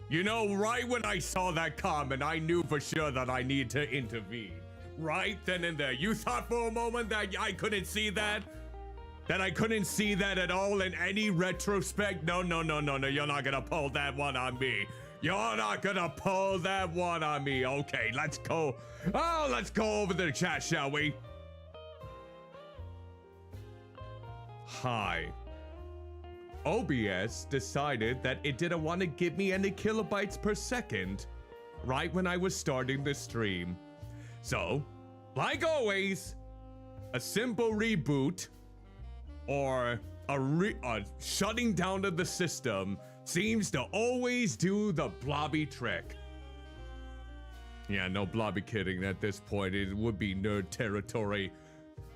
You know, right when I saw that comment, I knew for sure that I need to intervene. Right then and there. You thought for a moment that I couldn't see that? That I couldn't see that at all in any retrospect? No. You're not gonna pull that one on me. You're not gonna pull that one on me. Okay, let's go. Oh, let's go over to the chat, shall we? Hi. OBS decided that it didn't want to give me any kilobytes per second right when I was starting the stream. So, like always, a simple reboot or a shutting down of the system seems to always do the Blobby trick. Yeah, no Blobby kidding at this point. It would be nerd territory.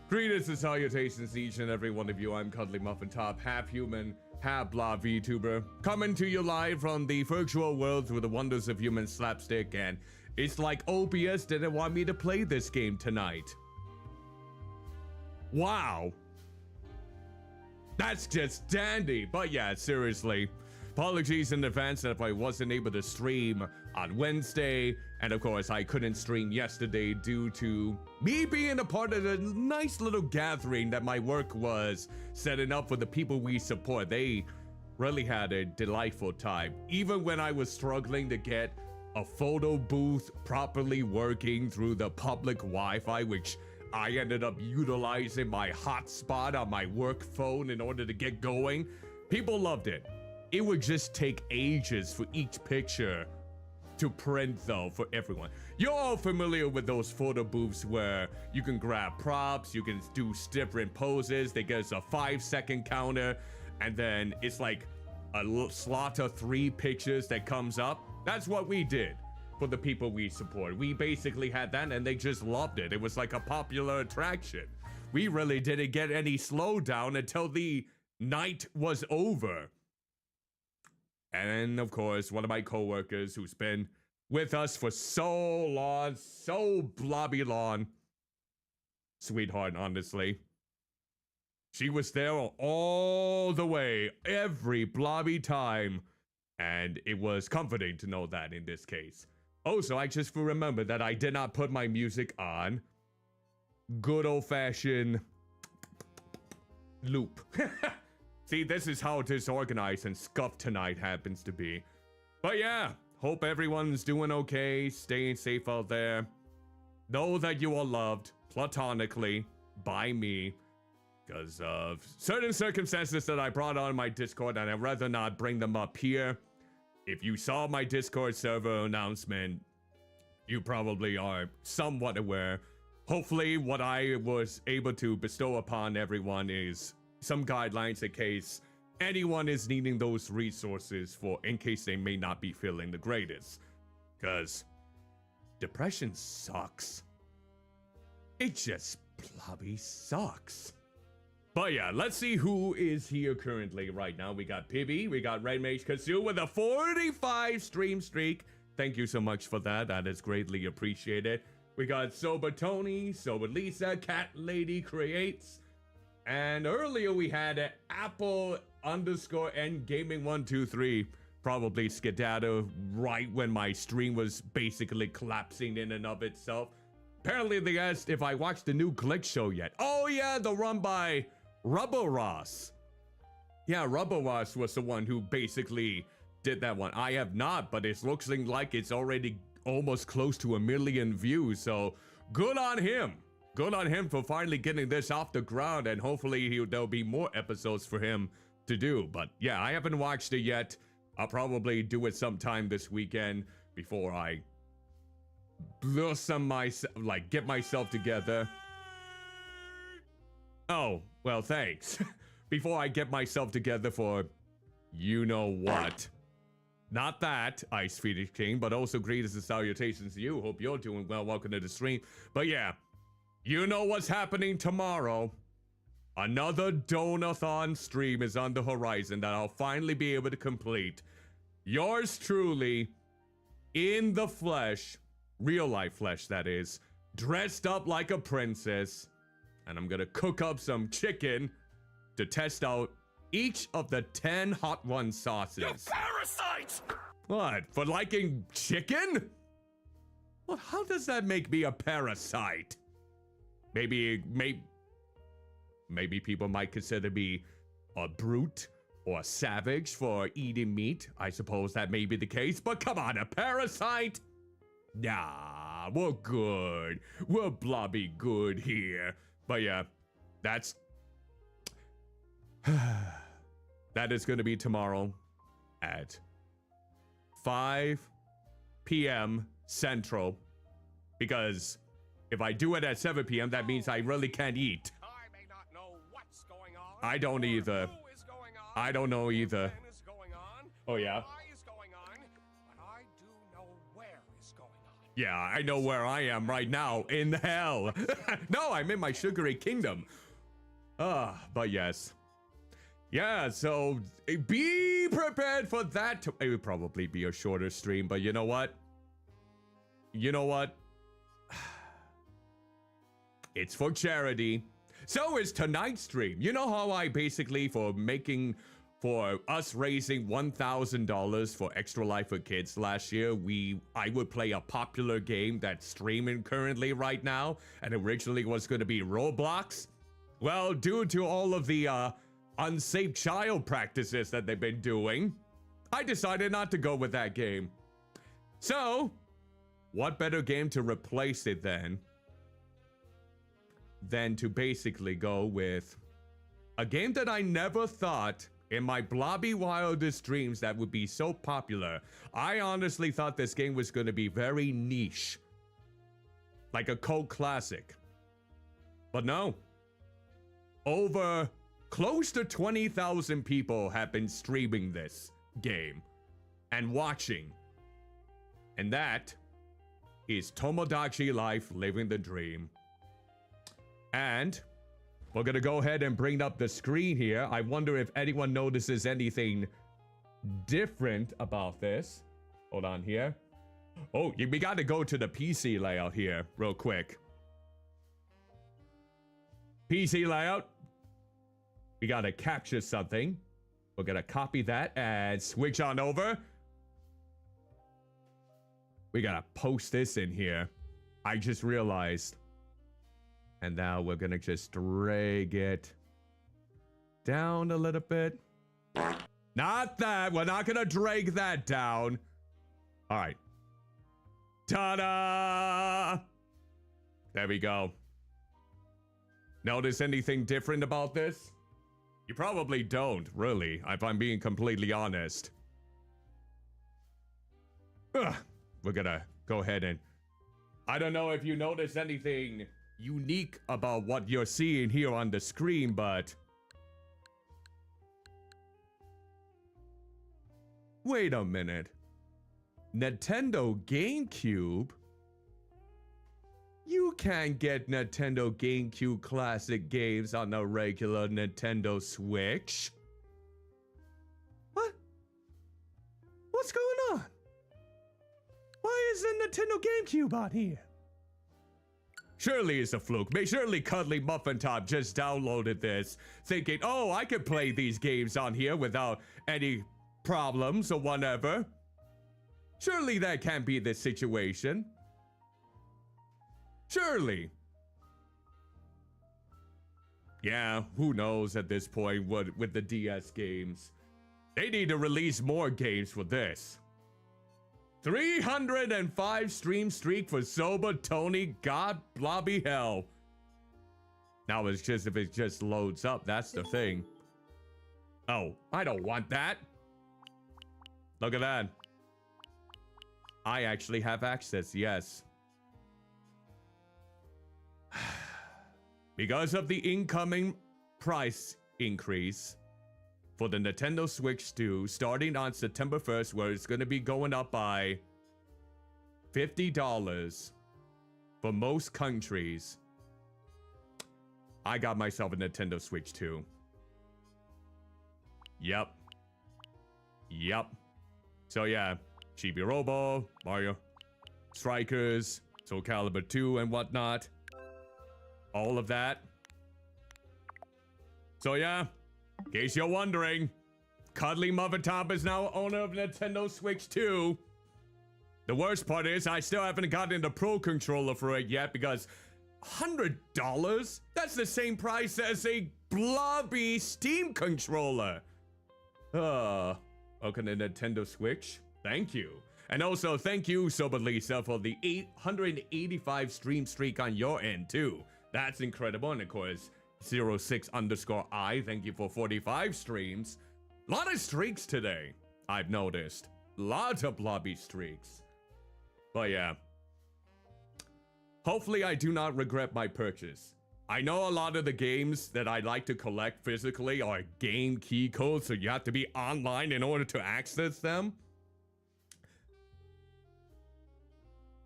Greetings and salutations to each and every one of you. I'm Cuddlymuffintop, half human, half blob VTuber, coming to you live from the virtual world through the wonders of human slapstick, and it's like OBS didn't want me to play this game tonight. Wow. That's just dandy. But yeah, seriously, apologies in advance if I wasn't able to stream on Wednesday, and of course I couldn't stream yesterday due to me being a part of a nice little gathering that my work was setting up for the people we support. They really had a delightful time. Even when I was struggling to get a photo booth properly working through the public Wi-Fi, which I ended up utilizing my hotspot on my work phone in order to get going, people loved it. It would just take ages for each picture to print, though, for everyone. You're all familiar with those photo booths where you can grab props, you can do different poses, they give us a 5-second counter, and then it's like a slot of 3 pictures that comes up. That's what we did for the people we support. We basically had that, and they just loved it. It was like a popular attraction. We really didn't get any slowdown until the night was over. And of course, one of my coworkers who's been with us for so long, so blobby long, sweetheart, honestly, she was there all the way, every blobby time, and it was comforting to know that in this case. Also, I just remembered that I did not put my music on good old-fashioned loop. See, this is how disorganized and scuffed tonight happens to be. But yeah, hope everyone's doing okay, staying safe out there. Know that you are loved, platonically, by me, because of certain circumstances that I brought on my Discord, and I'd rather not bring them up here. If you saw my Discord server announcement, you probably are somewhat aware. Hopefully, what I was able to bestow upon everyone is some guidelines in case anyone is needing those resources in case they may not be feeling the greatest. Because depression sucks. It just bloody sucks. But yeah, let's see who is here currently right now. We got Pibby, we got Red Mage Kazoo with a 45 stream streak. Thank you so much for that. That is greatly appreciated. We got Sober Tony, Sober Lisa, Cat Lady Creates. And earlier we had Apple_N Gaming 123 probably skedaddle right when my stream was basically collapsing in and of itself. Apparently they asked if I watched the new Glick show yet. Oh yeah, the run by Rubber Ross. Yeah, Rubber Ross was the one who basically did that one. I have not, but it looks like it's already almost close to 1 million views, so good on him. Good on him for finally getting this off the ground, and hopefully there'll be more episodes for him to do. But yeah, I haven't watched it yet. I'll probably do it sometime this weekend before I get myself together. Oh, well, thanks. Before I get myself together for you know what. Not that, Ice Phoenix King, but also greetings and salutations to you. Hope you're doing well. Welcome to the stream. But yeah, you know what's happening tomorrow. Another Donathon stream is on the horizon that I'll finally be able to complete. Yours truly, in the flesh, real life flesh that is, dressed up like a princess, and I'm gonna cook up some chicken to test out each of the 10 Hot One sauces. You parasite! What? For liking chicken? Well, how does that make me a parasite? Maybe people might consider me a brute or a savage for eating meat. I suppose that may be the case, but come on, a parasite? Nah, we're good. We're Blobby good here. But yeah, that is going to be tomorrow at 5 p.m. Central. Because if I do it at 7 p.m., that means I really can't eat. I may not know what's going on. I don't either. Who is going on, I don't know either. when is going on, Oh, yeah? why is going on, but I do know where is going on. Yeah, I know where I am right now, in hell. No, I'm in my sugary kingdom. But yes. Yeah, so be prepared for that. It would probably be a shorter stream, but you know what? You know what? It's for charity. So is tonight's stream. You know how I basically, for us raising $1,000 for Extra Life for Kids last year, I would play a popular game that's streaming currently right now, and originally was going to be Roblox. Well, due to all of the unsafe child practices that they've been doing, I decided not to go with that game. So, what better game to replace it than to basically go with a game that I never thought in my Blobby wildest dreams that would be so popular. I honestly thought this game was going to be very niche, like a cult classic. But no. Over close to 20,000 people have been streaming this game and watching. And that is Tomodachi Life Living the Dream. And we're gonna go ahead and bring up the screen here. I wonder if anyone notices anything different about this. Hold on here. Oh, we gotta go to the PC layout here real quick. PC layout. We gotta capture something. We're gonna copy that and switch on over. We gotta post this in here. I just realized. And now we're gonna just drag it down a little bit. Not that. We're not gonna drag that down. All right. Ta-da! There we go. Notice anything different about this? You probably don't, really, if I'm being completely honest. We're gonna go ahead and... I don't know if you notice anything unique about what you're seeing here on the screen, but... Wait a minute. Nintendo GameCube? You can't get Nintendo GameCube classic games on a regular Nintendo Switch. What? What's going on? Why isn't Nintendo GameCube on here? Surely it's a fluke. Surely Cuddlymuffintop just downloaded this, thinking, oh, I can play these games on here without any problems or whatever. Surely that can't be the situation. Surely. Yeah, who knows at this point with the DS games. They need to release more games for this. 305 stream streak for Soba Tony. God blobby hell. Now it's just if it just loads up, that's the thing. Oh, I don't want that. Look at that. I actually have access, yes. Because of the incoming price increase for the Nintendo Switch 2 starting on September 1st, where it's going to be going up by $50 for most countries, I got myself a Nintendo Switch 2. Yep. So yeah, Chibi Robo, Mario Strikers, Soul Calibur 2 and whatnot. All of that. So yeah, in case you're wondering, Cuddlymuffintop is now owner of Nintendo Switch 2. The worst part is I still haven't gotten the Pro Controller for it yet because $100? That's the same price as a Blobby Steam controller. Welcome to Nintendo Switch. Thank you. And also thank you, Sober Lisa, for the 885 stream streak on your end too. That's incredible. And of course, 06_I, thank you for 45 streams. Lot of streaks today, I've noticed. Lots of Blobby streaks. But yeah. Hopefully I do not regret my purchase. I know a lot of the games that I like to collect physically are game key codes, so you have to be online in order to access them.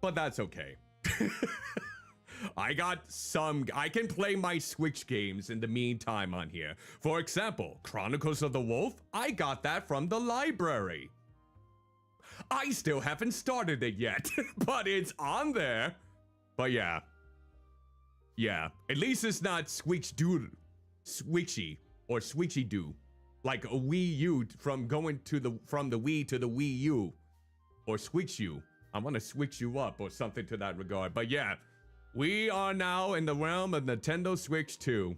But that's okay. I can play my Switch games in the meantime on here. For example, Chronicles of the Wolf, I got that from the library. I still haven't started it yet, but it's on there. But yeah. Yeah, at least it's not Switchy or Switchy-Doo. Like a Wii U from going to from the Wii to the Wii U. Or Switch U. I want to switch you up or something to that regard. But yeah, we are now in the realm of Nintendo Switch 2.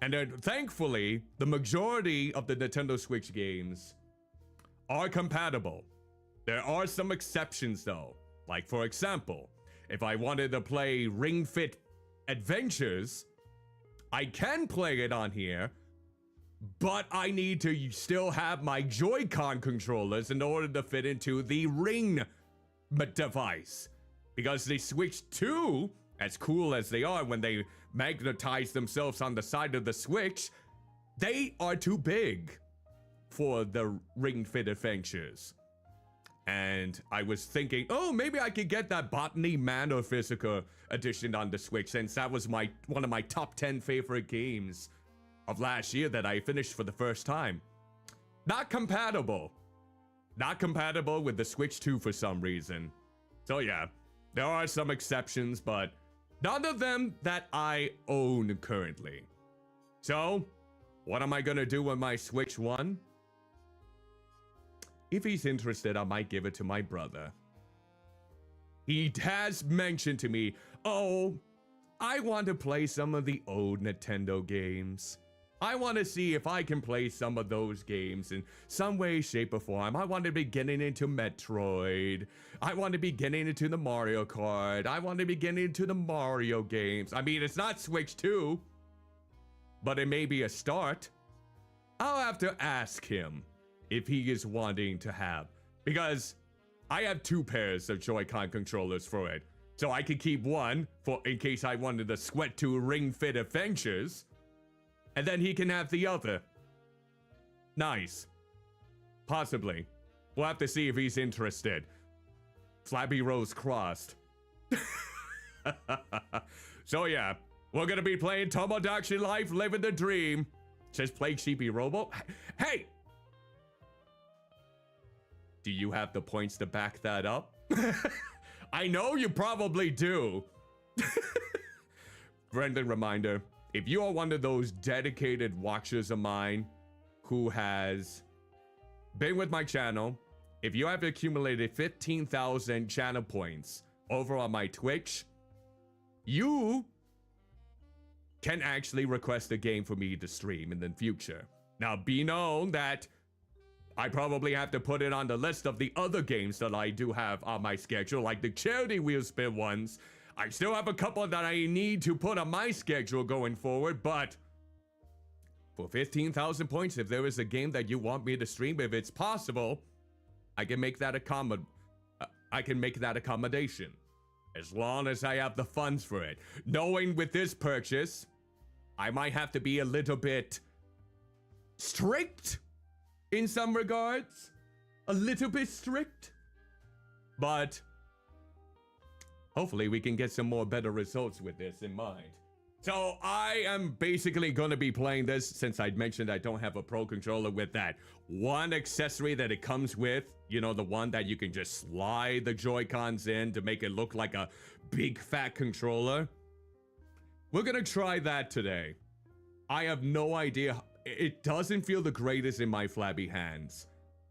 And then, thankfully, the majority of the Nintendo Switch games are compatible. There are some exceptions though. Like for example, if I wanted to play Ring Fit Adventures, I can play it on here, but I need to still have my Joy-Con controllers in order to fit into the Ring device. Because the Switch 2, as cool as they are when they magnetize themselves on the side of the Switch, they are too big for the Ring Fit Adventures. And I was thinking, oh, maybe I could get that Botany Manor Physical edition on the Switch, since that was one of my top 10 favorite games of last year that I finished for the first time. Not compatible. Not compatible with the Switch 2 for some reason. So yeah, there are some exceptions, but none of them that I own currently. So, what am I gonna do with my Switch 1? If he's interested, I might give it to my brother. He has mentioned to me, oh, I want to play some of the old Nintendo games. I want to see if I can play some of those games in some way, shape, or form. I want to be getting into Metroid. I want to be getting into the Mario Kart. I want to be getting into the Mario games. I mean, it's not Switch 2, but it may be a start. I'll have to ask him if he is wanting to have, because I have 2 pairs of Joy-Con controllers for it. So I could keep one for in case I wanted to sweat to Ring Fit Adventures, and then he can have the other. Nice. Possibly. We'll have to see if he's interested. Flappy Rose crossed. So yeah, we're gonna be playing Tomodachi Life Living the Dream. Says play Cheapy Robo. Hey! Do you have the points to back that up? I know you probably do. Friendly reminder, if you are one of those dedicated watchers of mine who has been with my channel, if you have accumulated 15,000 channel points over on my Twitch, you can actually request a game for me to stream in the future. Now, be known that I probably have to put it on the list of the other games that I do have on my schedule, like the charity wheel spin ones. I still have a couple that I need to put on my schedule going forward, but for 15,000 points, if there is a game that you want me to stream, if it's possible, I can make that accommodation. As long as I have the funds for it. Knowing with this purchase, I might have to be a little bit strict in some regards. A little bit strict. But hopefully we can get some more better results with this in mind. So I am basically going to be playing this, since I'd mentioned I don't have a Pro Controller, with that one accessory that it comes with. You know, the one that you can just slide the Joy-Cons in to make it look like a big fat controller. We're going to try that today. I have no idea it doesn't feel the greatest in my flabby hands.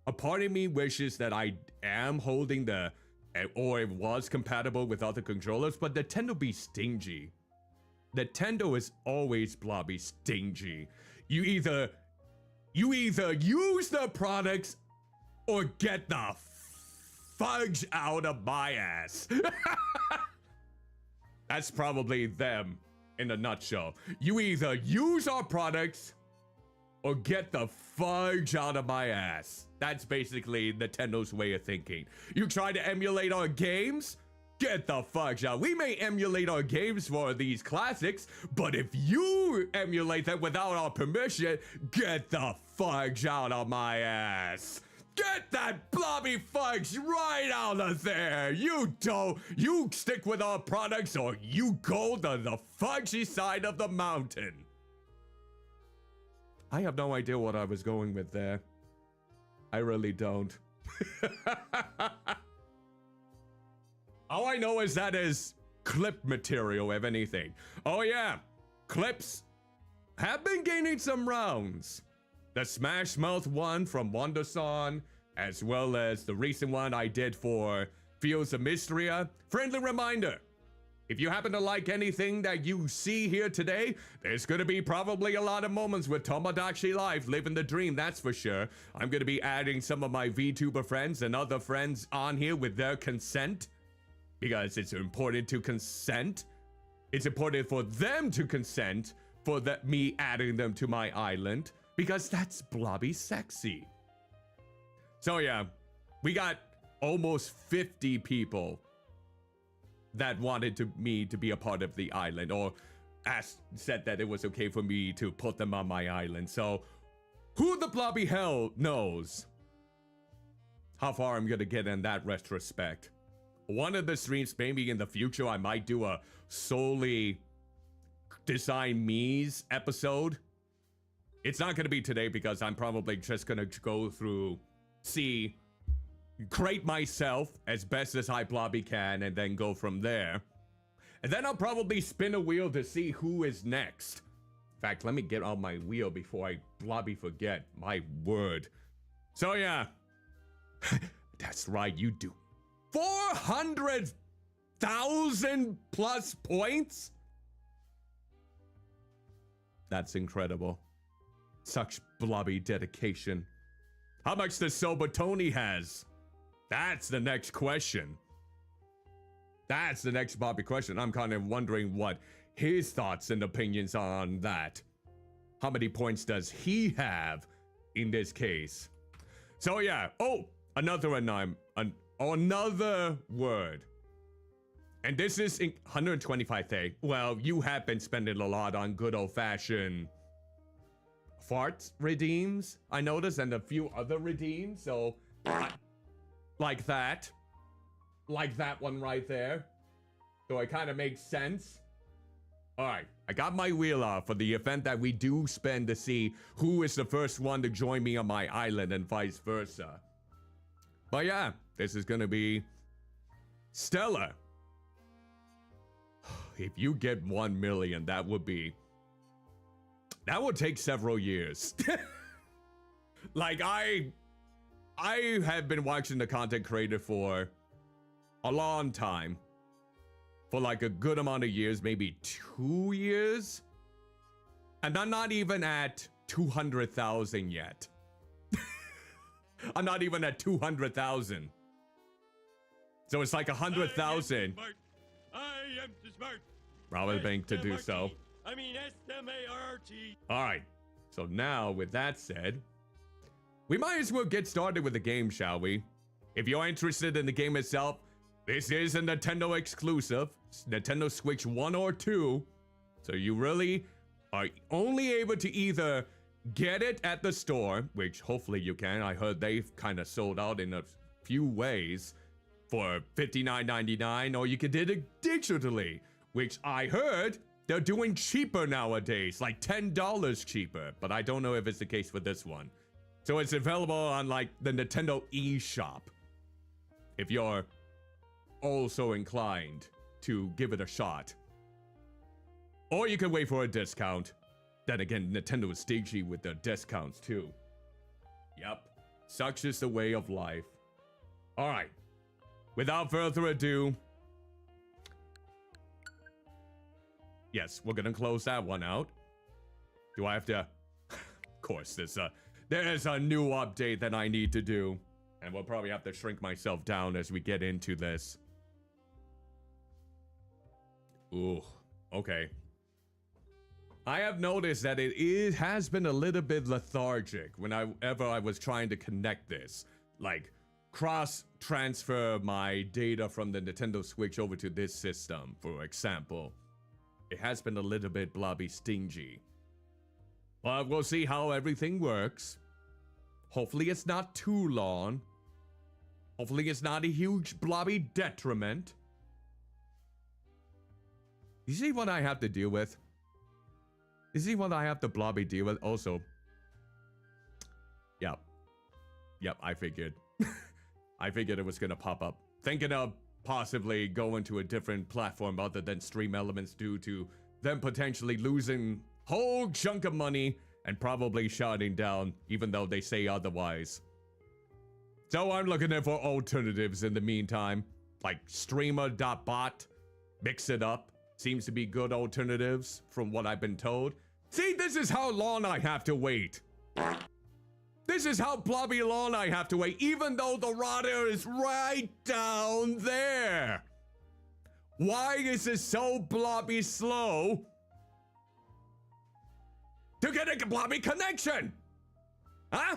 A part of me wishes that I am holding the, or it was compatible with other controllers, but Nintendo be stingy. Nintendo is always Blobby stingy. You either use the products or get the fudge out of my ass. That's probably them in a nutshell. You either use our products or get the fudge out of my ass. That's basically Nintendo's way of thinking. You try to emulate our games? Get the fudge out. We may emulate our games for these classics, but if you emulate them without our permission, get the fudge out of my ass. Get that blobby fudge right out of there. You stick with our products or you go to the fudgy side of the mountain. I have no idea what I was going with there. I really don't. All I know is that is clip material, if anything. Oh yeah, clips have been gaining some rounds. The Smash Mouth one from WonderSon, as well as the recent one I did for Fields of Mysteria. Friendly reminder, if you happen to like anything that you see here today, there's gonna be probably a lot of moments with Tomodachi Life, living the dream, that's for sure. I'm gonna be adding some of my VTuber friends and other friends on here with their consent, because it's important to consent. It's important for them to consent for me adding them to my island, because that's Blobby sexy. So yeah, we got almost 50 people that wanted me to be a part of the island, or said that it was okay for me to put them on my island. So who the Blobby hell knows how far I'm gonna get in that retrospect. One of the streams, maybe in the future, I might do a solely Design Me's episode. It's not gonna be today because I'm probably just gonna go through, create myself as best as I Blobby can, and then go from there. And then I'll probably spin a wheel to see who is next. In fact, let me get on my wheel before I Blobby forget. My word. So yeah, that's right, you do. 400,000 plus points? That's incredible. Such Blobby dedication. How much does Sober Tony has? That's the next question. That's the next Blobby question. I'm kind of wondering what his thoughts and opinions are on that. How many points does he have in this case? So yeah, oh, another word. And this is 125th day. Well, you have been spending a lot on good old-fashioned fart redeems, I noticed, and a few other redeems, so like that one right there. So it kind of makes sense. All right, I got my wheel off for the event that we do spend to see who is the first one to join me on my island and vice versa. But yeah, this is gonna be stellar. If you get 1 million, that would take several years. Like I have been watching the content creator for a long time. For like a good amount of years, maybe 2 years. And I'm not even at 200,000 yet. I'm not even at 200,000. So it's like 100,000. I am smart. Probably bank to do so. I mean S-M-A-R-T. All right. So now, with that said, we might as well get started with the game, shall we? If you're interested in the game itself, this is a Nintendo exclusive, Nintendo Switch 1 or 2. So you really are only able to either get it at the store, which hopefully you can. I heard they've kind of sold out in a few ways for $59.99, or you can get it digitally, which I heard they're doing cheaper nowadays, like $10 cheaper, but I don't know if it's the case for this one. So it's available on like the Nintendo eShop, if you're also inclined to give it a shot. Or you can wait for a discount. Then again, Nintendo is stingy with their discounts too. Yep, such is the way of life. Alright, without further ado, yes, we're gonna close that one out. Do I have to? Of course, there's a new update that I need to do. And we'll probably have to shrink myself down as we get into this. Ooh, okay. I have noticed that it has been a little bit lethargic whenever I was trying to connect this. Like, cross-transfer my data from the Nintendo Switch over to this system, for example. It has been a little bit blobby stingy. But we'll see how everything works. Hopefully it's not too long. Hopefully it's not a huge blobby detriment. You see what I have to deal with? You see what I have to blobby deal with also? Yep. Yep, I figured. I figured it was gonna pop up. Thinking of possibly going to a different platform other than Stream Elements due to them potentially losing whole chunk of money and probably shutting down, even though they say otherwise. So I'm looking for alternatives in the meantime, like streamer.bot, mix it up. Seems to be good alternatives from what I've been told. See, this is how long I have to wait. This is how blobby long I have to wait, even though the router is right down there. Why is it so blobby slow to get a blobby connection? Huh?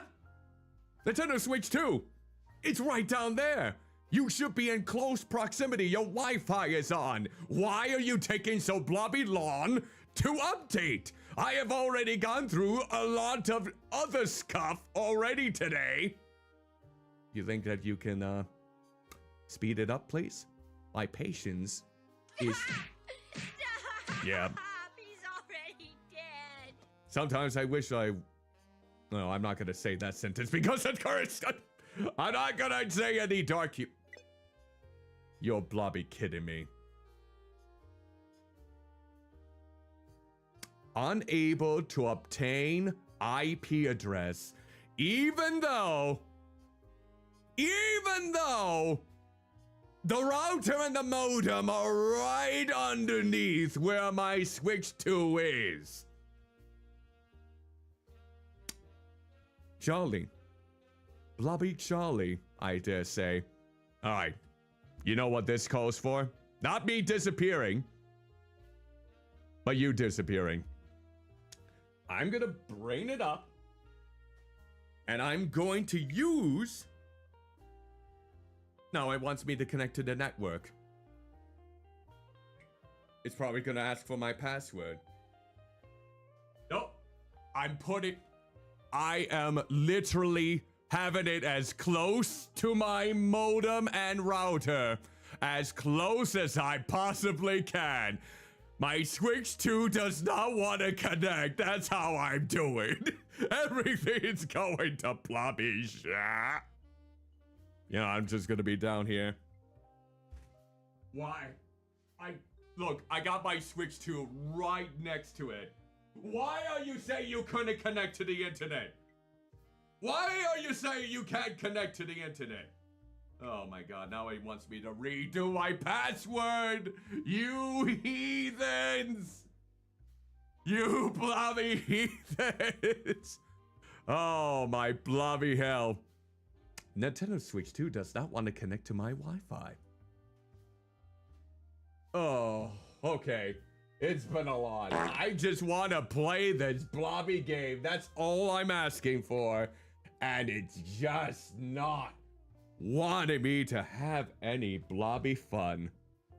Nintendo Switch 2. It's right down there. You should be in close proximity. Your Wi-Fi is on. Why are you taking so blobby long to update? I have already gone through a lot of other stuff already today. You think that you can speed it up, please? My patience is... Yeah. He's already dead. Sometimes I wish I... No, I'm not gonna say that sentence because it's cursed. I'm not gonna say any dark... You're blobby kidding me. Unable to obtain IP address, even though the router and the modem are right underneath where my Switch 2 is. Charlie. Blobby Charlie, I dare say. Alright. You know what this calls for? Not me disappearing, but you disappearing. I'm gonna brain it up, and I'm going to use... No, it wants me to connect to the network. It's probably gonna ask for my password. Nope. I am literally having it as close to my modem and router as close as I possibly can. My Switch 2 does not want to connect. That's how I'm doing. Everything's going to blobby shit. Yeah, I'm just gonna be down here. Why? Look, I got my Switch 2 right next to it. Why are you saying you couldn't connect to the internet? Why are you saying you can't connect to the internet? Oh my god, now he wants me to redo my password! You heathens! You blobby heathens! Oh my blobby hell. Nintendo Switch 2 does not want to connect to my Wi-Fi. Oh, okay. It's been a lot. I just want to play this blobby game. That's all I'm asking for. And it's just not wanting me to have any blobby fun.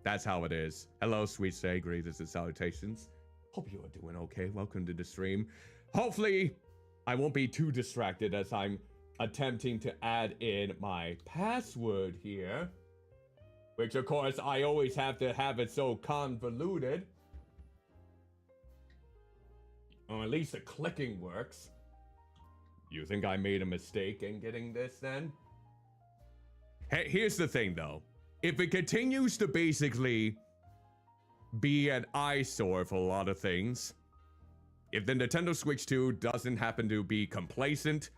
That's how it is. Hello, sweet say, greetings and salutations. Hope you are doing okay. Welcome to the stream. Hopefully, I won't be too distracted as I'm attempting to add in my password here. Which, of course, I always have to have it so convoluted. Or at least the clicking works. You think I made a mistake in getting this then? Hey, here's the thing though. If it continues to basically be an eyesore for a lot of things, if the Nintendo Switch 2 doesn't happen to be complacent,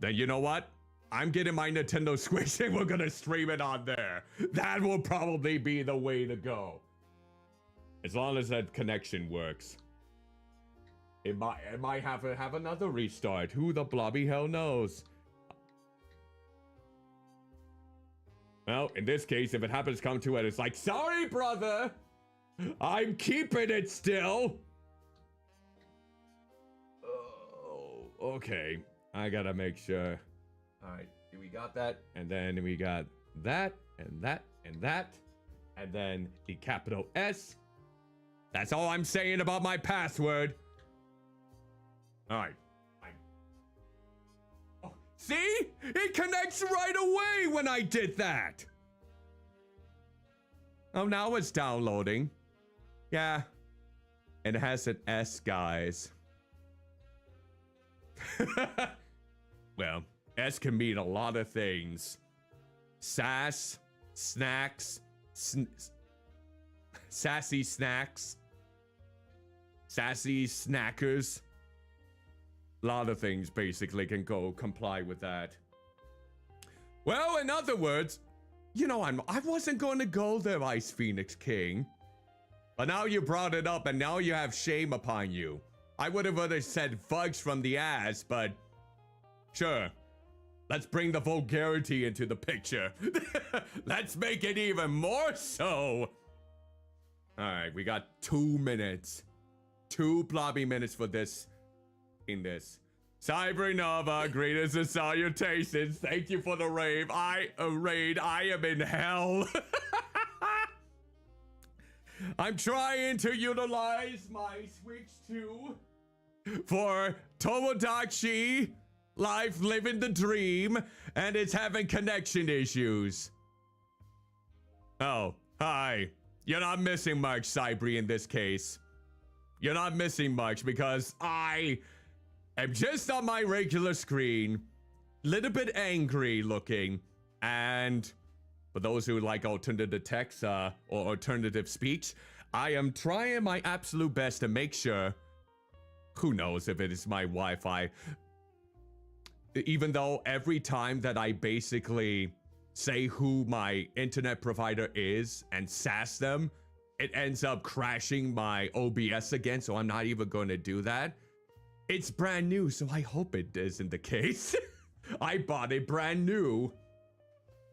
then you know what? I'm getting my Nintendo Switch and we're gonna stream it on there. That will probably be the way to go. As long as that connection works. It might have another restart. Who the blobby hell knows? Well, in this case, if it happens to come to it, it's like, sorry, brother! I'm keeping it still! Oh, okay. I gotta make sure. Alright, we got that, and then we got that, and that, and that, and then the capital S. That's all I'm saying about my password. Alright. Oh, see? It connects right away when I did that! Oh, now it's downloading. Yeah. And it has an S, guys. Well, S can mean a lot of things. Sass, snacks, sassy snacks, sassy snackers. A lot of things basically can comply with that. Well, in other words, you know, I wasn't going to go there, Ice Phoenix King. But now you brought it up and now you have shame upon you. I would have rather said fugs from the ass, but sure. Let's bring the vulgarity into the picture. Let's make it even more so. Alright, we got 2 minutes. 2 blobby minutes for this. In this. Cybernova, greetings and salutations. Thank you for the raid. I am in hell. I'm trying to utilize my Switch 2 for Tomodachi life living the dream, and it's having connection issues. Oh, hi. You're not missing much, Cybri, in this case. You're not missing much because I am just on my regular screen, little bit angry looking, and for those who like alternative text or alternative speech, I am trying my absolute best to make sure, who knows if it is my Wi-Fi, even though every time that I basically say who my internet provider is and sass them, it ends up crashing my OBS again, so I'm not even going to do that. It's brand new, so I hope it isn't the case. I bought it brand new.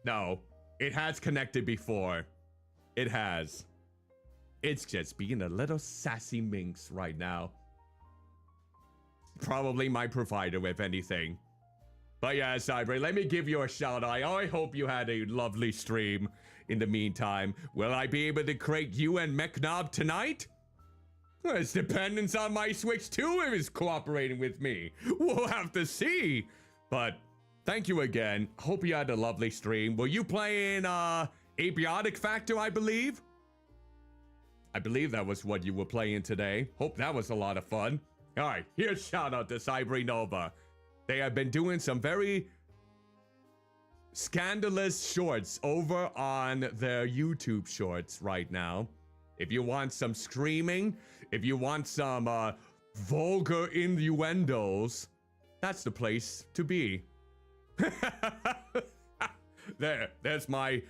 No, it has connected before. It has. It's just being a little sassy minx right now. Probably my provider, if anything. But yeah, Cyber, let me give you a shout out. I hope you had a lovely stream. In the meantime, will I be able to crate you and McNob tonight? Well, it's dependent on my Switch 2 if it's cooperating with me. We'll have to see. But thank you again. Hope you had a lovely stream. Were you playing Abiotic Factor, I believe? I believe that was what you were playing today. Hope that was a lot of fun. All right, here's shout out to Cyber Nova. They have been doing some very scandalous shorts over on their YouTube shorts right now. If you want some screaming, if you want some vulgar innuendos, that's the place to be. There's my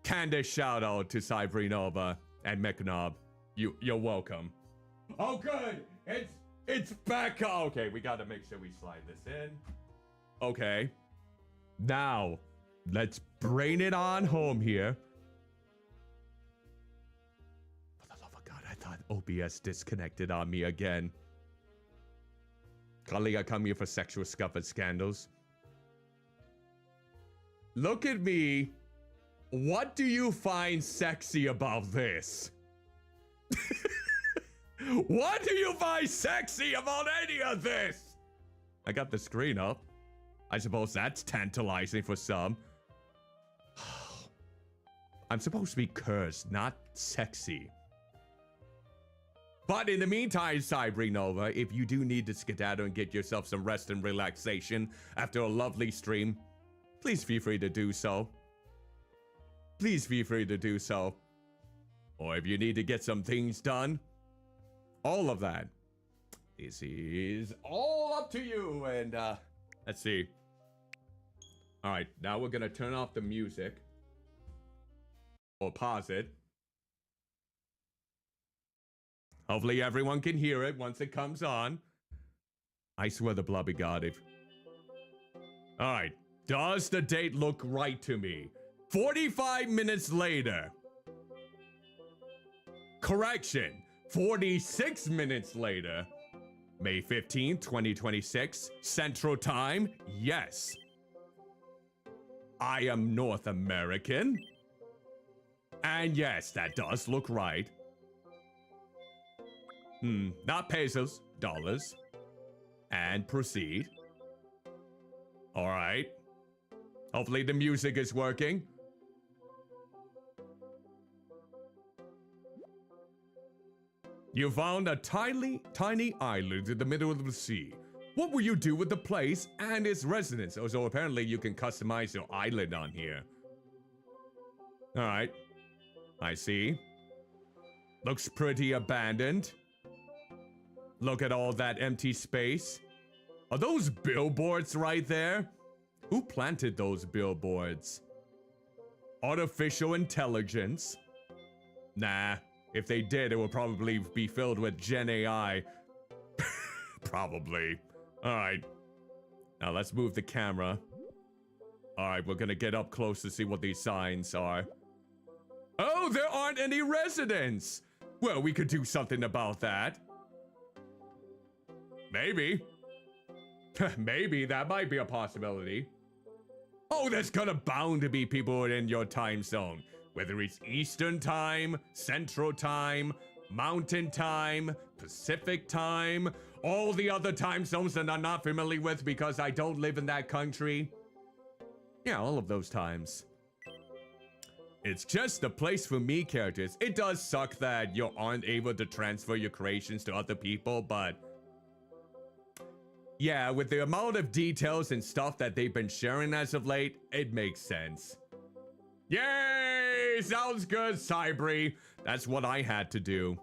candid shout out to Cybernova and McNob. You're welcome. Oh, good. It's back. Oh, okay, we gotta make sure we slide this in. Okay. Now, let's bring it on home here. For the love of God, I thought OBS disconnected on me again. Kali, I come here for sexual scuff and scandals. Look at me. What do you find sexy about this? What do you find sexy about any of this? I got the screen up. I suppose that's tantalizing for some. I'm supposed to be cursed, not sexy. But in the meantime, Cyber Nova, if you do need to skedaddle and get yourself some rest and relaxation after a lovely stream, please feel free to do so. Please feel free to do so. Or if you need to get some things done, all of that. This is all up to you. And let's see. All right, now we're gonna turn off the music. Or pause it. Hopefully everyone can hear it once it comes on. I swear the Blobby got it. All right, does the date look right to me? 45 minutes later. Correction, 46 minutes later. May 15th, 2026, Central Time, yes. I am North American. And yes, that does look right. Not pesos, dollars. And proceed. All right. Hopefully the music is working. You found a tiny island in the middle of the sea. What will you do with the place and its residents? Oh, so apparently you can customize your island on here. All right. I see. Looks pretty abandoned. Look at all that empty space. Are those billboards right there? Who planted those billboards? Artificial intelligence? Nah, if they did, it would probably be filled with Gen AI. Probably. Alright. Now let's move the camera. Alright, we're gonna get up close to see what these signs are. Oh, there aren't any residents! Well, we could do something about that. Maybe. Maybe, that might be a possibility. Oh, there's gonna bound to be people in your time zone. Whether it's Eastern Time, Central Time, Mountain Time, Pacific Time, all the other time zones that I'm not familiar with because I don't live in that country. Yeah, all of those times. It's just a place for me characters. It does suck that you aren't able to transfer your creations to other people, but yeah, with the amount of details and stuff that they've been sharing as of late, it makes sense. Yay! Sounds good, Cybri. That's what I had to do.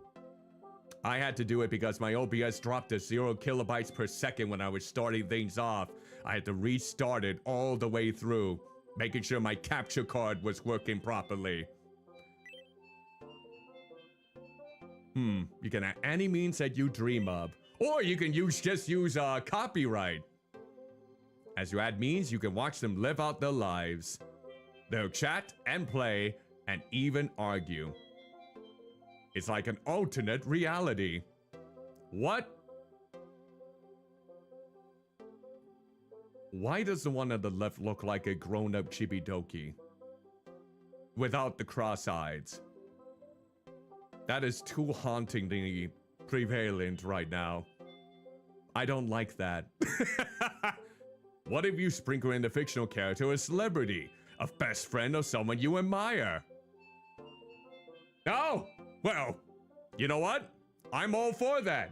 I had to do it because my OBS dropped to 0 kilobytes per second when I was starting things off. I had to restart it all the way through, making sure my capture card was working properly. You can add any means that you dream of. Or you can just use copyright. As you add means, you can watch them live out their lives. They'll chat and play and even argue. It's like an alternate reality. What? Why does the one on the left look like a grown-up Chibidoki? Without the cross-eyes. That is too hauntingly prevalent right now. I don't like that. What if you sprinkle in the fictional character a celebrity? A best friend or someone you admire? Oh! Well, you know what? I'm all for that.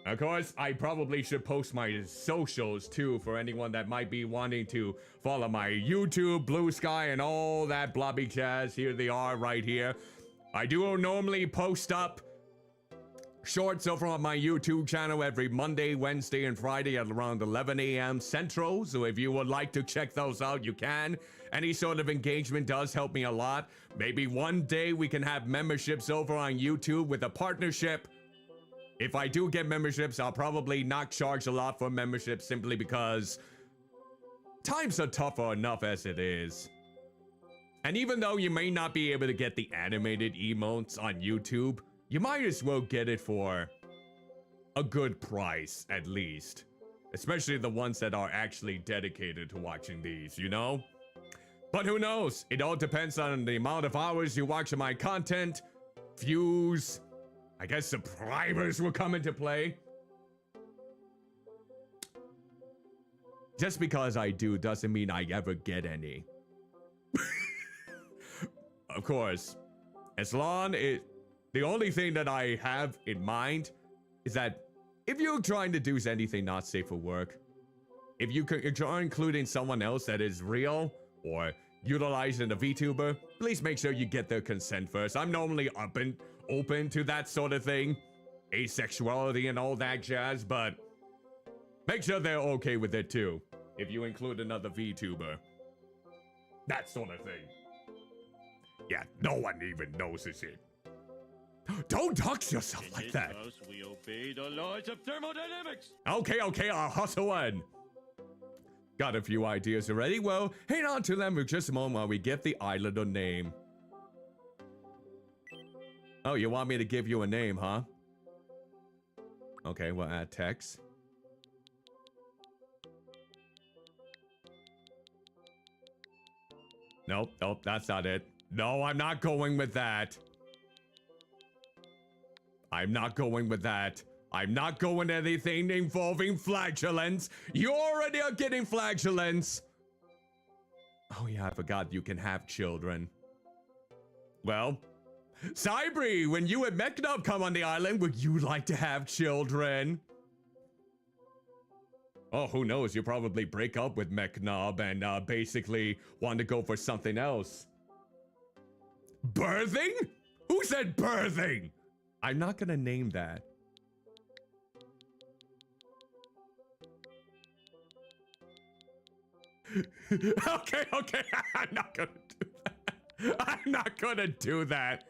Of course, I probably should post my socials too for anyone that might be wanting to follow my YouTube, Blue Sky, and all that blobby jazz. Here they are right here. I do normally post up shorts over on my YouTube channel every Monday, Wednesday, and Friday at around 11 a.m. Central. So if you would like to check those out, you can. Any sort of engagement does help me a lot. Maybe one day we can have memberships over on YouTube with a partnership. If I do get memberships, I'll probably not charge a lot for memberships simply because times are tougher enough as it is. And even though you may not be able to get the animated emotes on YouTube, you might as well get it for a good price, at least. Especially the ones that are actually dedicated to watching these, you know? But who knows? It all depends on the amount of hours you watch my content, views. I guess subscribers will come into play. Just because I do doesn't mean I ever get any. Of course, as long as the only thing that I have in mind is that if you're trying to do anything not safe for work, if you are including someone else that is real or utilizing a VTuber, please make sure you get their consent first. I'm normally open to that sort of thing. asexuality and all that jazz, but make sure they're okay with it too, if you include another VTuber. That sort of thing. Yeah, no one even notices it. Don't dox yourself like that. In this house, we obey the laws of thermodynamics. Okay, I'll hustle in. Got a few ideas already? Well, hang on to them for just a moment while we give the island a name. Oh, you want me to give you a name, huh? Okay, we'll add text. Nope, that's not it. No, I'm not going with that. I'm not going with that. I'm not going anything involving flatulence. You already are getting flatulence. Oh yeah, I forgot you can have children. Well, Cybri, when you and Mechnob come on the island, would you like to have children? Oh, who knows? You'll probably break up with Mechnob and basically want to go for something else. Birthing? Who said birthing? I'm not gonna name that. Okay, I'm not gonna do that. I'm not gonna do that.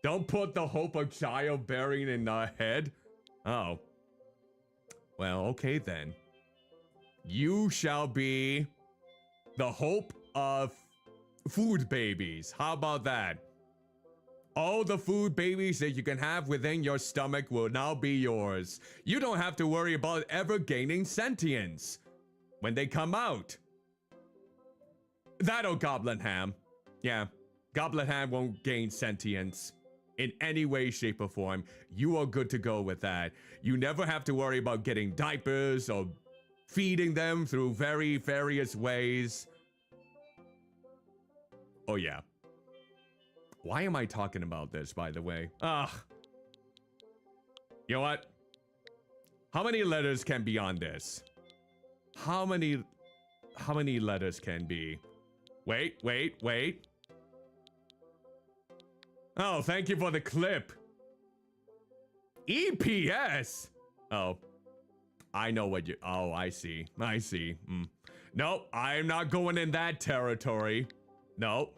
Don't put the hope of childbearing in the head. Oh. Well, okay then. You shall be the hope of food babies. How about that? All the food babies that you can have within your stomach will now be yours. You don't have to worry about ever gaining sentience when they come out. That'll Goblin Ham. Yeah, Goblin Ham won't gain sentience in any way, shape, or form. You are good to go with that. You never have to worry about getting diapers or feeding them through various ways. Oh yeah. Why am I talking about this, by the way? Ugh. You know what? How many letters can be on this? How many letters can be? Wait. Oh, thank you for the clip. EPS. Oh. I know what you... Oh, I see. Nope, I'm not going in that territory. Nope.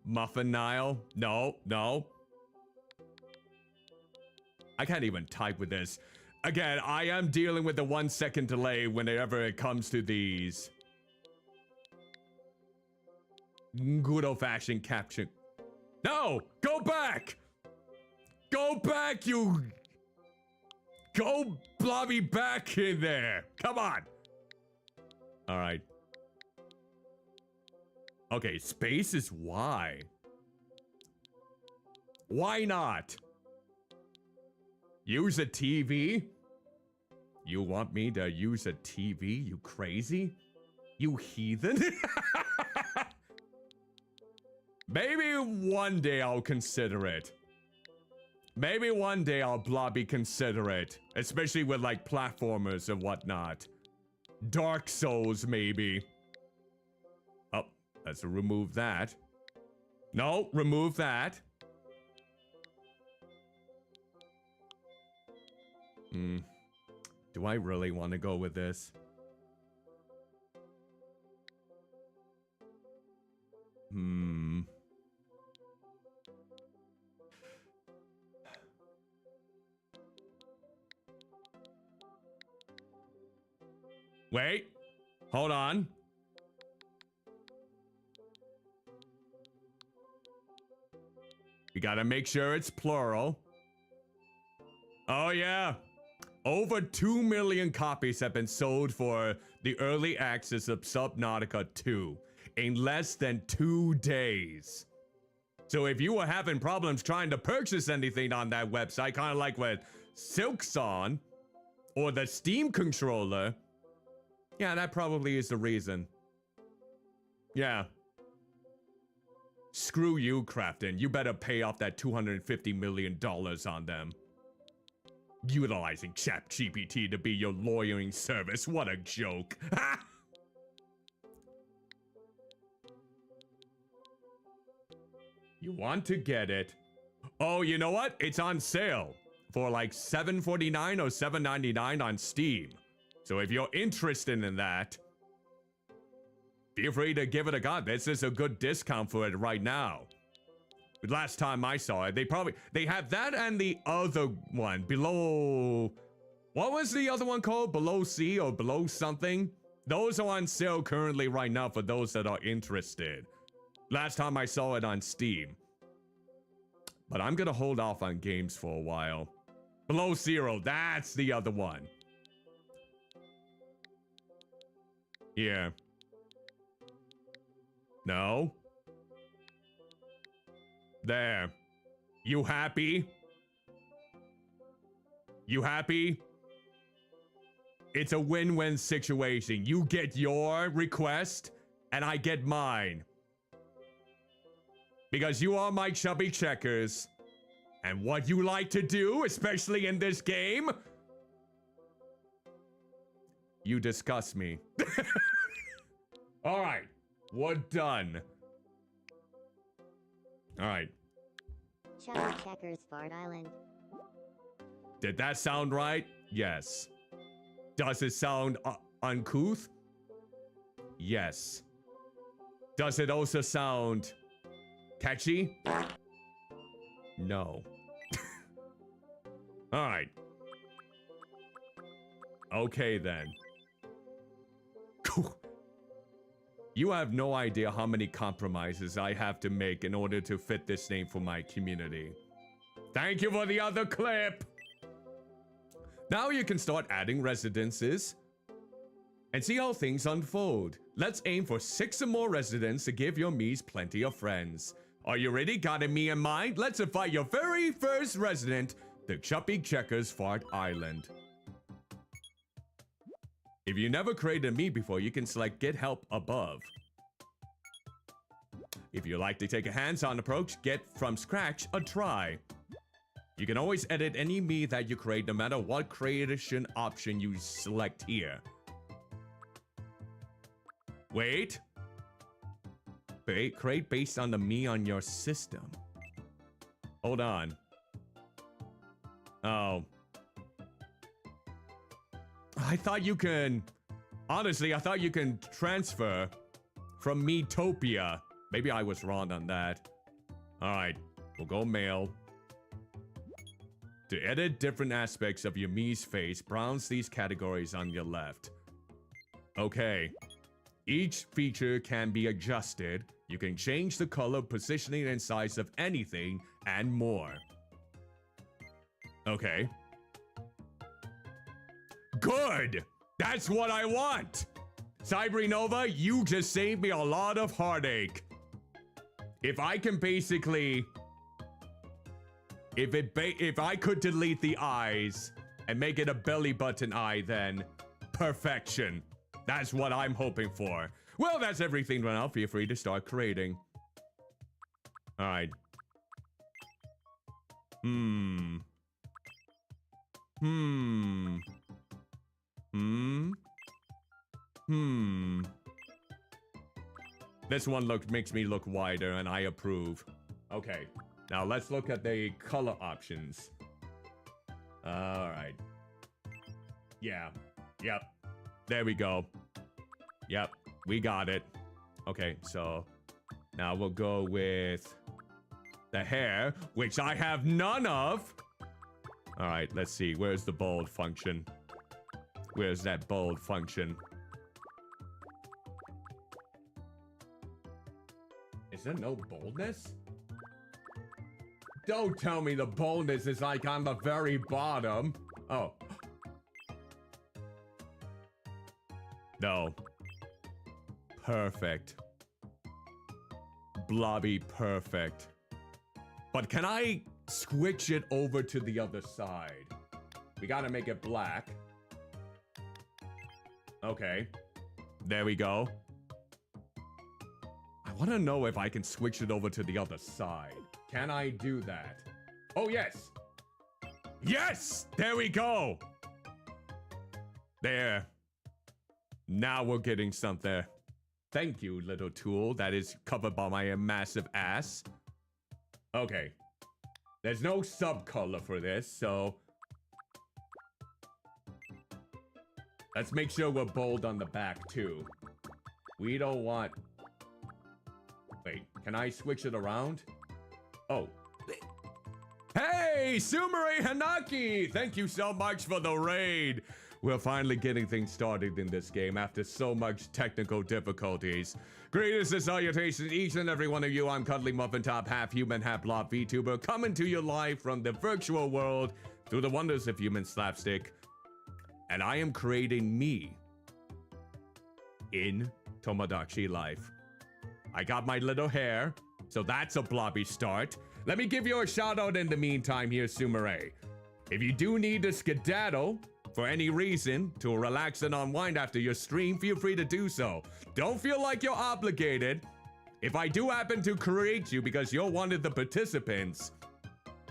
Muffin Nile? No. I can't even type with this. Again, I am dealing with the 1 second delay whenever it comes to these. Good old-fashioned caption. No! Go back! Go back, you... Go Blobby back in there! Come on! Alright. Okay, space is Y. Why not? Use a TV? You want me to use a TV, you crazy? You heathen? Maybe one day I'll consider it. Maybe one day I'll Blobby consider it. Especially with like platformers and whatnot. Dark Souls, maybe. Oh, let's remove that. No, remove that. Do I really want to go with this? Wait. Hold on. You gotta make sure it's plural. Oh yeah. Over 2 million copies have been sold for the early access of Subnautica 2 in less than 2 days. So if you were having problems trying to purchase anything on that website, kind of like with Silkson or the Steam controller, yeah, that probably is the reason. Yeah. Screw you, Crafton. You better pay off that $250 million on them. Utilizing ChatGPT to be your lawyering service. What a joke. You want to get it. Oh, you know what? It's on sale for like $7.49 or $7.99 on Steam. So if you're interested in that, feel free to give it a go. This is a good discount for it right now. Last time I saw it, they have that and the other one below. What was the other one called? Below C or below something? Those are on sale currently right now for those that are interested. Last time I saw it on Steam. But I'm gonna hold off on games for a while. Below Zero, that's the other one. Yeah. No. There. You happy? You happy? It's a win-win situation. You get your request, and I get mine. Because you are my chubby checkers. And what you like to do, especially in this game, you disgust me. Alright, we're done. Alright. Chubby Checkers Fart Island. Did that sound right? Yes. Does it sound uncouth? Yes. Does it also sound catchy? No. Alright. Okay then. You have no idea how many compromises I have to make in order to fit this name for my community. Thank you for the other clip! Now you can start adding residences and see how things unfold. Let's aim for 6 or more residents to give your Miis plenty of friends. Are you ready? Got a Mii in mind? Let's invite your very first resident, the Chubby Checkers Fart Island. If you never created a Mii before, you can select Get Help above. If you like to take a hands-on approach, get from scratch a try. You can always edit any Mii that you create no matter what creation option you select here. Wait. Create based on the Mii on your system. Hold on. Oh. I thought you can... Honestly, I thought you can transfer from Miitopia. Maybe I was wrong on that. Alright, we'll go male. To edit different aspects of your Mii's face, browse these categories on your left. Okay. Each feature can be adjusted. You can change the color, positioning, and size of anything, and more. Okay. Good! That's what I want! Cybernova, you just saved me a lot of heartache. If I can basically... If I could delete the eyes and make it a belly button eye, then perfection. That's what I'm hoping for. Well, that's everything right now. Feel free to start creating. Alright. This one makes me look wider, and I approve. Okay. Now let's look at the color options. Alright. Yeah. Yep. There we go. Yep. We got it. Okay, so now we'll go with the hair, which I have none of. Alright, let's see. Where's the bold function? Where's that bold function? Is there no boldness? Don't tell me the boldness is like on the very bottom. Oh. No. Perfect. Blobby, perfect. But can I switch it over to the other side? We gotta make it black. Okay. There we go. I wanna know if I can switch it over to the other side. Can I do that? Oh, yes. Yes! There we go. There. Now we're getting something. Thank you, little tool that is covered by my massive ass. Okay. There's no sub-color for this, so... Let's make sure we're bold on the back, too. We don't want... Wait, can I switch it around? Oh. Hey, Sumire Hanaki! Thank you so much for the raid. We're finally getting things started in this game after so much technical difficulties. Greetings and salutations, each and every one of you. I'm Cuddlymuffintop, half human, half blob Vtuber, coming to you live from the virtual world through the wonders of human slapstick. And I am creating me in Tomodachi life. I got my little hair, so that's a blobby start. Let me give you a shout out in the meantime here, Sumire. If you do need to skedaddle for any reason to relax and unwind after your stream, feel free to do so. Don't feel like you're obligated. If I do happen to create you because you're one of the participants,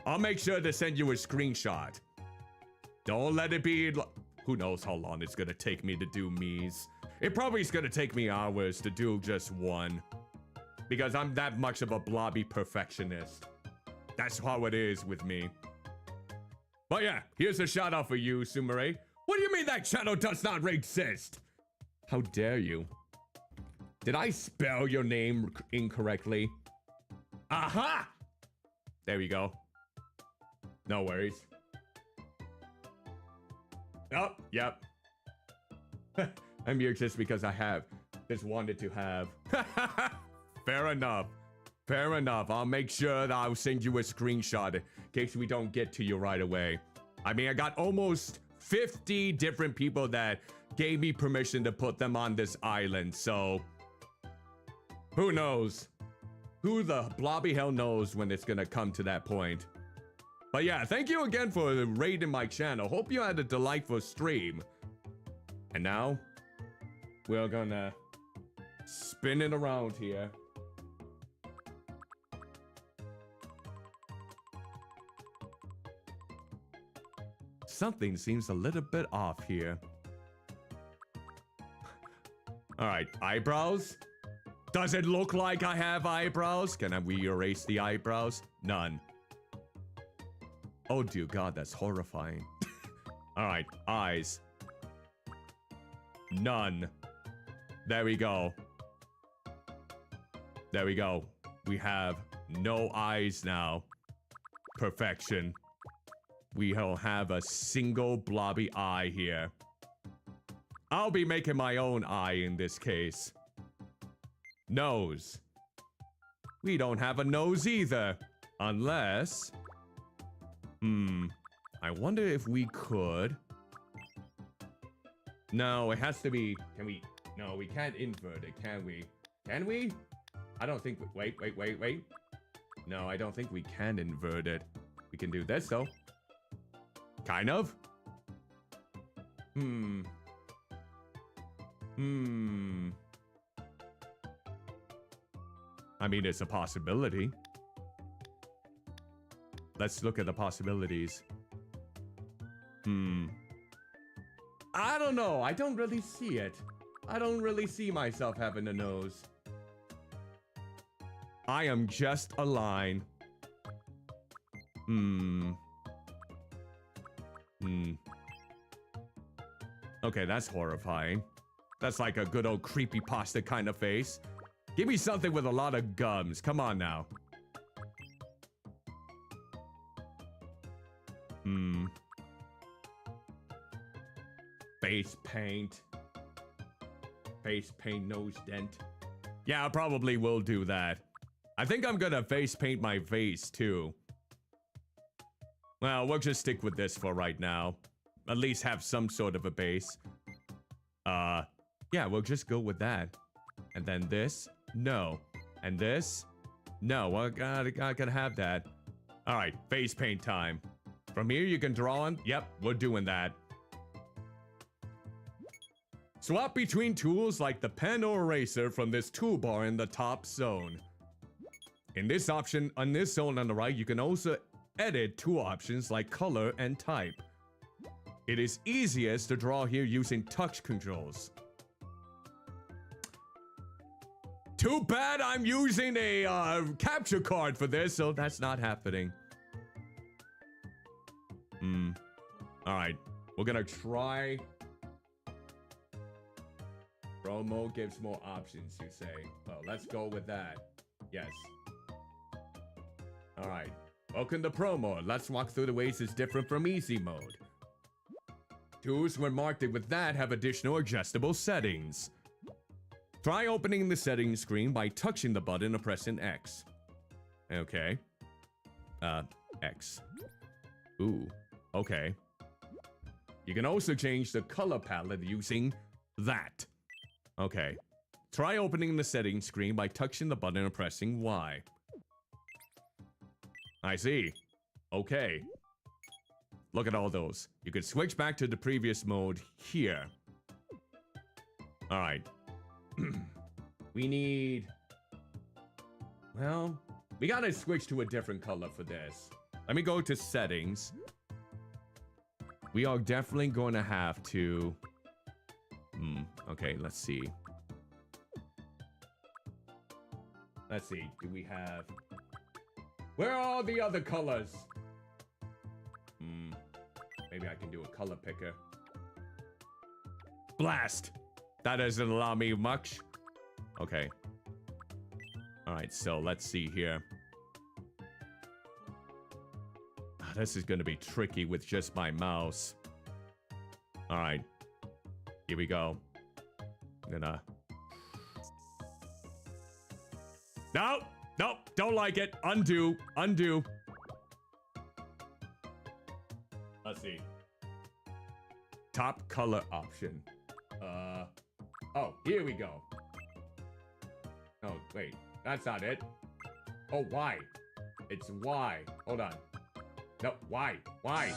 I'll make sure to send you a screenshot. Don't let it be... Who knows how long it's gonna take me to do me's. It probably is gonna take me hours to do just one. Because I'm that much of a blobby perfectionist. That's how it is with me. But yeah, here's a shout out for you, Sumire. What do you mean that channel does not exist? How dare you? Did I spell your name incorrectly? Aha! There we go. No worries. Oh, yep. I'm here just because I have. Just wanted to have. Fair enough. Fair enough. I'll make sure that I'll send you a screenshot in case we don't get to you right away. I mean, I got almost 50 different people that gave me permission to put them on this island, so... Who knows? Who the blobby hell knows when it's gonna come to that point? But yeah, thank you again for raiding my channel. Hope you had a delightful stream. And now, we're gonna spin it around here. Something seems a little bit off here. Alright, eyebrows? Does it look like I have eyebrows? Can we erase the eyebrows? None. Oh dear God, that's horrifying. Alright, eyes. None. There we go. There we go. We have no eyes now. Perfection. We don't have a single blobby eye here. I'll be making my own eye in this case. Nose. We don't have a nose either. Unless... I wonder if we could... No, it has to be... Can we... No, we can't invert it, can we? Can we? I don't think... Wait. No, I don't think we can invert it. We can do this, though. Kind of. I mean, it's a possibility. Let's look at the possibilities. I don't know. I don't really see it. I don't really see myself having a nose. I am just a line. Okay, that's horrifying. That's like a good old creepypasta kind of face. Give me something with a lot of gums. Come on now. Face paint. Face paint nose dent. Yeah, I probably will do that. I think I'm gonna face paint my face too. Well, we'll just stick with this for right now. At least have some sort of a base. Yeah, we'll just go with that. And then this, no. And this, no. Well, I gotta have that. All right, face paint time. From here, you can draw on. Yep, we're doing that. Swap between tools like the pen or eraser from this toolbar in the top zone. In this option, on this zone on the right, you can also edit two options like color and type. It is easiest to draw here using touch controls. Too bad I'm using a capture card for this, so that's not happening. All right, we're gonna try. Promo gives more options, you say. Well, let's go with that. Yes. All right. Welcome to promo. Let's walk through the ways it's different from easy mode. Tools when marked with that have additional adjustable settings. Try opening the settings screen by touching the button and pressing X. Okay. X. Ooh. Okay. You can also change the color palette using that. Okay. Try opening the settings screen by touching the button and pressing Y. I see. Okay. Look at all those. You can switch back to the previous mode here. Alright. We need... Well, we gotta switch to a different color for this. Let me go to settings. We are definitely going to have to... Okay, let's see. Let's see. Do we have... Where are all the other colors? Maybe I can do a color picker. Blast! That doesn't allow me much. Okay. Alright, so let's see here. This is gonna be tricky with just my mouse. Alright. Here we go. I'm gonna... Nope! Nope! Don't like it! Undo! Undo! Let's see. Top color option. Oh, here we go. Oh, wait. That's not it. Oh, Y. It's Y. Hold on. No, Y. Y.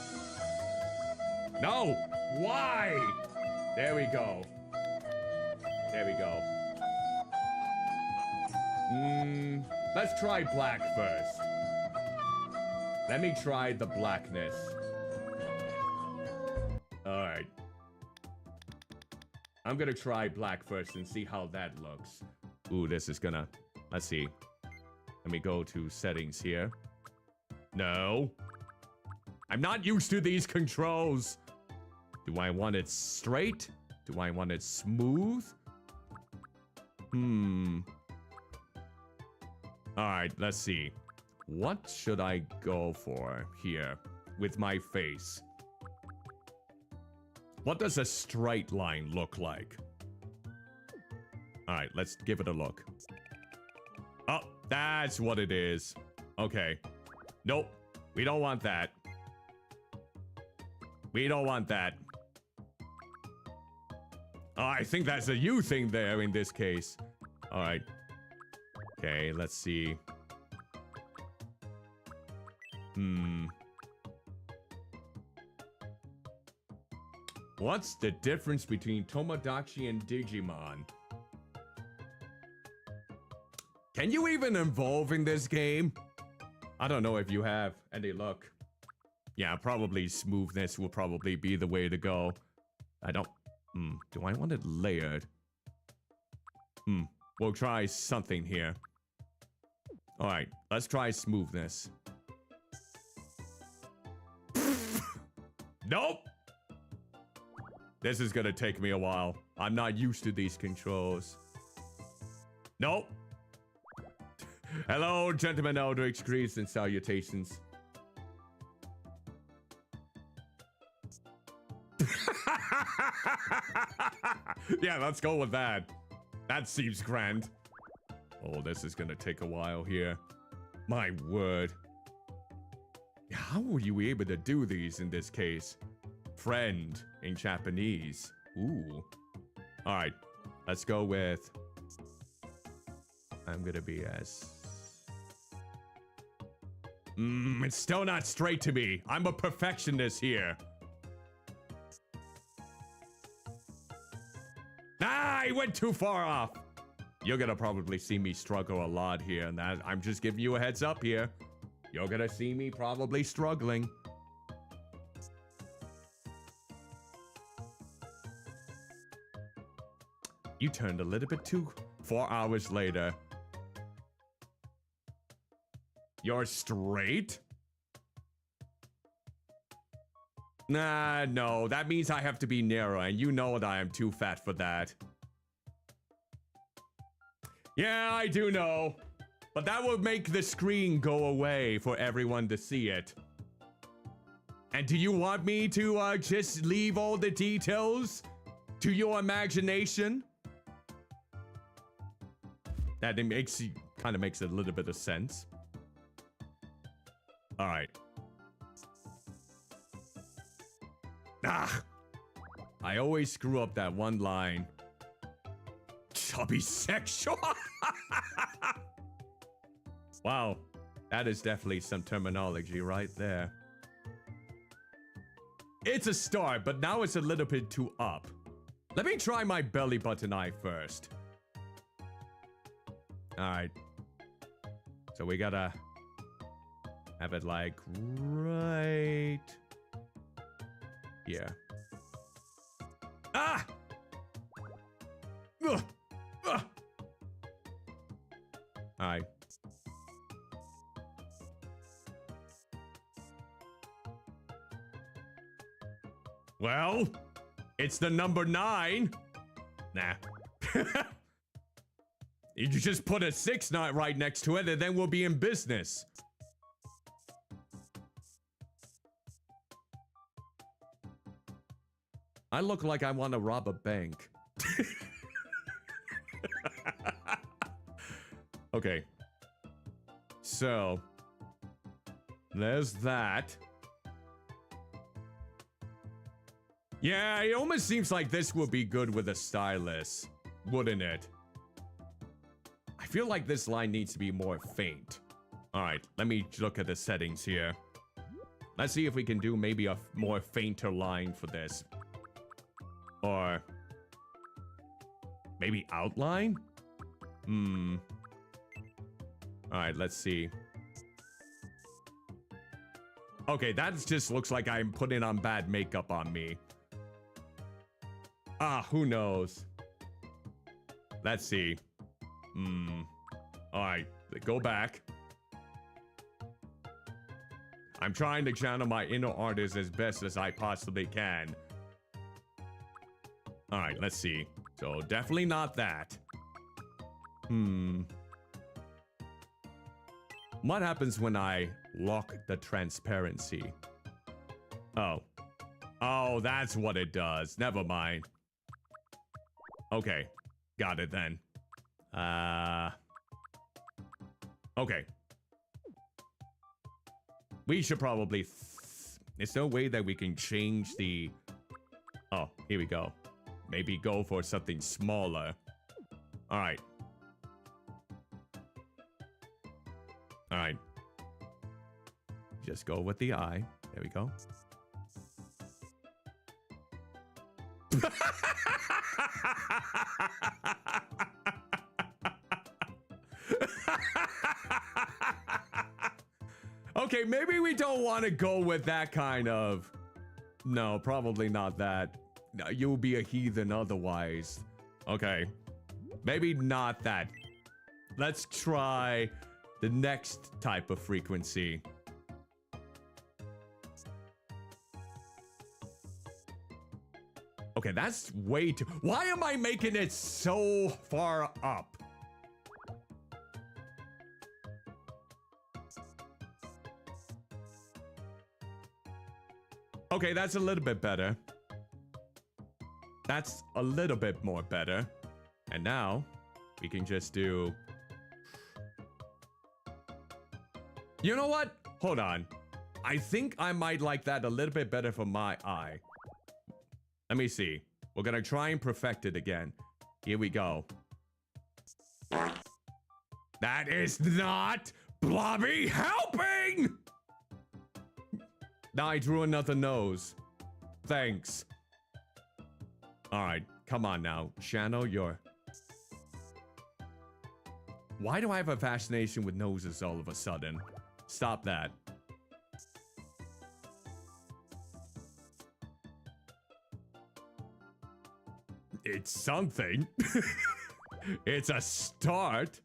No! Y! There we go. There we go. Let's try black first. Let me try the blackness. Alright. I'm gonna try black first and see how that looks. Ooh, this is gonna... Let's see. Let me go to settings here. No. I'm not used to these controls. Do I want it straight? Do I want it smooth? Alright, let's see. What should I go for here with my face? What does a straight line look like? Alright, let's give it a look. Oh, that's what it is. Okay. Nope. We don't want that. We don't want that. Oh, I think that's a you thing there in this case. Alright. Okay, let's see. What's the difference between Tomodachi and Digimon? Can you even evolve in this game? I don't know if you have any luck. Yeah, probably smoothness will probably be the way to go. I don't... do I want it layered? We'll try something here. Alright, let's try smoothness. Nope! This is gonna take me a while. I'm not used to these controls. Nope. Hello, gentlemen, eldritch greetings and salutations. Yeah, let's go with that. That seems grand. Oh, this is gonna take a while here. My word. How were you able to do these in this case? Friend in Japanese. Ooh. Alright, let's go with... I'm gonna be as... it's still not straight to me. I'm a perfectionist here. Ah, I went too far off. You're gonna probably see me struggle a lot here, and that I'm just giving you a heads up here. You're gonna see me probably struggling. You turned a little bit too 4 hours later. You're straight? Nah, no. That means I have to be narrow, and you know that I am too fat for that. Yeah, I do know. But that will make the screen go away for everyone to see it. And do you want me to just leave all the details to your imagination? That kind of makes a little bit of sense. All right. Ah! I always screw up that one line. Chubby sexual. Wow, that is definitely some terminology right there. It's a start, but now it's a little bit too up. Let me try my belly button eye first. Alright. So we gotta have it like right here. Ah! Ugh! Ugh! Alright. Well, it's the number 9. Nah. You just put a 6 right next to it, and then we'll be in business. I look like I want to rob a bank. Okay. So, there's that. Yeah, it almost seems like this would be good with a stylus, wouldn't it? I feel like this line needs to be more faint. All right, let me look at the settings here. Let's see if we can do maybe a more fainter line for this. Or maybe outline? All right, let's see. Okay, that just looks like I'm putting on bad makeup on me. Ah, who knows? Let's see. Alright, go back. I'm trying to channel my inner artist as best as I possibly can. Alright, let's see. So, definitely not that. What happens when I lock the transparency? Oh. Oh, that's what it does. Never mind. Okay, got it then. Okay. We should probably... There's no way that we can change the... Oh, here we go. Maybe go for something smaller. Alright. Alright. Just go with the eye. There we go. Okay, maybe we don't want to go with that kind of... No, probably not that. You'll be a heathen otherwise. Okay. Maybe not that. Let's try the next type of frequency. Okay, that's way too... Why am I making it so far up? Okay, that's a little bit better. That's a little bit more better. And now, we can just do... You know what? Hold on. I think I might like that a little bit better for my eye. Let me see. We're gonna try and perfect it again. Here we go. That is not Blobby helping! Now I drew another nose. Thanks. Alright, come on now. Channel your... Why do I have a fascination with noses all of a sudden? Stop that. It's something. It's a start.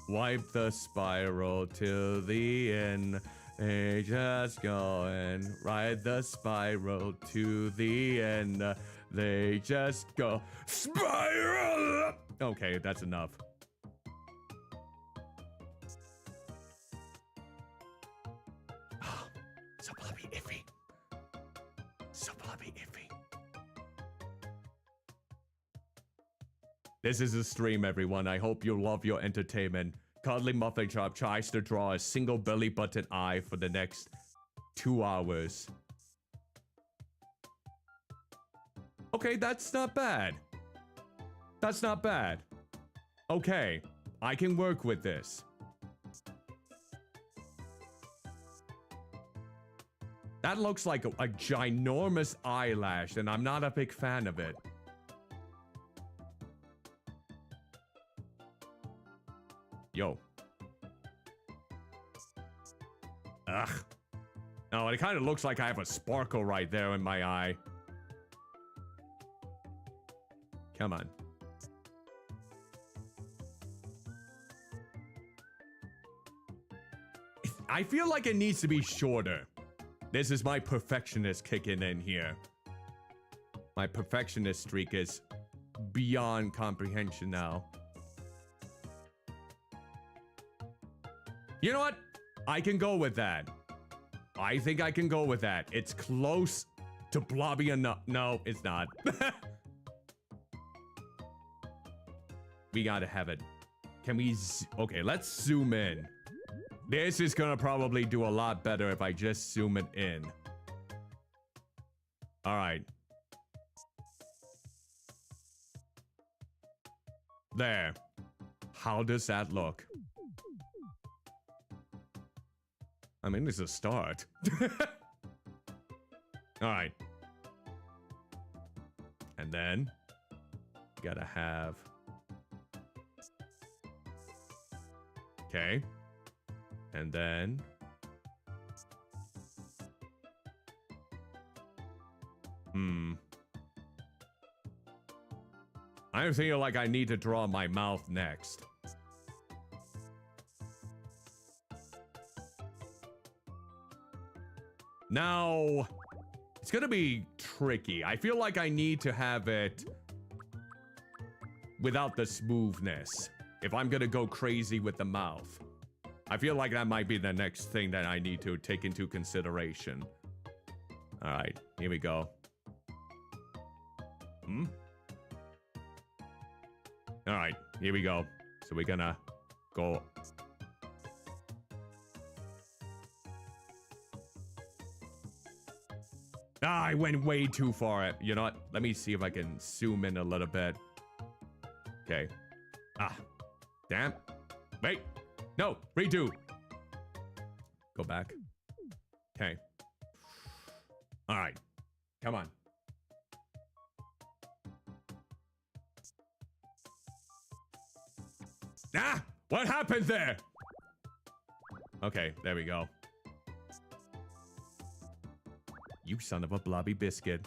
Wipe the spiral till the end. They just go and ride the spiral to the end. They just go spiral. Okay, that's enough. So bloody iffy. So bloody iffy. This is a stream, everyone. I hope you love your entertainment. Cuddlymuffintop tries to draw a single belly button eye for the next 2 hours. Okay, that's not bad. That's not bad. Okay, I can work with this. That looks like a ginormous eyelash, and I'm not a big fan of it. Yo. Ugh. No, it kind of looks like I have a sparkle right there in my eye. Come on. I feel like it needs to be shorter. This is my perfectionist kicking in here. My perfectionist streak is beyond comprehension now. You know what? I can go with that. I think I can go with that. It's close to Blobby enough. No, it's not. We gotta have it. Can we... Okay, let's zoom in. This is gonna probably do a lot better if I just zoom it in. Alright. There. How does that look? I mean, it's a start. Alright. And then... Gotta have... Okay. And then... I feel like I need to draw my mouth next. Now, it's gonna be tricky. I feel like I need to have it without the smoothness if I'm gonna go crazy with the mouth. I feel like that might be the next thing that I need to take into consideration. Alright, here we go. Alright, here we go. So we're gonna go... Ah, I went way too far. You know what? Let me see if I can zoom in a little bit. Okay. Ah. Damn. Wait. No. Redo. Go back. Okay. Alright. Come on. Ah! What happened there? Okay, there we go. You son of a blobby biscuit.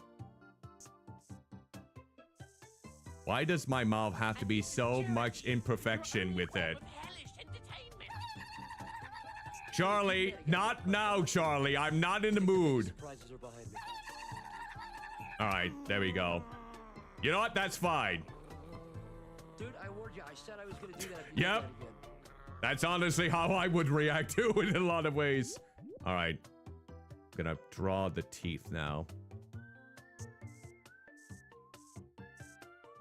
Why does my mouth have to be so much imperfection with it? Charlie, not now, Charlie. I'm not in the mood. Alright, there we go. You know what? That's fine. Dude, I warned you. I said I was gonna do that. Yep. That's honestly how I would react to it in a lot of ways. Alright. I'm gonna draw the teeth now.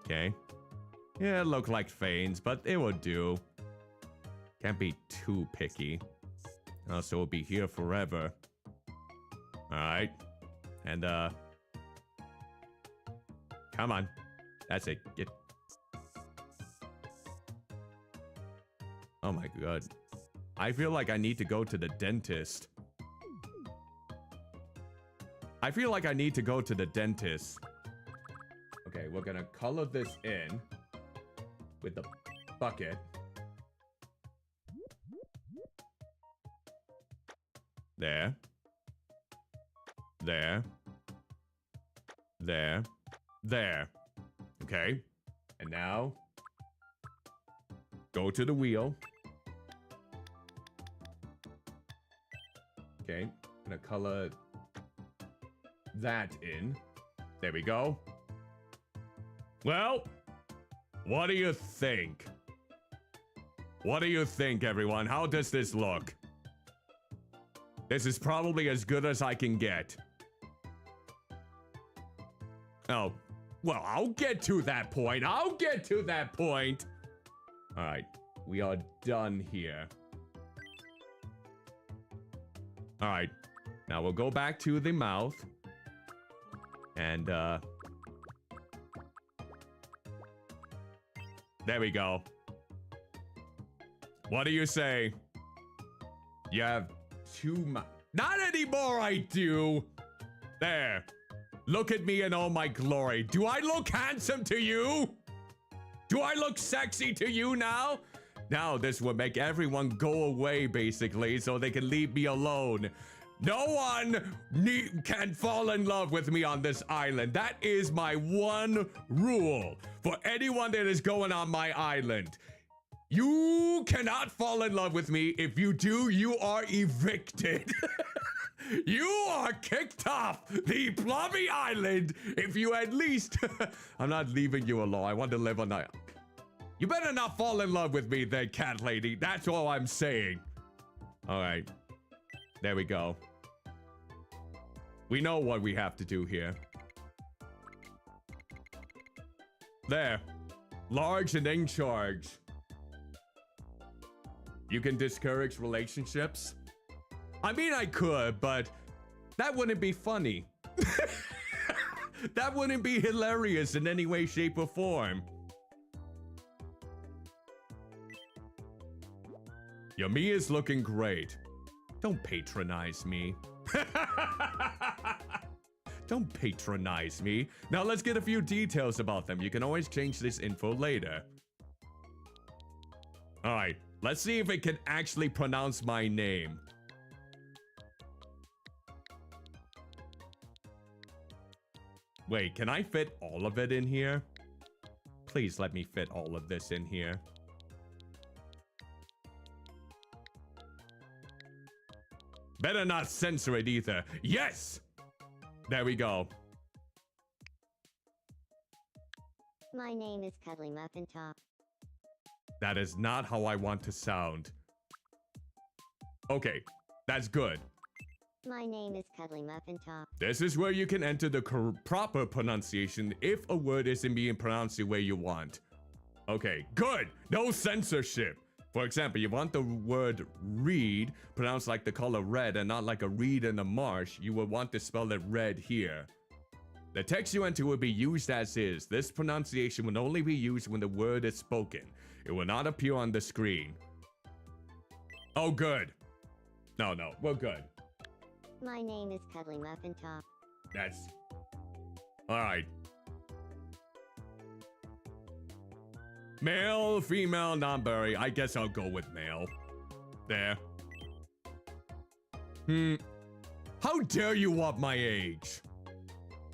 Okay. Yeah, look like fangs, but it will do. Can't be too picky. Also, we'll be here forever. Alright. And, come on. That's it. Get... Oh my god. I feel like I need to go to the dentist. I feel like I need to go to the dentist. Okay, we're gonna color this in with the bucket. There. There. There. There. Okay. And now, go to the wheel. Okay. Gonna color that in. There we go. Well, what do you think? What do you think, everyone? How does this look? This is probably as good as I can get. Oh, well, I'll get to that point. I'll get to that point. All right, we are done here. All right, now we'll go back to the mouth. And, there we go. What do you say? You have two Not anymore, I do. There. Look at me in all my glory. Do I look handsome to you? Do I look sexy to you now? Now this will make everyone go away, basically, so they can leave me alone. No one can fall in love with me on this island. That is my one rule for anyone that is going on my island. You cannot fall in love with me. If you do, you are evicted. You are kicked off the Blobby Island if you at least... I'm not leaving you alone. I want to live on that. You better not fall in love with me then, cat lady. That's all I'm saying. All right. There we go. We know what we have to do here. There. Large and in charge. You can discourage relationships. I mean, I could, but that wouldn't be funny. That wouldn't be hilarious in any way, shape, or form. Your me is looking great. Don't patronize me. Don't patronize me. Now let's get a few details about them. You can always change this info later. All right, let's see if it can actually pronounce my name. Wait, can I fit all of it in here? Please let me fit all of this in here. Better not censor it either. Yes! There we go. My name is Cuddlymuffintop. That is not how I want to sound. Okay, that's good. My name is Cuddlymuffintop. This is where you can enter the proper pronunciation if a word isn't being pronounced the way you want. Okay, good. No censorship. For example, you want the word reed pronounced like the color red and not like a reed in the marsh. You would want to spell it red here. The text you enter will be used as is. This pronunciation will only be used when the word is spoken. It will not appear on the screen. Oh, good. No, we're good. My name is Cuddlymuffintop. That's... Alright. Male, female, non-binary. I guess I'll go with male. There. How dare you want my age?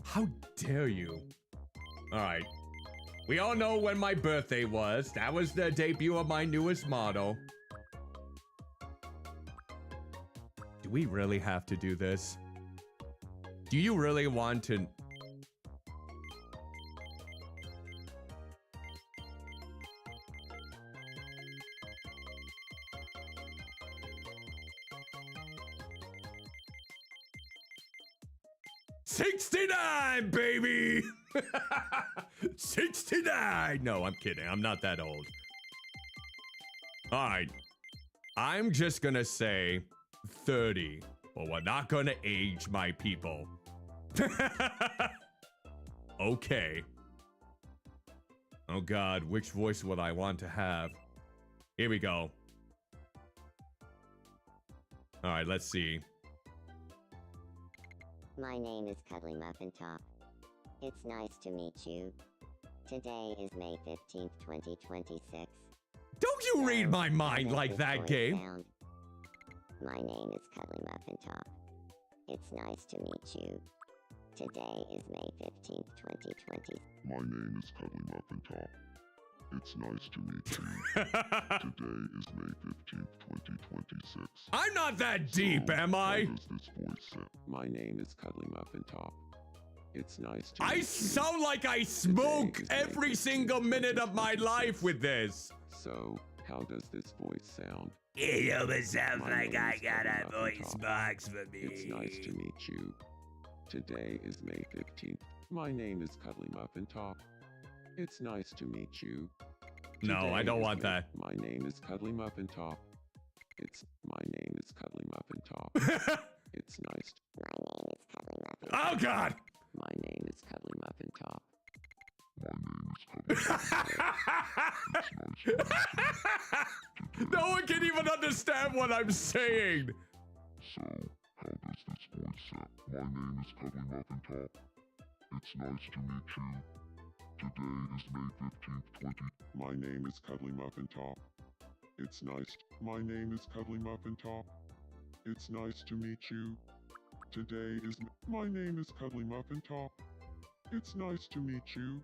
How dare you? Alright. We all know when my birthday was. That was the debut of my newest model. Do we really have to do this? Do you really want to... $69, baby! 69! No, I'm kidding. I'm not that old. Alright. I'm just gonna say 30. But we're not gonna age my people. Okay. Oh god, which voice would I want to have? Here we go. Alright, let's see. My name is Cuddlymuffintop. It's nice to meet you. Today is May 15th, 2026. Don't you read my mind like that, game. Sound? My name is Cuddlymuffintop. It's nice to meet you. Today is May 15th, 2020. My name is Cuddlymuffintop. It's nice to meet you. Today is May 15th, 2026. I'm not that deep, am I? How does this voice sound? My name is Cuddlymuffintop. It's nice to I meet you. sound like I smoke every single minute of my life with this. So, how does this voice sound? It almost sounds My like name I is got a Cuddlymuffintop. voice box for me. It's nice to meet you. Today is May 15th. My name is Cuddlymuffintop. It's nice to meet you. No, Today I don't is want May- that. My name is Cuddlymuffintop. My name is Cuddlymuffintop. It's nice. My name is Cuddlymuffintop. Oh, God. My name is Cuddlymuffintop. No one can even understand what I'm saying. So, how does this voice sound? My name is Cuddlymuffintop. It's nice to meet you. Today is May 15th, 20. My name is Cuddlymuffintop. It's nice. My name is Cuddlymuffintop. It's nice to meet you. Today is. My name is Cuddlymuffintop. It's nice to meet you.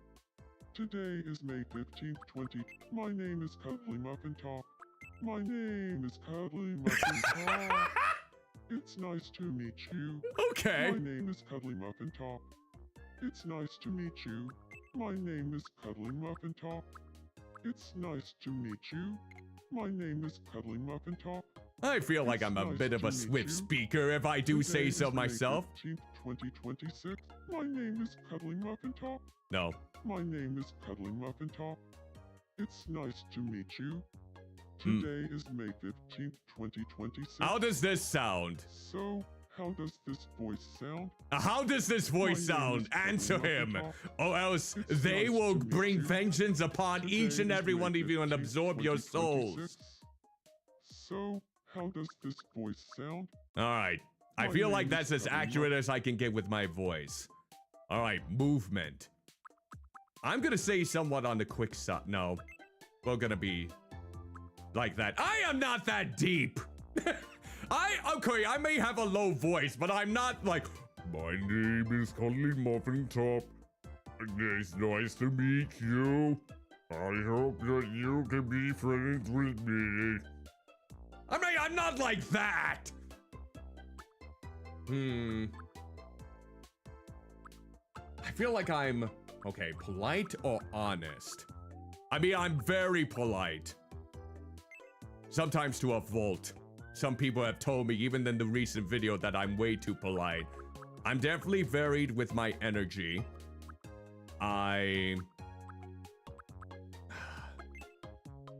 Today is May 15th, 20. My name is Cuddlymuffintop. My name is Cuddlymuffintop. It's nice to meet you. Okay. My name is Cuddlymuffintop. It's nice to meet you. My name is Cuddlymuffintop. It's nice to meet you. My name is Cuddlymuffintop. I feel like I'm a It's bit nice of a to meet Swift you. speaker if I do say Today so is May myself. 15th, 2026. My name is Cuddlymuffintop. No. My name is Cuddlymuffintop. It's nice to meet you. Hmm. Today is May 15th, 2026. How does this sound? So, how does this voice sound? How does this voice My name sound? is Answer him, Cuddlymuffintop. or else It's they nice will to meet bring you. vengeance upon Today each and is every May one of you and 15th, absorb your 2026. souls. So, how does this voice sound? All right. I My feel name like is that's as accurate as I can get with my voice. All right, movement. I'm gonna say somewhat on the quick side. No, we're gonna be like that. I am not that deep. Okay, I may have a low voice, but I'm not like, my name is Cuddlymuffintop. It's nice to meet you. I hope that you can be friends with me. I'm not like that. I feel like I'm, okay, polite or honest? I mean, I'm very polite. Sometimes to a fault. Some people have told me, even in the recent video, that I'm way too polite. I'm definitely varied with my energy.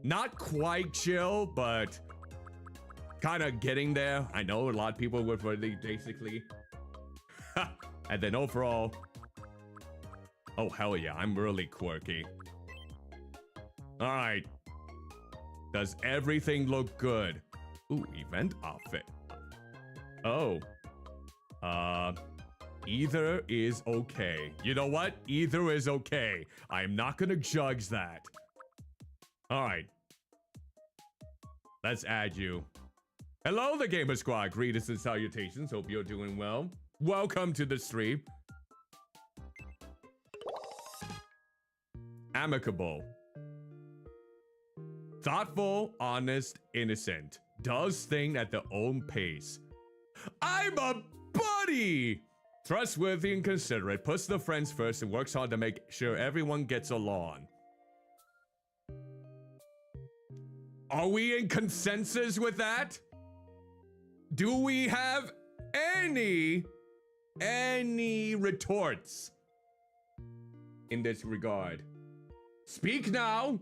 Not quite chill, but kind of getting there. I know a lot of people would really basically. And then overall, oh hell yeah, I'm really quirky. All right. Does everything look good? Ooh, event outfit. Oh. Either is okay. You know what? Either is okay. I'm not gonna judge that. All right. Let's add you. Hello, the Gamer Squad. Greetings and salutations. Hope you're doing well. Welcome to the stream. Amicable. Thoughtful, honest, innocent. Does things at their own pace. I'm a buddy! Trustworthy and considerate. Puts the friends first and works hard to make sure everyone gets along. Are we in consensus with that? Do we have any retorts in this regard? Speak now,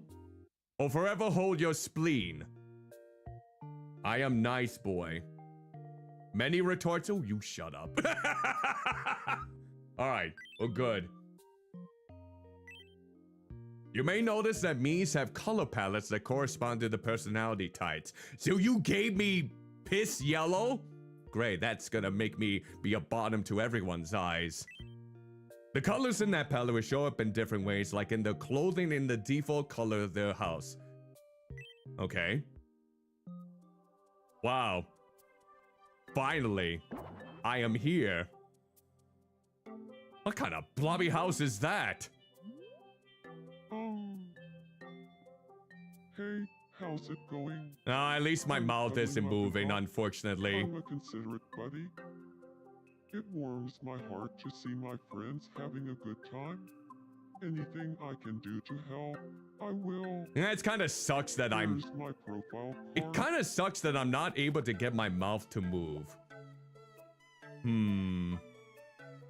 or forever hold your spleen. I am nice boy. Many retorts. Oh, you shut up. All right, we're good. You may notice that me's have color palettes that correspond to the personality types. So you gave me piss yellow? great. That's gonna make me be a bottom to everyone's eyes. The colors in that palette will show up in different ways, like in the clothing in the default color of their house. Okay. Wow. Finally, I am here. What kind of blobby house is that? Hey, how's it going? At least my mouth isn't moving, unfortunately. I'm a considerate buddy. It warms my heart to see my friends having a good time. Anything I can do to help, I will. Yeah, it kind of sucks that Here's my profile It card. kind of sucks that I'm not able to get my mouth to move.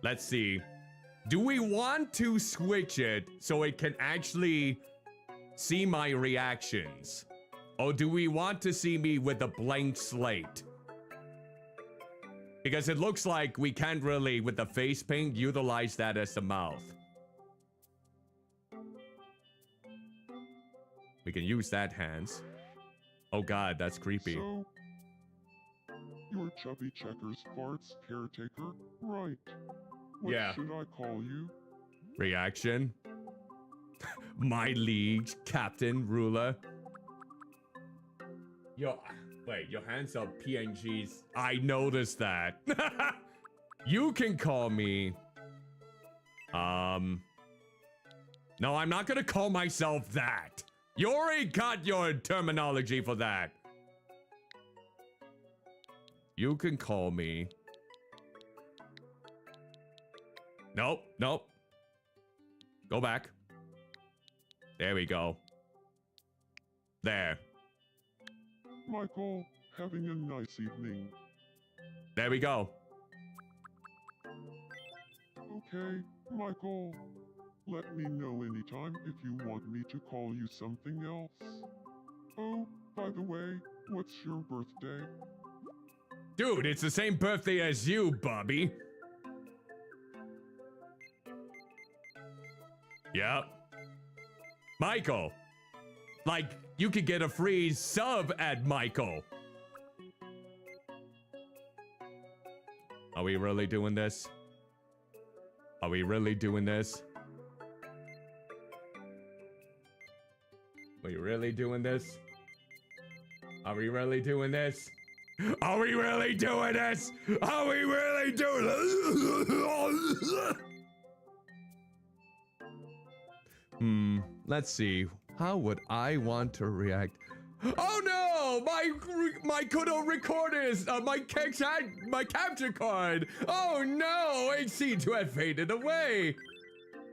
Let's see. Do we want to switch it so it can actually see my reactions? Or do we want to see me with a blank slate? Because it looks like we can't really, with the face paint, utilize that as the mouth. We can use that, hands. Oh god, that's creepy. So, you're Chubby Checkers Farts caretaker, right? What Yeah. should I call you? Reaction. My liege, captain, ruler. Yo, wait, your hands are PNGs. I noticed that. You can call me. No, I'm not gonna call myself that. You already got your terminology for that. You can call me. Nope, nope. Go back. There we go. There. Michael, having a nice evening. There we go. Okay, Michael. Let me know anytime if you want me to call you something else. Oh, by the way, what's your birthday? Dude, it's the same birthday as you, Bobby. Yep. Michael. Like, you could get a free sub at Michael. Are we really doing this? Are we really doing this? Are we really doing this? Are we really doing this? Are we really doing this? Are we really doing this? Let's see. How would I want to react? Oh no! My good old recorders! My capture card! Oh no! It seemed to have faded away!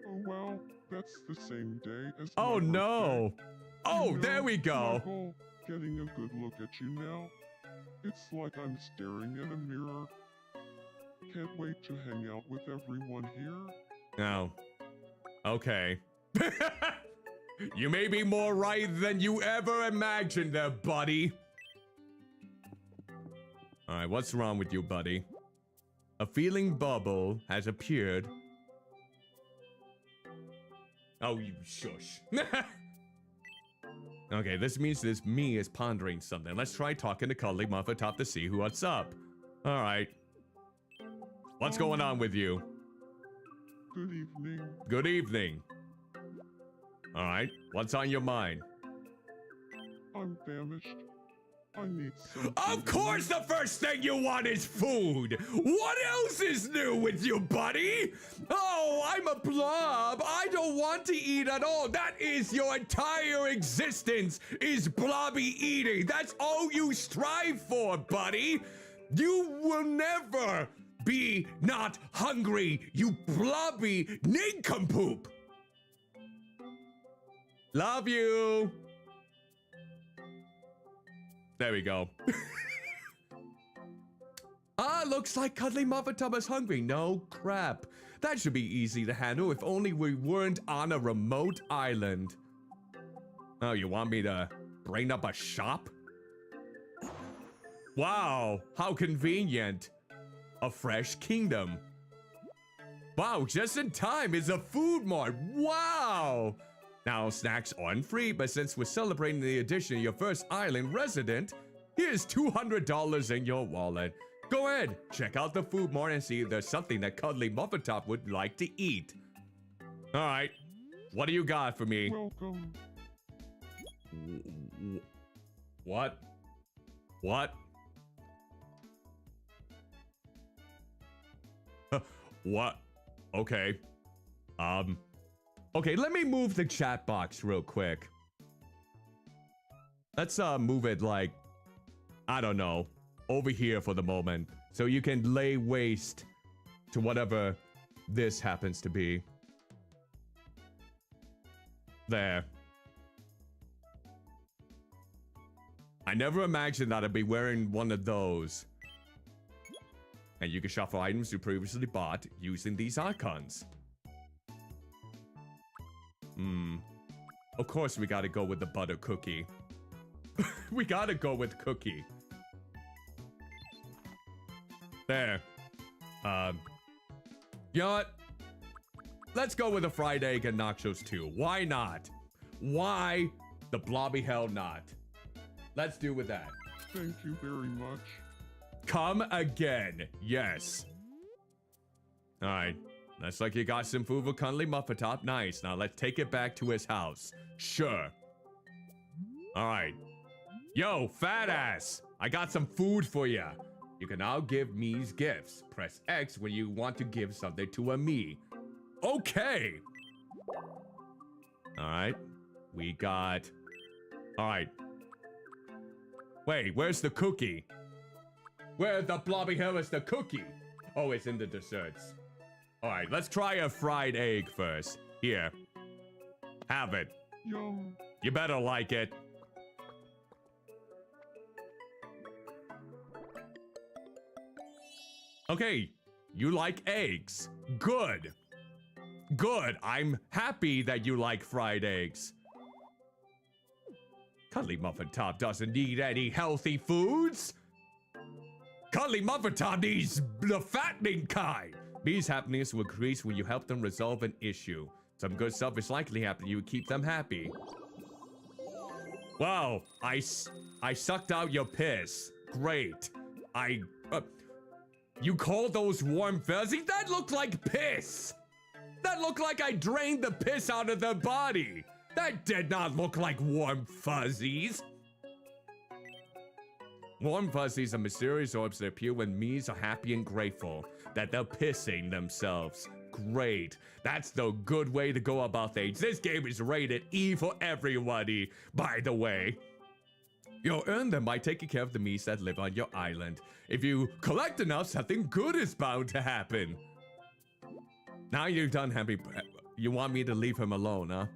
Oh well, that's the same day as Oh my no! birthday. Oh, You know, there we go! Michael, getting a good look at you now. It's like I'm staring at a mirror. Can't wait to hang out with everyone here. Oh. Okay. You may be more right than you ever imagined there, buddy. Alright, what's wrong with you, buddy? A feeling bubble has appeared. Oh, you shush. Okay, this means this me is pondering something. Let's try talking to Cuddlymuffintop to see what's up. Alright. What's going on with you? Good evening. Good evening. Alright, what's on your mind? I'm famished. I need something. Of course the first thing you want is food! What else is new with you, buddy? Oh, I'm a blob. I don't want to eat at all. That is your entire existence, is blobby eating. That's all you strive for, buddy. You will never be not hungry, you blobby nincompoop. Love you. There we go. Looks like Cuddlymuffintop is hungry. No crap. That should be easy to handle if only we weren't on a remote island. Oh, you want me to bring up a shop? Wow, how convenient. A fresh kingdom. Wow, just in time is a food mart. Wow. Now, snacks aren't free, but since we're celebrating the addition of your first island resident, here's $200 in your wallet. Go ahead, check out the food more and see if there's something that Cuddlymuffintop would like to eat. All right, what do you got for me? Welcome. What? What? What? Okay. Okay, let me move the chat box real quick. Let's move it like, I don't know, over here for the moment, so you can lay waste to whatever this happens to be. There. I never imagined that I'd be wearing one of those. And you can shop for items you previously bought using these icons. Of course we gotta go with the butter cookie. We gotta go with cookie. There. You know what? Let's go with a fried egg and nachos too. Why not? Why the blobby hell not? Let's do with that. Thank you very much. Come again. Yes. Alright. Looks like you got some food for Cuddlymuffintop. Nice. Now let's take it back to his house. Sure. Alright. Yo, fat ass. I got some food for ya. You can now give me's gifts. Press X when you want to give something to a me. Okay. Alright. We got... Alright. Wait, where's the cookie? Where the blobby hell is the cookie? Oh, it's in the desserts. Alright, let's try a fried egg first. Here. Have it. Yum. You better like it. Okay, you like eggs. Good. Good. I'm happy that you like fried eggs. Cuddlymuffintop doesn't need any healthy foods. Cuddlymuffintop needs the fattening kind. Bees' happiness will increase when you help them resolve an issue. Some good stuff is likely happening. You keep them happy. Wow, I sucked out your piss. Great. You call those warm fuzzies? That looked like piss. That looked like I drained the piss out of their body. That did not look like warm fuzzies. Warm fuzzies are mysterious orbs that appear when me's are happy and grateful that they're pissing themselves. Great. That's the good way to go about things. This game is rated E for everybody, by the way. You'll earn them by taking care of the me's that live on your island. If you collect enough, something good is bound to happen. Now you're done happy. You want me to leave him alone, huh?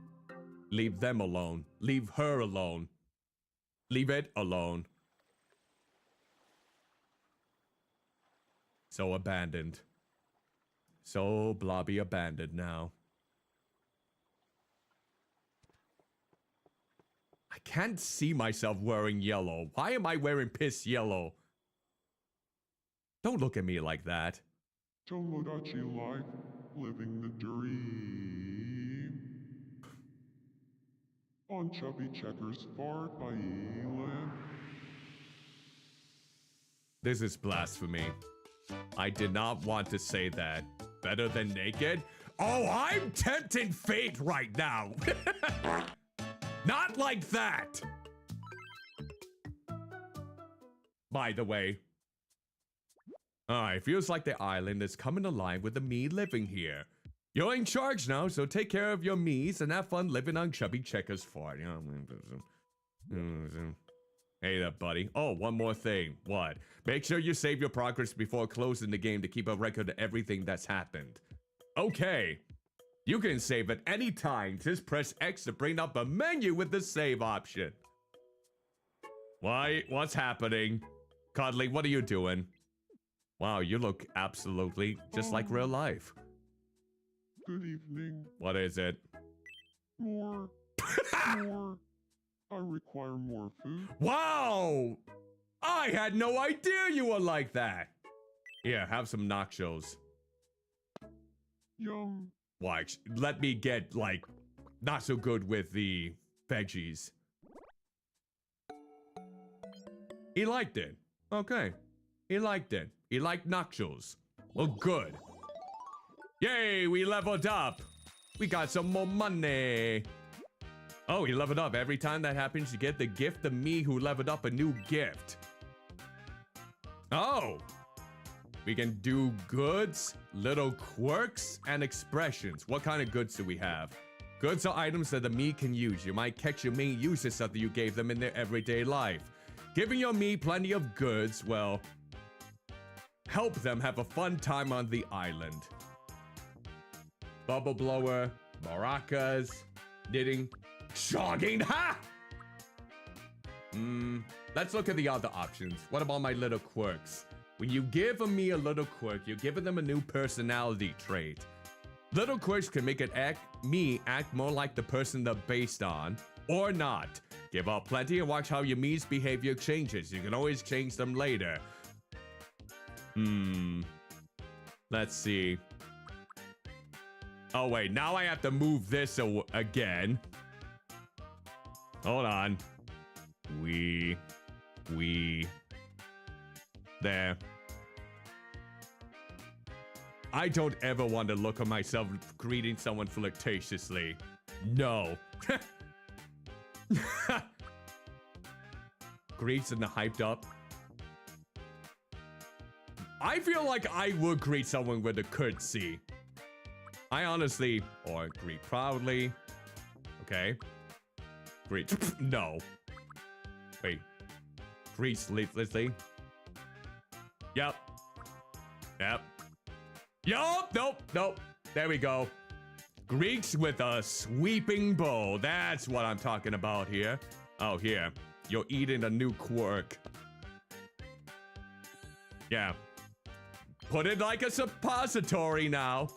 Leave them alone. Leave her alone. Leave it alone. So abandoned. So Blobby abandoned now. I can't see myself wearing yellow. Why am I wearing piss yellow? Don't look at me like that. Tomodachi life, living the dream. On Chubby Checkers Far Island. This is blasphemy. I did not want to say that. Better than naked? Oh, I'm tempting fate right now. Not like that. By the way. Alright, feels like the island is coming alive with the me living here. You're in charge now, so take care of your me's and have fun living on Chubby Checkers Fart. Hey there, buddy. Oh, one more thing. What? Make sure you save your progress before closing the game to keep a record of everything that's happened. Okay. You can save at any time. Just press X to bring up a menu with the save option. Why? What's happening? Cuddly, what are you doing? Wow, you look absolutely just like real life. Good evening. What is it? More. More. I require more food. Wow! I had no idea you were like that. Here, have some nachos. Yum. Why? Let me get, like, not so good with the veggies. He liked it. Okay. He liked it. You like nuptials? Well, good. Yay, we leveled up. We got some more money. Oh, we leveled up. Every time that happens, you get the gift of me who leveled up a new gift. Oh. We can do goods, little quirks, and expressions. What kind of goods do we have? Goods are items that the me can use. You might catch your me using something you gave them in their everyday life. Giving your me plenty of goods, well, help them have a fun time on the island. Bubble blower, maracas, knitting, jogging, ha! Let's look at the other options. What about my little quirks? When you give me a little quirk, you're giving them a new personality trait. Little quirks can make me act more like the person they're based on, or not. Give out plenty and watch how your me's behavior changes. You can always change them later. Let's see. Oh wait, now I have to move this again. Hold on. There. I don't ever want to look at myself greeting someone flirtatiously. No. Greets and the hyped up. I feel like I would greet someone with a curtsy. I honestly, or greet proudly. Okay. Greet. No. Wait. Greet sleeplessly. Yep. Yep. Yup. Nope. There we go. Greeks with a sweeping bow. That's what I'm talking about here. Oh, here. You're eating a new quirk. Yeah. Put it like a suppository now.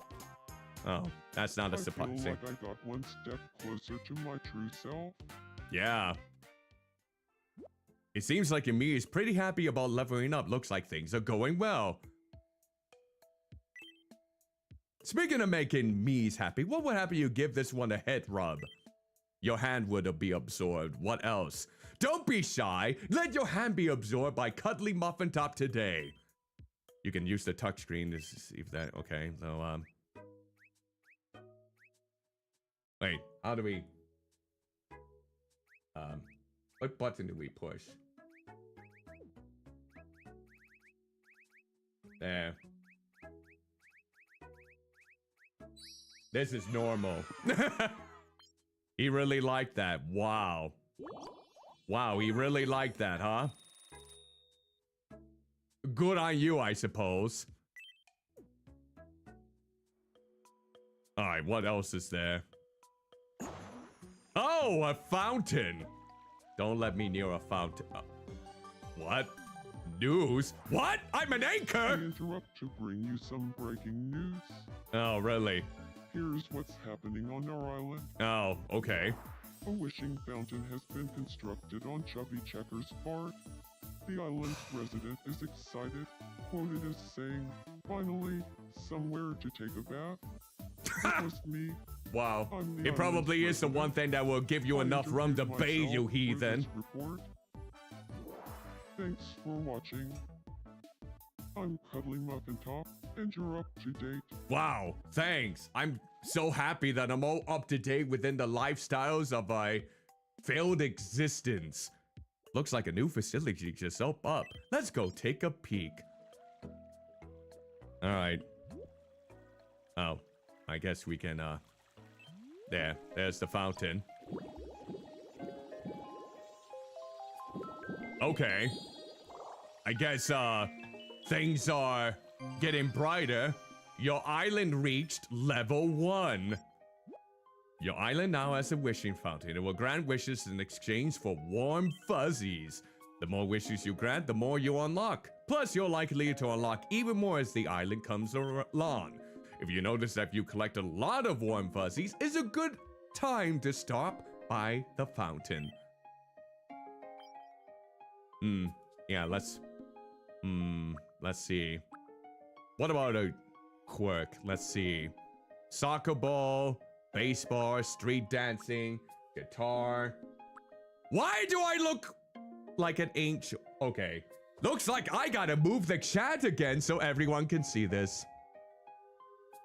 Oh, that's not a suppository. I feel like I got one step closer to my true self. Yeah. It seems like Yumi is pretty happy about leveling up. Looks like things are going well. Speaking of making me's happy, what would happen if you give this one a head rub? Your hand would be absorbed. What else? Don't be shy. Let your hand be absorbed by Cuddlymuffintop today. You can use the touchscreen to see if that... Okay, so, wait, how do we... What button do we push? There. This is normal. He really liked that. Wow. Wow, he really liked that, huh? Good on you, I suppose. Alright, what else is there? Oh, a fountain! Don't let me near a fountain. What? News? What? I'm an I anchor! interrupt to bring you some breaking news. Oh, really? Here's what's happening on our island. Oh, okay. A wishing fountain has been constructed on Chubby Checker's fart. The island's resident is excited, quoted as saying, "Finally, somewhere to take a bath." It was me. Wow. I'm the It probably island's is the one resident. thing that will give you I enough rum to interviewed bathe, you myself for heathen. this report. Thanks for watching. I'm Cuddlymuffintop, and you're up to date. Wow, thanks. I'm so happy that I'm all up to date within the lifestyles of a failed existence. Looks like a new facility just opened up. Let's go take a peek. All right. Oh, I guess we can, there's the fountain. Okay. I guess, things are getting brighter. Your island reached level 1. Your island now has a wishing fountain. It will grant wishes in exchange for warm fuzzies. The more wishes you grant, the more you unlock. Plus, you're likely to unlock even more as the island comes along. If you notice that you collect a lot of warm fuzzies, it's a good time to stop by the fountain. Yeah, let's see. What about a quirk? Let's see. Soccer ball, baseball, street dancing, guitar. Why do I look like an angel? Okay, Looks like I gotta move the chat again so everyone can see this.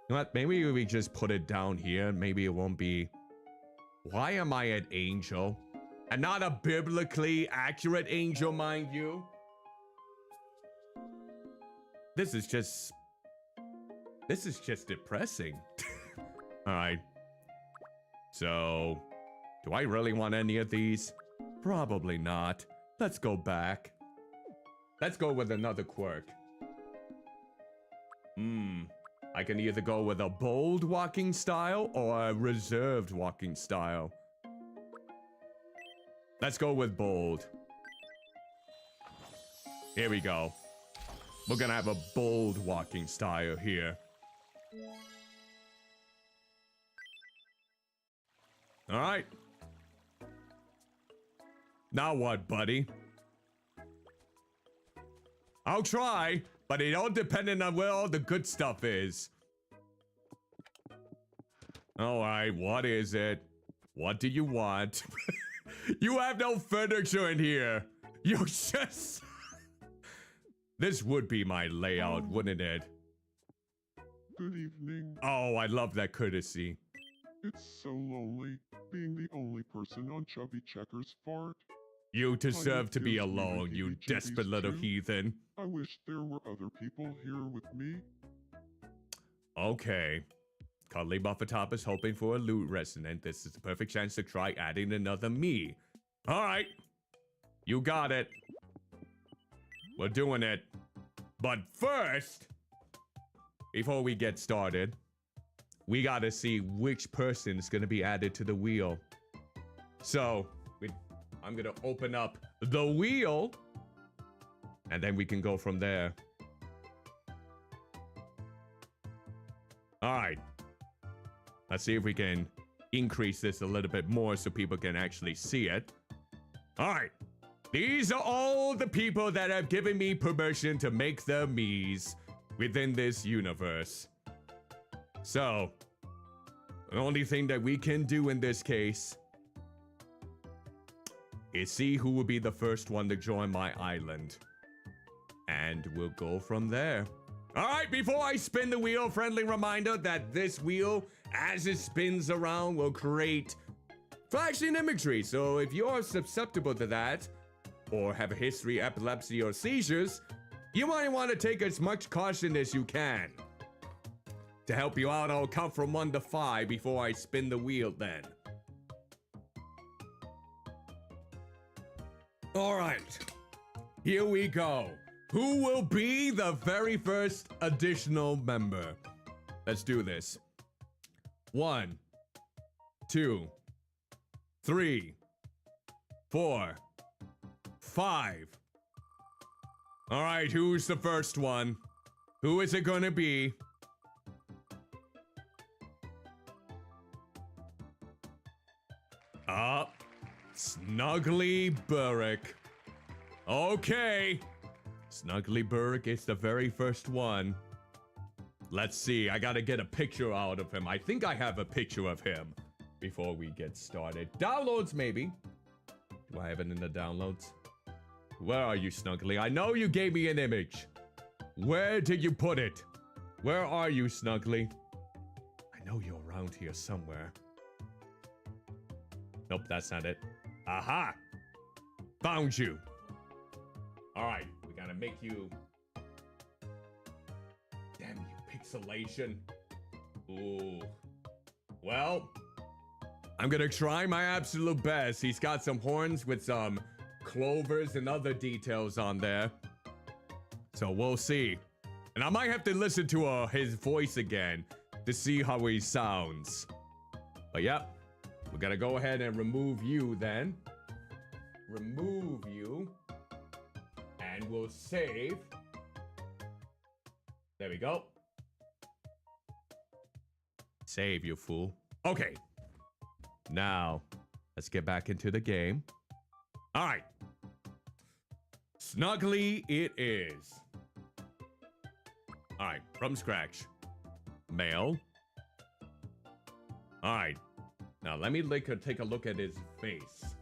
You know what? Maybe we just put it down here. Maybe it won't be... Why am I an angel? And not a biblically accurate angel, mind you. This is just depressing. All right. So, do I really want any of these? Probably not. Let's go back. Let's go with another quirk. I can either go with a bold walking style or a reserved walking style. Let's go with bold. Here we go. We're gonna have a bold walking style here. All right. Now what, buddy? I'll try, but it all depends on where all the good stuff is. All right, what is it? What do you want? You have no furniture in here. You just... This would be my layout, wouldn't it? Good evening. Oh, I love that courtesy. It's so lonely, being the only person on Chubby Checker's fart. You deserve to be gives me the alone, you heebie-jeebies desperate little too. heathen. I wish there were other people here with me. Okay. Cuddlymuffintop is hoping for a loot resonant. This is the perfect chance to try adding another me. Alright. You got it. We're doing it. But first, before we get started, we gotta see which person is gonna be added to the wheel. So, I'm gonna open up the wheel, and then we can go from there. All right. Let's see if we can increase this a little bit more so people can actually see it. All right. These are all the people that have given me permission to make their me's within this universe. So, the only thing that we can do in this case is see who will be the first one to join my island. And we'll go from there. All right, before I spin the wheel, friendly reminder that this wheel, as it spins around, will create flashing imagery. So if you're susceptible to that, or have a history, epilepsy, or seizures, you might want to take as much caution as you can. To help you out, I'll count from 1 to 5 before I spin the wheel then. All right, here we go. Who will be the very first additional member? Let's do this. 1, 2, 3, 4, 5. All right, who's the first one? Who is it gonna be? Snuggly Burrick. Okay. Snuggly Burrick is the very first one. Let's see. I gotta get a picture out of him. I think I have a picture of him before we get started. Downloads, maybe. Do I have it in the downloads? Where are you, Snuggly? I know you gave me an image. Where did you put it? Where are you, Snuggly? I know you're around here somewhere. Nope, that's not it. Aha! Found you. All right, we gotta make you... Damn you, pixelation. Ooh. Well, I'm gonna try my absolute best. He's got some horns with some clovers and other details on there. So we'll see. And I might have to listen to his voice again to see how he sounds. But yep. We're gonna go ahead and remove you then. Remove you. And we'll save. There we go. Save, you fool. Okay. Now, let's get back into the game. All right. Snuggly it is. All right, from scratch. Male. All right. Now, let me take a look at his face.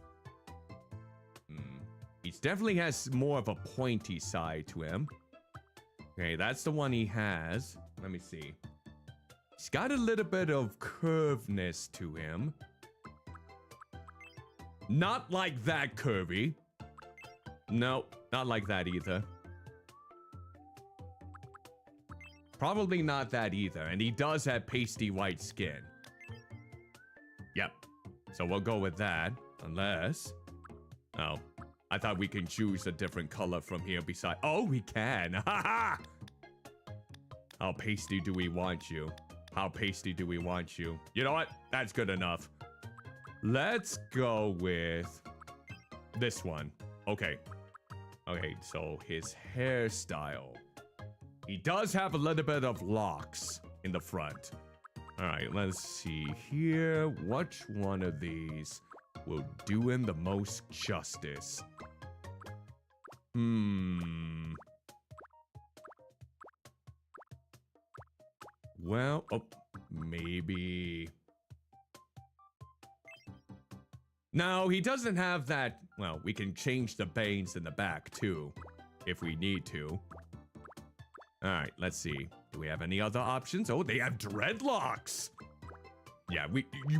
definitely has more of a pointy side to him. Okay, that's the one he has. Let me see. He's got a little bit of curveness to him. Not like that curvy. No, not like that either. Probably not that either. And he does have pasty white skin. Yep. So we'll go with that. Unless... Oh. I thought we can choose a different color from here beside... Oh, we can! Ha-ha! How pasty do we want you? How pasty do we want you? You know what? That's good enough. Let's go with... this one. Okay. Okay, so his hairstyle. He does have a little bit of locks in the front. Alright, let's see here. Which one of these will do him the most justice? Well, oh, maybe... No, he doesn't have that... Well, we can change the bangs in the back, too, if we need to. Alright, let's see. Do we have any other options? Oh, they have dreadlocks! Yeah,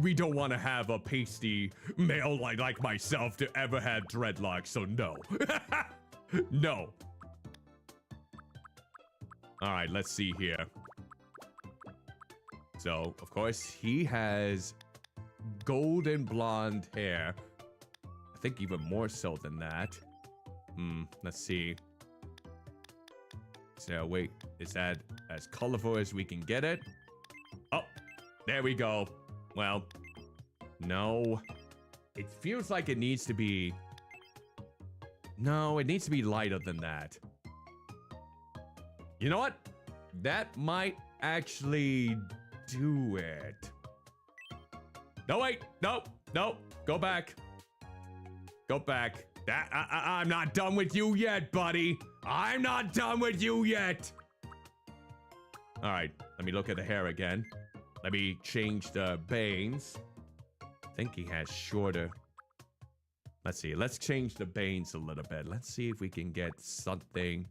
we don't want to have a pasty male like myself to ever have dreadlocks, so no. No. Alright, let's see here. So, of course, he has golden blonde hair. I think even more so than that. Let's see. So, wait, is that as colorful as we can get it? Oh, there we go. Well, no. It feels like it needs to be... No, it needs to be lighter than that. You know what? That might actually do it. No, wait. No, no. Go back. Go back. I'm not done with you yet, buddy. I'm not done with you yet. All right. Let me look at the hair again. Let me change the bangs. I think he has shorter. Let's see. Let's change the bangs a little bit. Let's see if we can get something.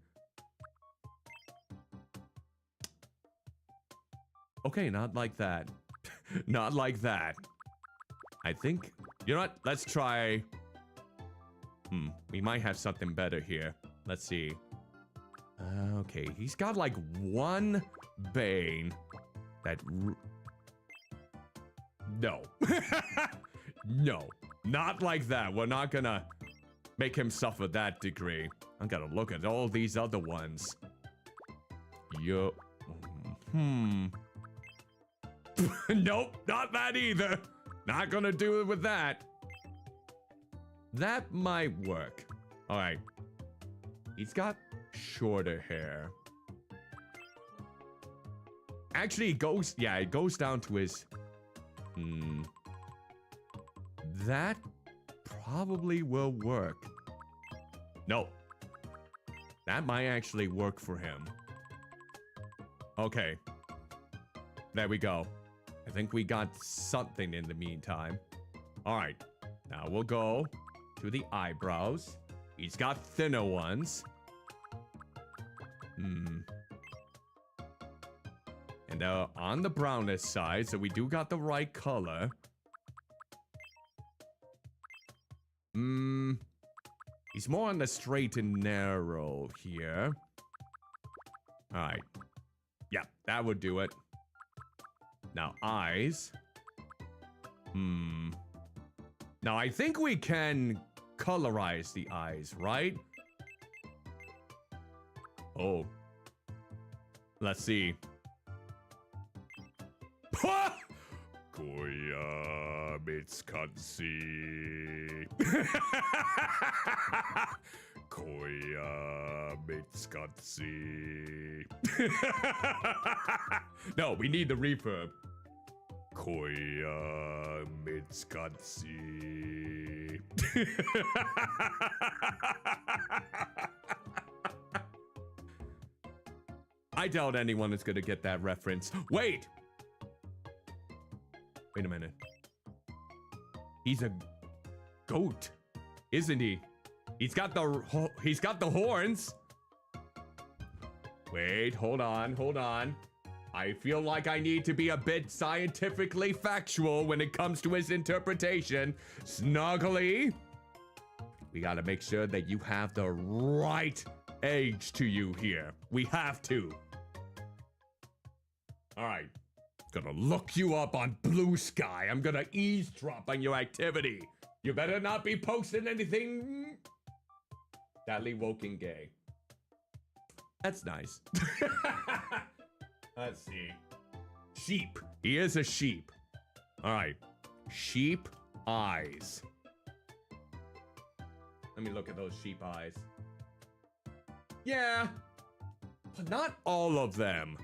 Okay, not like that. Not like that. I think... You know what? Let's try... We might have something better here. Let's see. Okay, he's got like one bane that... No. No. Not like that. We're not gonna make him suffer that degree. I gotta look at all these other ones. Yo. Nope, not that either. Not gonna do it with that. That might work. Alright. He's got shorter hair. Actually, it goes... Yeah, it goes down to his... That probably will work. No. That might actually work for him. Okay. There we go. I think we got something in the meantime. Alright. Now we'll go to the eyebrows. He's got thinner ones. And on the brownish side, so we do got the right color. He's more on the straight and narrow here. Alright. Yeah, that would do it. Now, eyes. Now, I think we can colorize the eyes, right? Oh. Let's see. Koya Mitskatsi. Koya Mitskatsi. No, we need the reverb. Koya Mitskatsi. I doubt anyone is gonna get that reference. Wait! Wait a minute. He's a goat, isn't he? He's got the horns. Wait, hold on. I feel like I need to be a bit scientifically factual when it comes to his interpretation. Snuggly, we gotta make sure that you have the right age to you here. We have to. All right, gonna look you up on Blue Sky. I'm gonna eavesdrop on your activity. You better not be posting anything sadly woke and gay. That's nice. Let's see. Sheep. He is a sheep. All right. Sheep eyes. Let me look at those sheep eyes. Yeah. But not all of them.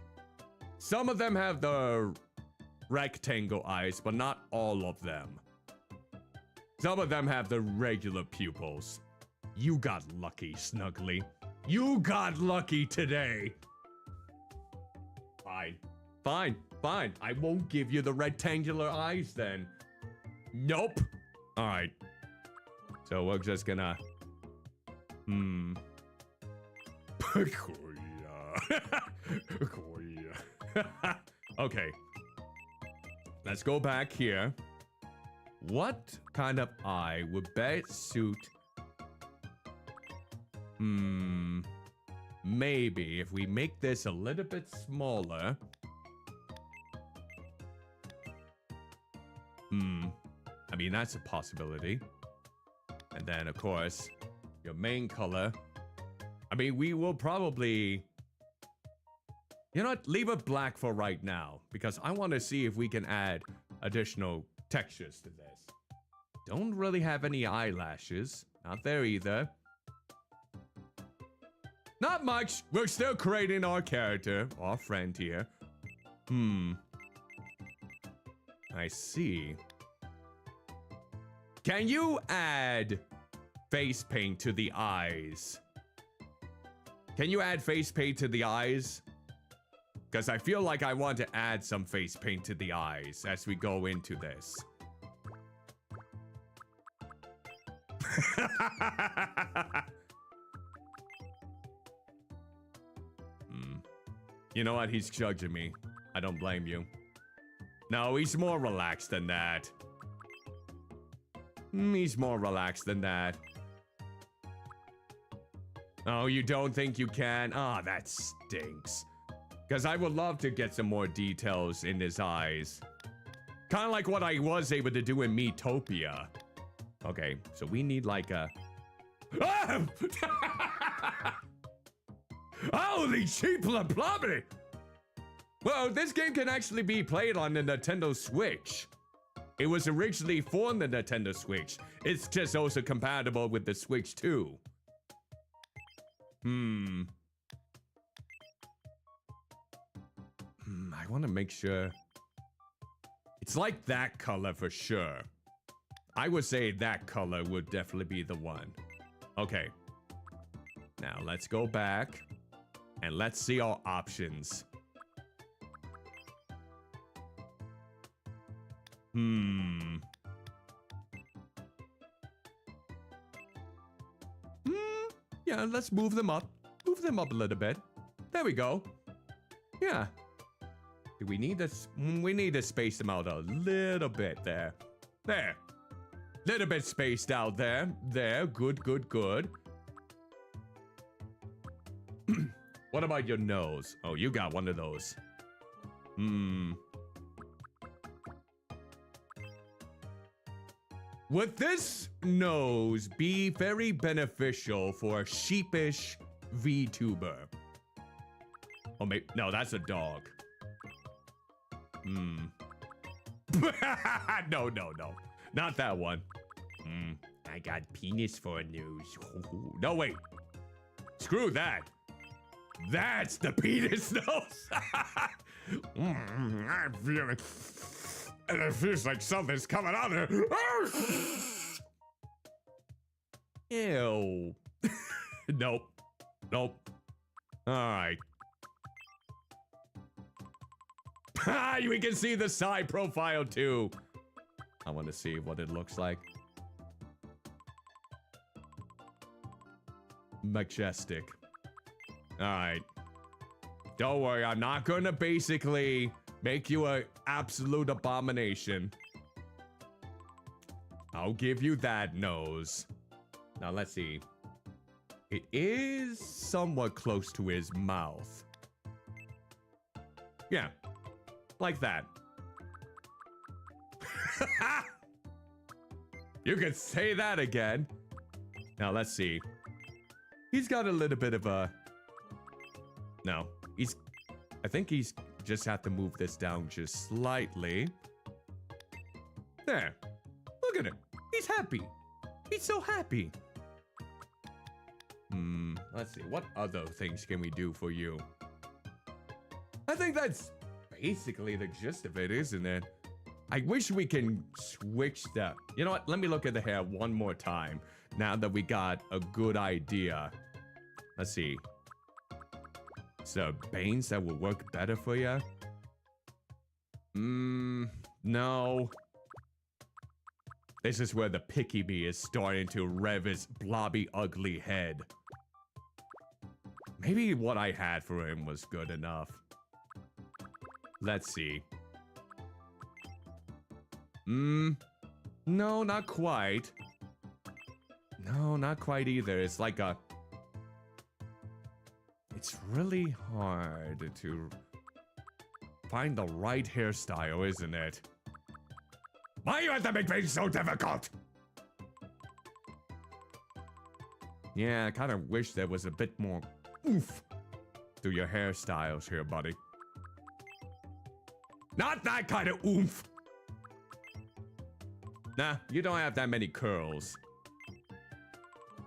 Some of them have the rectangle eyes, but not all of them. Some of them have the regular pupils. You got lucky, Snuggly. You got lucky today. Fine. I won't give you the rectangular eyes then. Nope. All right. So we're just gonna... Okay. Let's go back here. What kind of eye would best suit... Maybe if we make this a little bit smaller. I mean, that's a possibility. And then, of course, your main color. I mean, we will probably... You know what? Leave it black for right now. Because I want to see if we can add additional textures to this. Don't really have any eyelashes. Not there either. Not much. We're still creating our character. Our friend here. I see. Can you add face paint to the eyes? Can you add face paint to the eyes? Because I feel like I want to add some face paint to the eyes as we go into this. You know what? He's judging me. I don't blame you. No, he's more relaxed than that. He's more relaxed than that. Oh, you don't think you can? Ah, that stinks. Because I would love to get some more details in his eyes. Kind of like what I was able to do in Metopia. Okay, so we need like a... Ah! Holy sheep Blobby! Well, this game can actually be played on the Nintendo Switch. It was originally for the Nintendo Switch. It's just also compatible with the Switch too. I want to make sure. It's like that color for sure. I would say that color would definitely be the one. Okay. Now let's go back and let's see our options. Yeah, let's move them up. Move them up a little bit. There we go. Yeah. Do we need this? We need to space them out a little bit there. There. Little bit spaced out there. There. Good, good, good. What about your nose? Oh, you got one of those. Would this nose be very beneficial for a sheepish VTuber? Oh, maybe, no, that's a dog. No, no, no. Not that one. I got penis for a nose. No, wait. Screw that. That's the penis nose. I'm feeling... And it feels like something's coming out of there. Ew. Nope. Nope. All right. We can see the side profile too. I want to see what it looks like. majestic. Alright. Don't worry, I'm not gonna basically make you an absolute abomination. I'll give you that nose. Now let's see. It is somewhat close to his mouth. Yeah, like that. You could say that again. Now let's see. He's got a little bit of a... No, I think he's just have to move this down just slightly. There. Look at him. He's happy. He's so happy. Let's see. What other things can we do for you? I think that's basically the gist of it, isn't it? I wish we can switch that. You know what? Let me look at the hair one more time. Now that we got a good idea. Let's see. So, bangs that will work better for you? No. This is where the picky me is starting to rev his blobby ugly head. Maybe what I had for him was good enough. Let's see. No, not quite. No, not quite either. It's like a... It's really hard to find the right hairstyle, isn't it? Why you have to make things so difficult? Yeah, I kind of wish there was a bit more oomph to your hairstyles here, buddy. Not that kind of oomph! Nah, you don't have that many curls.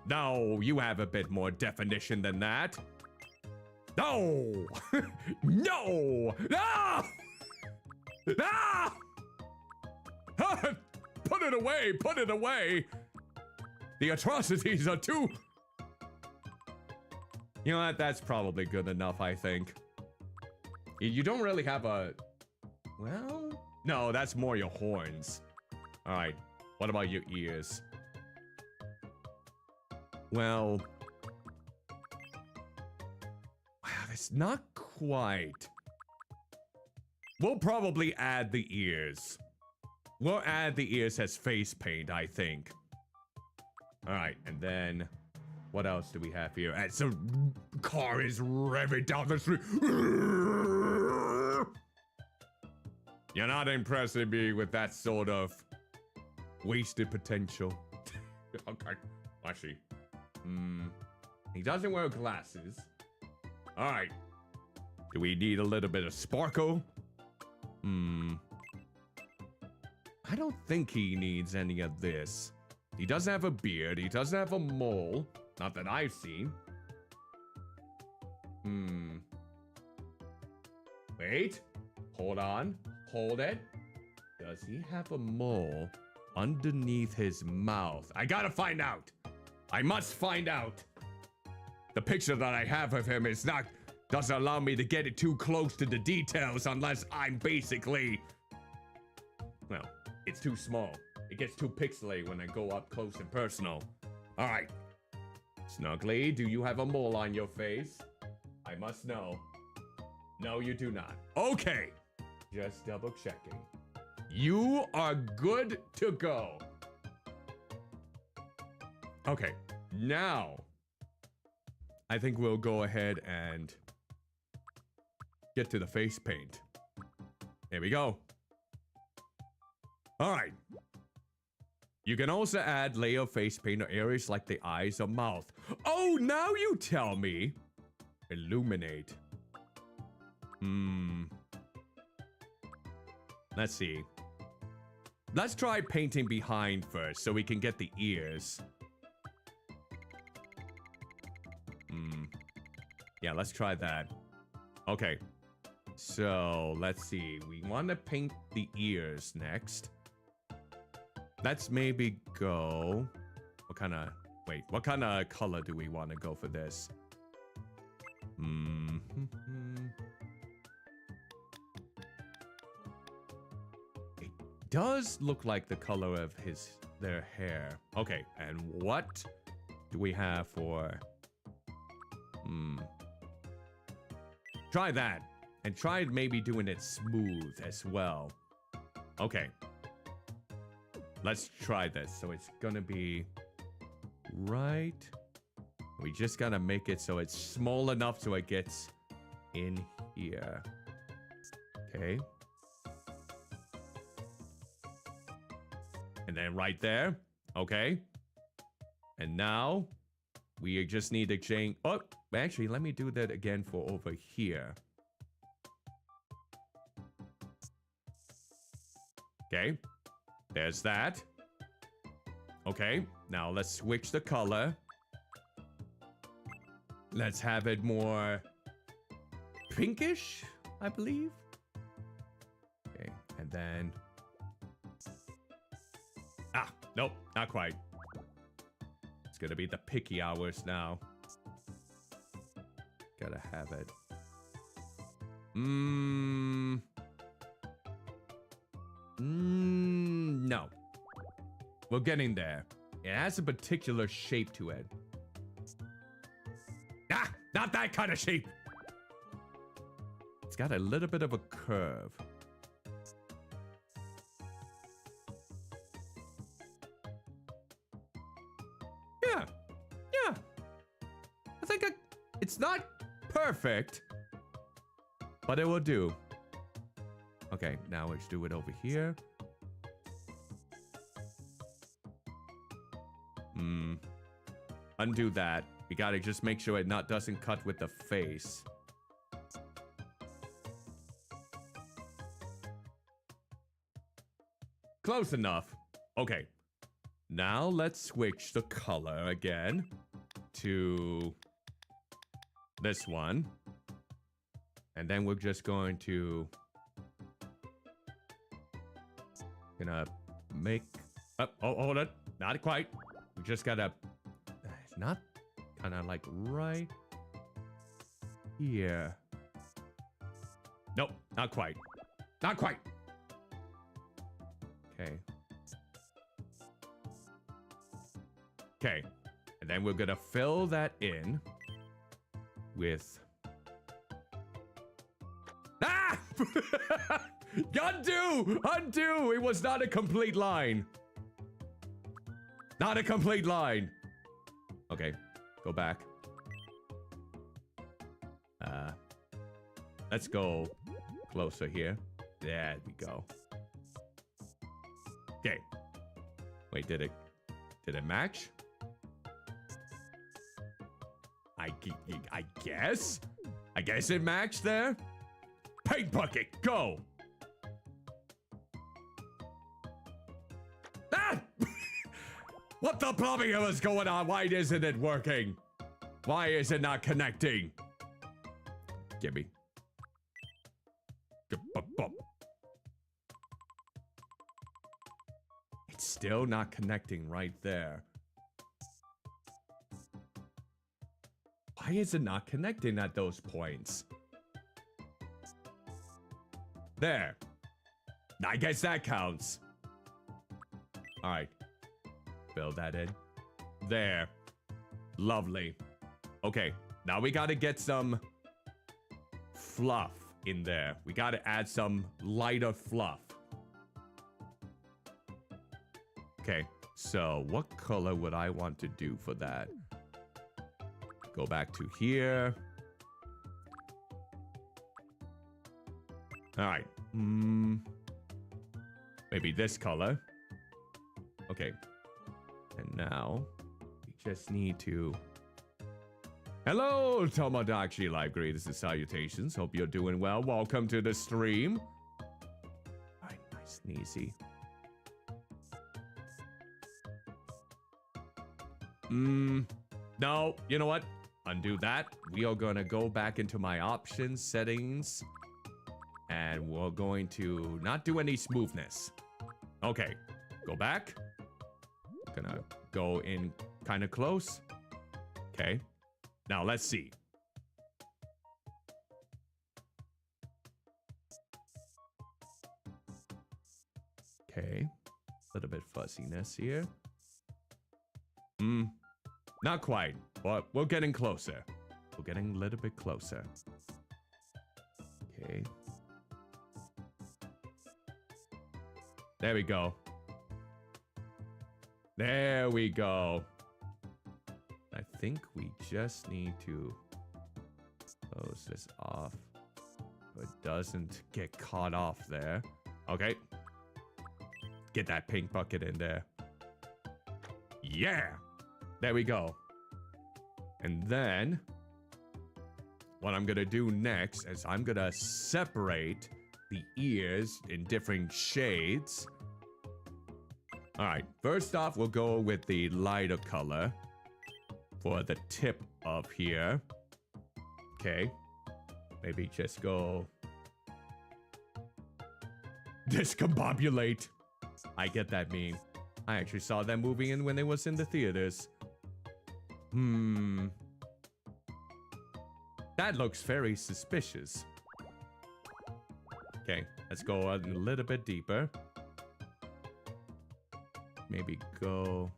No, you have a bit more definition than that. No! No! No! Ah! Put it away! Put it away! The atrocities are too... You know what? That's probably good enough, I think. You don't really have a... Well... No, that's more your horns. Alright, what about your ears? Well... Wow, that's not quite... We'll probably add the ears. We'll add the ears as face paint, I think. Alright, and then... What else do we have here? And so... Car is revving down the street. You're not impressing me with that sort of... wasted potential. Okay, I see. He doesn't wear glasses. Alright. Do we need a little bit of sparkle? I don't think he needs any of this. He doesn't have a beard. He doesn't have a mole. Not that I've seen. Wait. Hold on. Hold it. Does he have a mole underneath his mouth? I gotta find out. I must find out. The picture that I have of him is not... doesn't allow me to get it too close to the details unless I'm basically... Well, it's too small. It gets too pixely when I go up close and personal. Alright. Snuggly, do you have a mole on your face? I must know. No, you do not. Okay. Just double checking. You are good to go. Okay, now I think we'll go ahead and get to the face paint. There we go. All right. You can also add layer face paint or areas like the eyes or mouth. Oh, now you tell me. Illuminate. Let's see. Let's try painting behind first so we can get the ears. Yeah, let's try that. Okay. So, let's see. We want to paint the ears next. Let's maybe go... What kind of... Wait, what kind of color do we want to go for this? It does look like the color of their hair. Okay, and what do we have for Try that. And try maybe doing it smooth as well. Okay. Let's try this. So it's gonna be right. We just gotta make it so it's small enough so it gets in here. Okay. And then right there. Okay. And now we just need to change. Oh, actually, let me do that again for over here. Okay. There's that. Okay. Now let's switch the color. Let's have it more pinkish, I believe. Okay. And then. Ah, nope, not quite. It's gonna be the picky hours now. Gotta have it. No. We're getting there. It has a particular shape to it. Ah, not that kind of shape. It's got a little bit of a curve. Yeah. I think it's not perfect, but it will do. Okay, now let's do it over here. Undo that. We gotta just make sure it doesn't cut with the face. Close enough. Okay. Now let's switch the color again to this one. And then we're just going to make up. Oh, hold on. Not quite. We just gotta. It's not kind of like right here. Nope, not quite. Not quite. Okay. Okay. And then we're gonna fill that in with. Ah! Undo! Undo! It was not a complete line. Not a complete line. Okay, go back. Let's go closer here. There we go. Okay. Wait, did it match? I guess? I guess it matched there? Paint bucket, go! Ah! What the Blobby hell is going on? Why isn't it working? Why is it not connecting? Gimme. It's still not connecting right there. Why is it not connecting at those points? There. I guess that counts. All right. Fill that in. There. Lovely. Okay. Now we gotta get some fluff in there. We gotta add some lighter fluff. Okay. So what color would I want to do for that? Go back to here. All right. Maybe this color. Okay. And now we just need to. Hello, Tomodachi Live Greetings and salutations. Hope you're doing well. Welcome to the stream. All right, nice and easy. No, you know what? Undo that. We are gonna go back into my options settings. And we're going to not do any smoothness. Okay, go back. Gonna go in kind of close. Okay, now let's see. Okay, a little bit fuzziness here. Not quite, but we're getting closer. We're getting a little bit closer. Okay. There we go. There we go. I think we just need to close this off so it doesn't get caught off there. Okay. Get that pink bucket in there. Yeah! There we go. And then what I'm gonna do next is I'm gonna separate the ears in different shades. All right, first off, we'll go with the lighter color for the tip of here. Okay, maybe just go discombobulate. I get that meme. I actually saw that movie when it was in the theaters. That looks very suspicious. Okay, let's go a little bit deeper. Maybe go...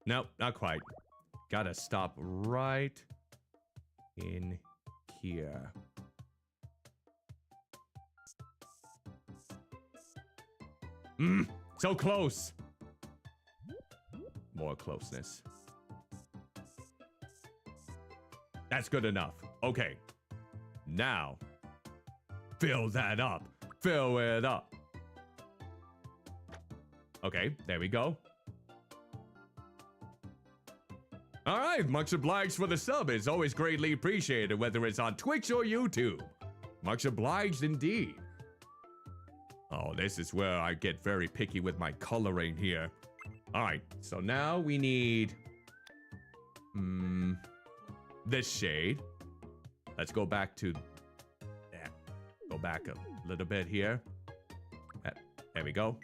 Nope, not quite. Gotta stop right in here. So close. More closeness. That's good enough. Okay. Now, fill that up. Fill it up. Okay, there we go. All right, much obliged for the sub. It's always greatly appreciated, whether it's on Twitch or YouTube. Much obliged indeed. Oh, this is where I get very picky with my coloring here. All right, so now we need this shade. Let's go back to go back a little bit here. There we go.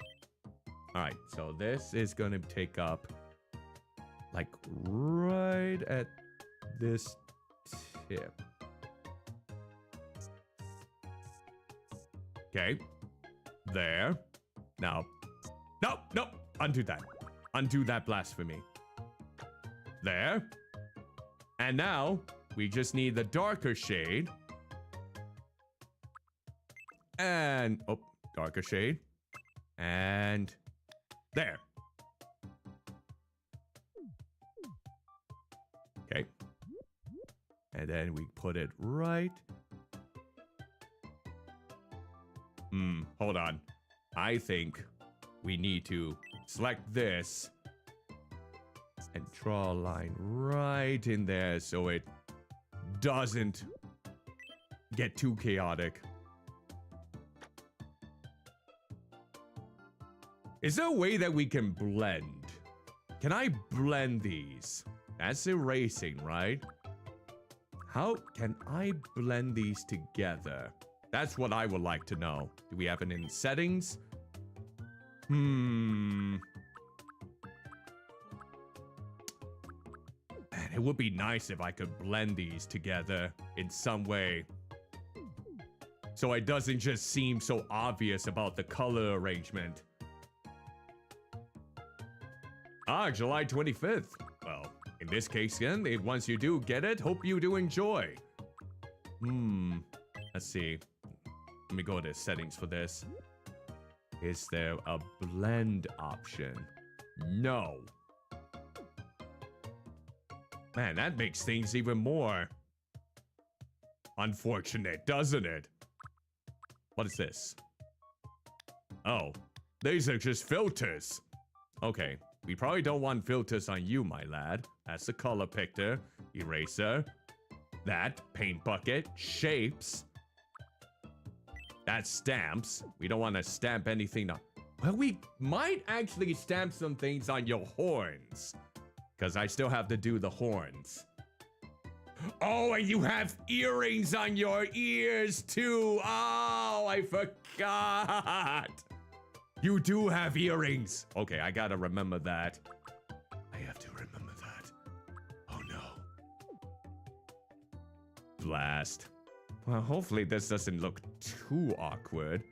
All right, so this is gonna take up like right at this tip. Okay, there. Now, nope, undo that. Undo that blasphemy. There. And now, we just need the darker shade. And, oh, darker shade. And there. Okay. And then we put it right. Hold on. I think we need to select this and draw a line right in there so it doesn't get too chaotic. Is there a way that we can blend? Can I blend these? That's erasing, right? How can I blend these together? That's what I would like to know. Do we have it in settings? Man, it would be nice if I could blend these together in some way, so it doesn't just seem so obvious about the color arrangement. July 25th. Well, in this case, then, once you do get it, hope you do enjoy. Let's see. Let me go to settings for this. Is there a blend option? No. Man, that makes things even more unfortunate, doesn't it? What is this? Oh, these are just filters. Okay, we probably don't want filters on you, my lad. That's the color picker, eraser, that paint bucket, shapes. That's stamps. We don't want to stamp anything on. Well, we might actually stamp some things on your horns, because I still have to do the horns. Oh, and you have earrings on your ears too. Oh, I forgot. You do have earrings. Okay, I gotta remember that. I have to remember that. Oh no. Blast. Well, hopefully this doesn't look too awkward.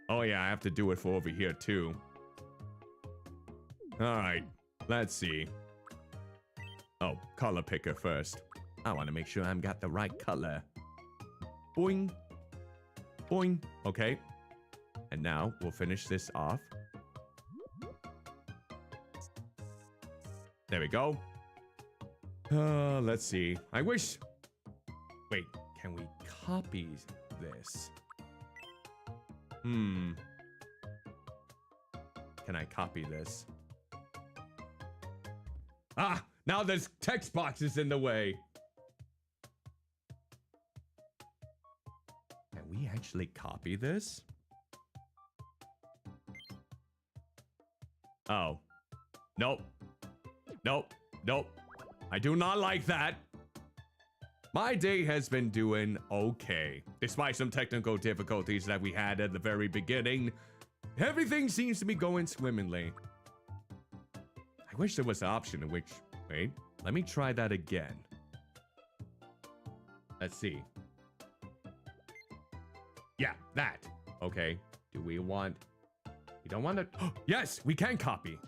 Oh yeah, I have to do it for over here too. All right, let's see. Oh, color picker first. I want to make sure I've got the right color. Boing. Boing. Okay. And now we'll finish this off. There we go. Let's see. I wish... Wait, can we copy this? Can I copy this? Ah! Now there's text boxes in the way. Can we actually copy this? Oh. Nope. Nope. Nope. I do not like that. My day has been doing okay. Despite some technical difficulties that we had at the very beginning, everything seems to be going swimmingly. I wish there was an option in which... Wait, let me try that again. Let's see. Yeah, that. Okay. Do we want... We don't want to... Yes, we can copy.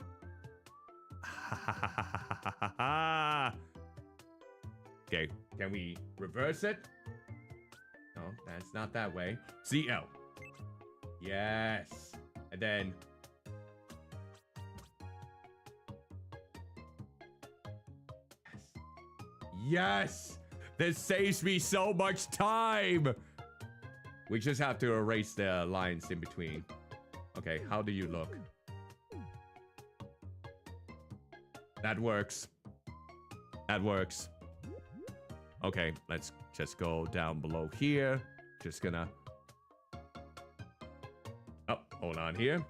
Okay, can we reverse it? No, that's not that way. CL. Yes. And then... Yes! This saves me so much time! We just have to erase the lines in between. Okay, how do you look? That works. That works. Okay, let's just go down below here. Just gonna... Oh, hold on here.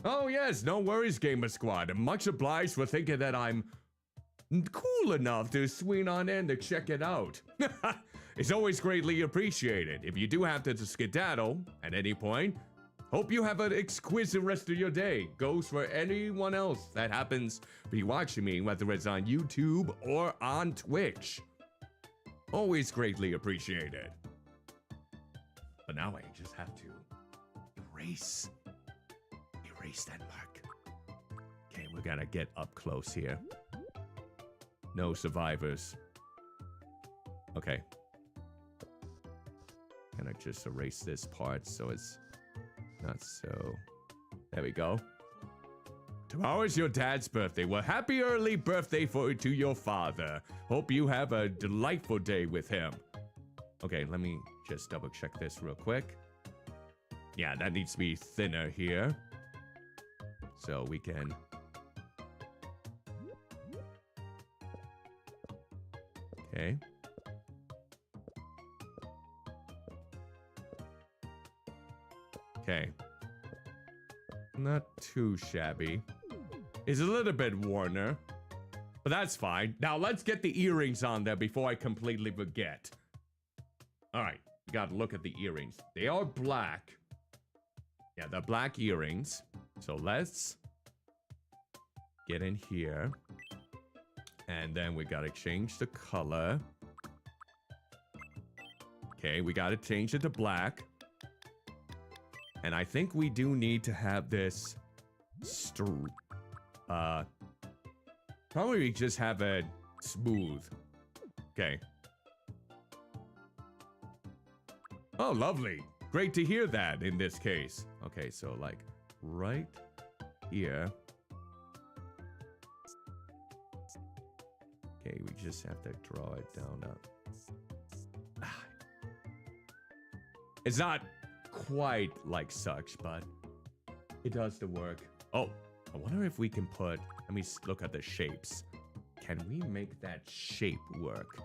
Oh yes, no worries, Gamer Squad. Much obliged for thinking that I'm cool enough to swing on in to check it out. It's always greatly appreciated. If you do have to skedaddle at any point, hope you have an exquisite rest of your day. Goes for anyone else that happens to be watching me, whether it's on YouTube or on Twitch. Always greatly appreciated. But now I just have to erase that mark. Okay, we're gonna get up close here. No survivors. Okay. Gonna just erase this part so it's not so... There we go. Tomorrow is your dad's birthday. Well, happy early birthday to your father. Hope you have a delightful day with him. Okay, let me just double check this real quick. Yeah, that needs to be thinner here. So we can... Okay. Okay. Not too shabby. It's a little bit worner, but that's fine. Now let's get the earrings on there before I completely forget. All right, you gotta look at the earrings. They are black. Yeah, they're black earrings. So let's get in here. And then we gotta change the color. Okay, we gotta change it to black. And I think we do need to have this probably just have it smooth. Okay. Oh, lovely. Great to hear that in this case. Okay, so like right here. Okay, we just have to draw it down up. It's not quite like such, but it does the work. Oh, I wonder if we can put... Let me look at the shapes. Can we make that shape work?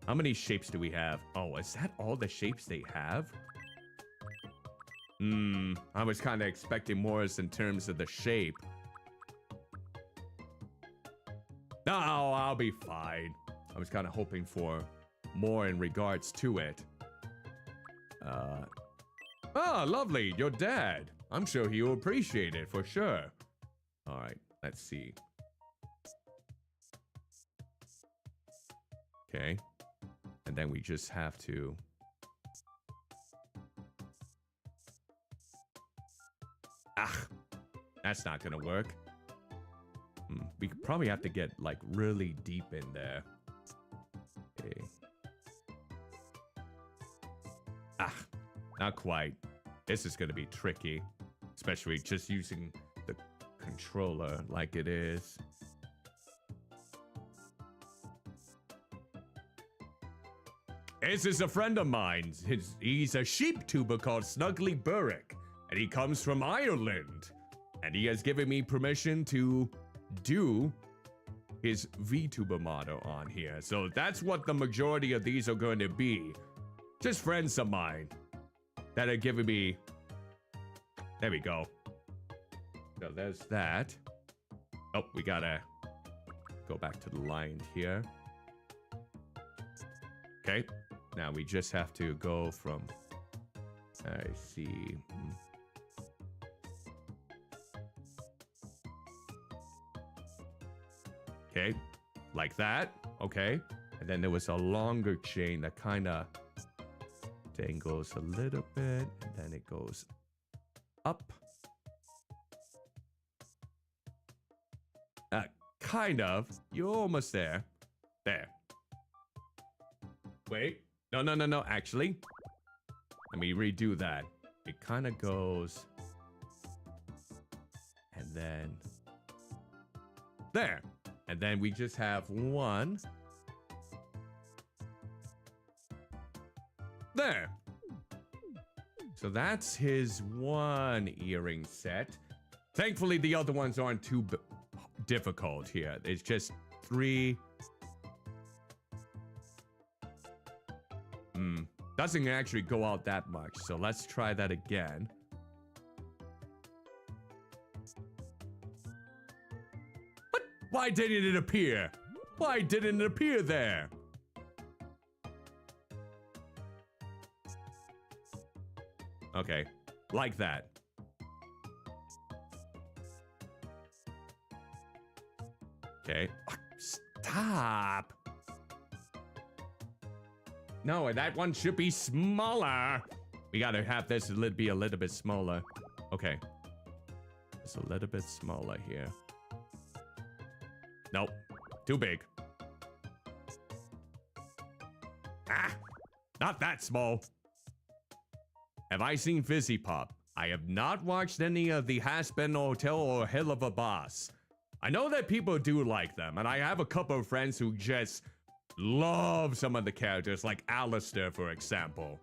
How many shapes do we have? Oh, is that all the shapes they have? I was kind of expecting more in terms of the shape. No, I'll be fine. I was kind of hoping for more in regards to it. Oh, lovely, your dad. I'm sure he'll appreciate it for sure. All right, let's see. Okay. And then we just have to... Ah, that's not gonna work. We could probably have to get like really deep in there. Okay. Ah, not quite. This is gonna be tricky, especially just using the controller like it is. This is a friend of mine. He's a sheep-tuber called Snuggly Burrick, and he comes from Ireland. And he has given me permission to do his Vtuber motto on here. So that's what the majority of these are going to be. Just friends of mine that are giving me... There we go. So there's that. Oh, we gotta go back to the line here. Okay. Now we just have to go from... I see. Okay, like that. Okay. And then there was a longer chain that kind of dangles a little bit. And then it goes up. Kind of. You're almost there. There. Wait. No. Actually, let me redo that. It kind of goes. And then. There. And then we just have one. There. So that's his one earring set. Thankfully, the other ones aren't too difficult here. It's just 3. Doesn't actually go out that much. So let's try that again. What? Why didn't it appear? Why didn't it appear there? Okay, like that. Okay. Stop. No, that one should be smaller. We gotta have this be a little bit smaller. Okay. It's a little bit smaller here. Nope. Too big. Ah! Not that small. Have I seen Fizzy Pop? I have not watched any of the Has-Been Hotel or Hell of a Boss. I know that people do like them, and I have a couple of friends who just love some of the characters, like Alistair, for example.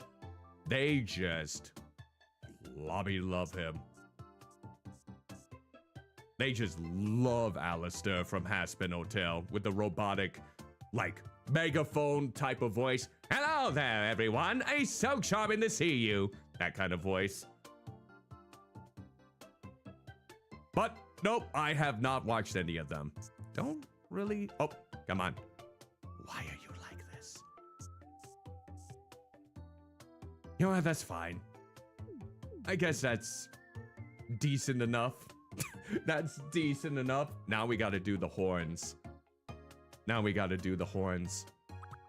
They just love him. They just love Alistair from Has-Been Hotel with the robotic, like, megaphone type of voice. Hello there, everyone. It's so charming to see you. That kind of voice. But, nope, I have not watched any of them. Don't really... Oh, come on. Why are you like this? You know what? That's fine. I guess that's decent enough. That's decent enough. Now we gotta do the horns.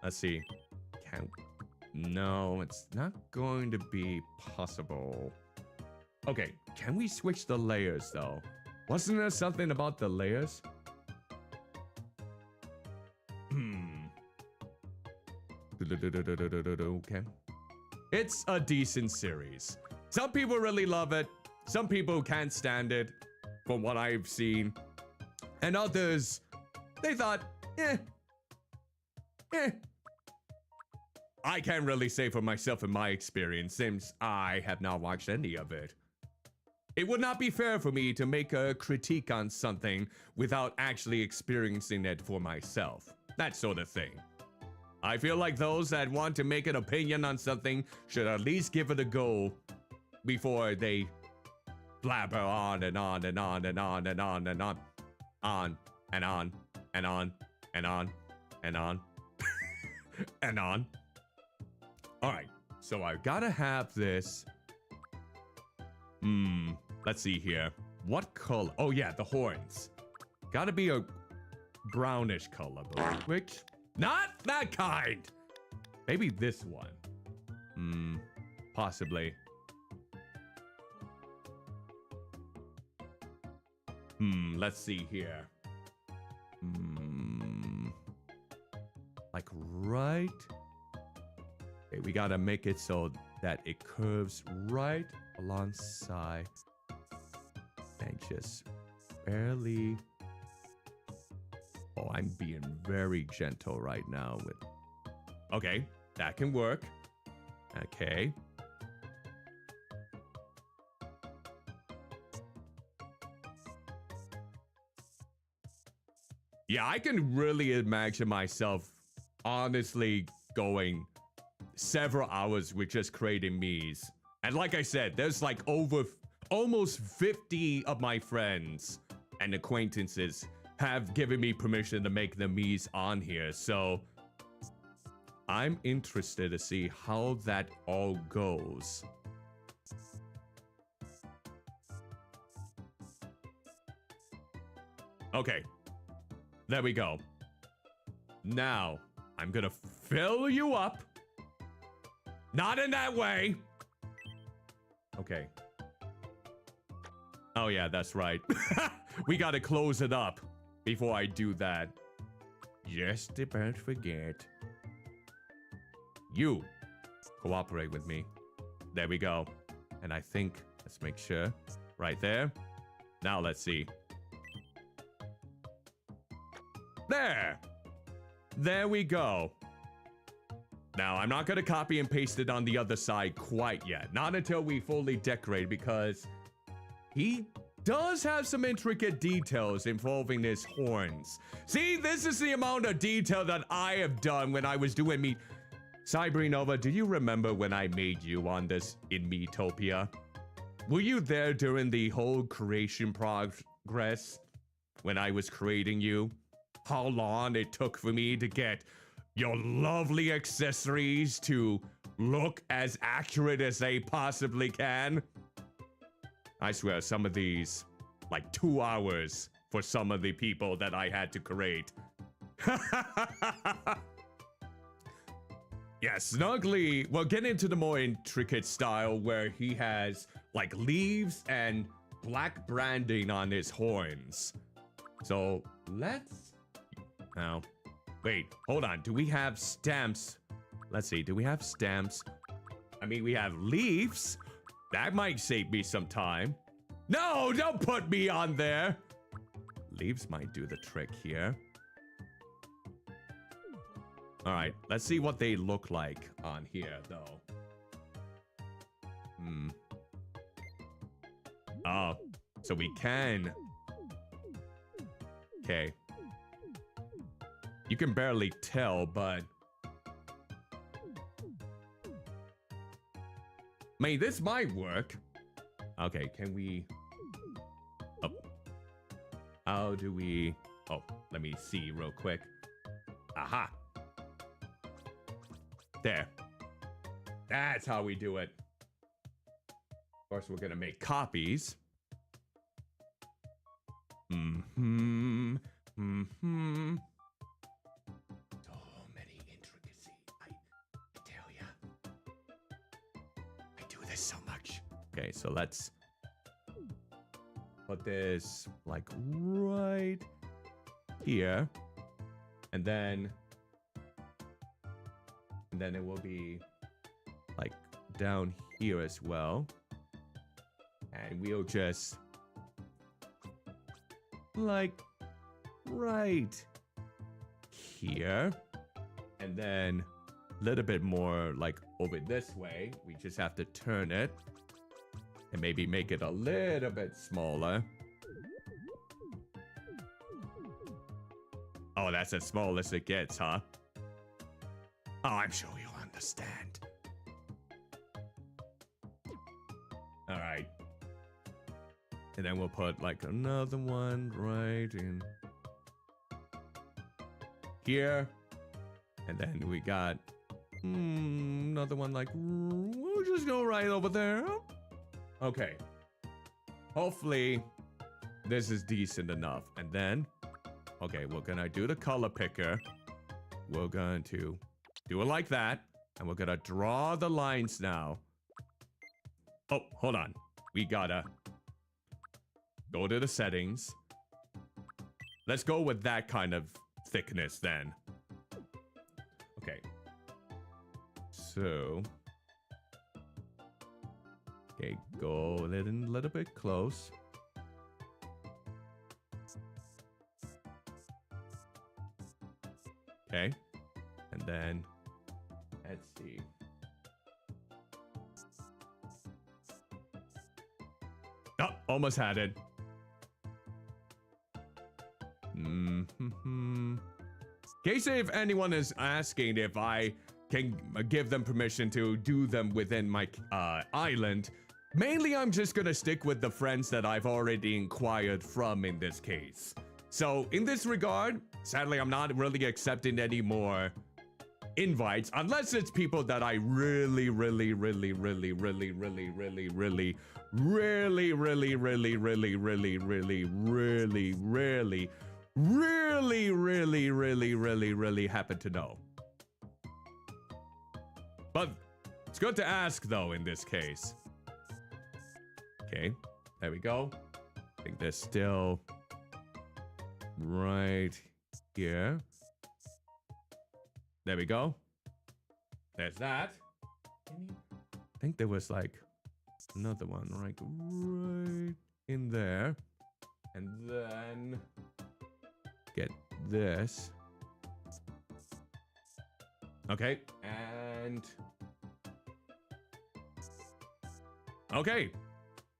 Let's see. No, it's not going to be possible. Okay, can we switch the layers though? Wasn't there something about the layers? Okay. It's a decent series. Some people really love it. Some people can't stand it, from what I've seen. And others, they thought, eh. I can't really say for myself in my experience, since I have not watched any of it. It would not be fair for me to make a critique on something without actually experiencing it for myself. That sort of thing. I feel like those that want to make an opinion on something should at least give it a go before they blabber on and on and on and on and on and on. On and on and on and on and on and on. Alright, so I've gotta have this. Let's see here. What color? Oh yeah, the horns. Gotta be a brownish color, which not that kind. Maybe this one. Possibly. Let's see here. Like right. Okay, we gotta make it so that it curves right alongside and just barely. Oh, I'm being very gentle right now with. Okay, that can work. Okay. Yeah, I can really imagine myself honestly going several hours with just creating me's. And like I said, there's like almost 50 of my friends and acquaintances have given me permission to make the me's on here. So I'm interested to see how that all goes. Okay. There we go. Now, I'm gonna fill you up. Not in that way. Okay. Oh yeah, that's right. We gotta close it up before I do that. Just don't forget. You cooperate with me. There we go. And I think, let's make sure. Right there. Now let's see. There! There we go. Now, I'm not going to copy and paste it on the other side quite yet. Not until we fully decorate, because he does have some intricate details involving his horns. See, this is the amount of detail that I have done when I was doing me. Cybernova, do you remember when I made you on this in Metopia? Were you there during the whole creation progress when I was creating you? How long it took for me to get your lovely accessories to look as accurate as they possibly can? I swear, some of these, like 2 hours for some of the people that I had to create. Yeah, Snuggly, we'll get into the more intricate style where he has like leaves and black branding on his horns. So let's... Now, wait, hold on. Do we have stamps? Let's see, do we have stamps? I mean, we have leaves. That might save me some time. No, don't put me on there. Leaves might do the trick here. All right, let's see what they look like on here, though. Oh, so we can. Okay. You can barely tell, but... I mean, this might work. Okay, can we... Oh. How do we... Oh, let me see real quick. Aha! There. That's how we do it. Of course, we're gonna make copies. So many intricacies. I tell ya. I do this so much. Okay, so let's put this like right here. And then it will be like down here as well. And we'll just like right here. And then a little bit more like over this way. We just have to turn it and maybe make it a little bit smaller. Oh, that's as small as it gets, huh? Oh, I'm sure you'll understand. All right. And then we'll put like another one right in here. And then we got another one like, we'll just go right over there. Okay. Hopefully this is decent enough. And then, okay, we're gonna do the color picker. We're going to do it like that. And we're gonna draw the lines now. Oh, hold on. We gotta go to the settings. Let's go with that kind of thickness then. Okay. So. Okay, go a little bit close. Okay. And then, let's see. Oh, almost had it. In case if anyone is asking if I can give them permission to do them within my island, mainly I'm just gonna stick with the friends that I've already inquired from in this case. So in this regard, sadly I'm not really accepting any more invites unless it's people that I really happen to know. But it's good to ask though in this case. Okay, there we go. I think there's still right here. There we go. There's that. I think there was like another one right in there. And then get this. Okay, and okay.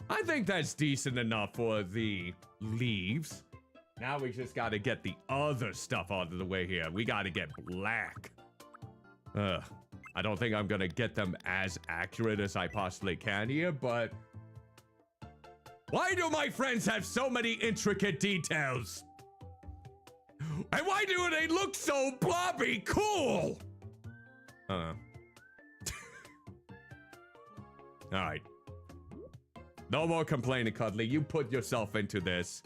I think that's decent enough for the leaves. Now we just gotta get the other stuff out of the way here. We gotta get black. I don't think I'm gonna get them as accurate as I possibly can here, but why do my friends have so many intricate details? And why do they look so blobby cool? Alright. No more complaining, Cuddly. You put yourself into this.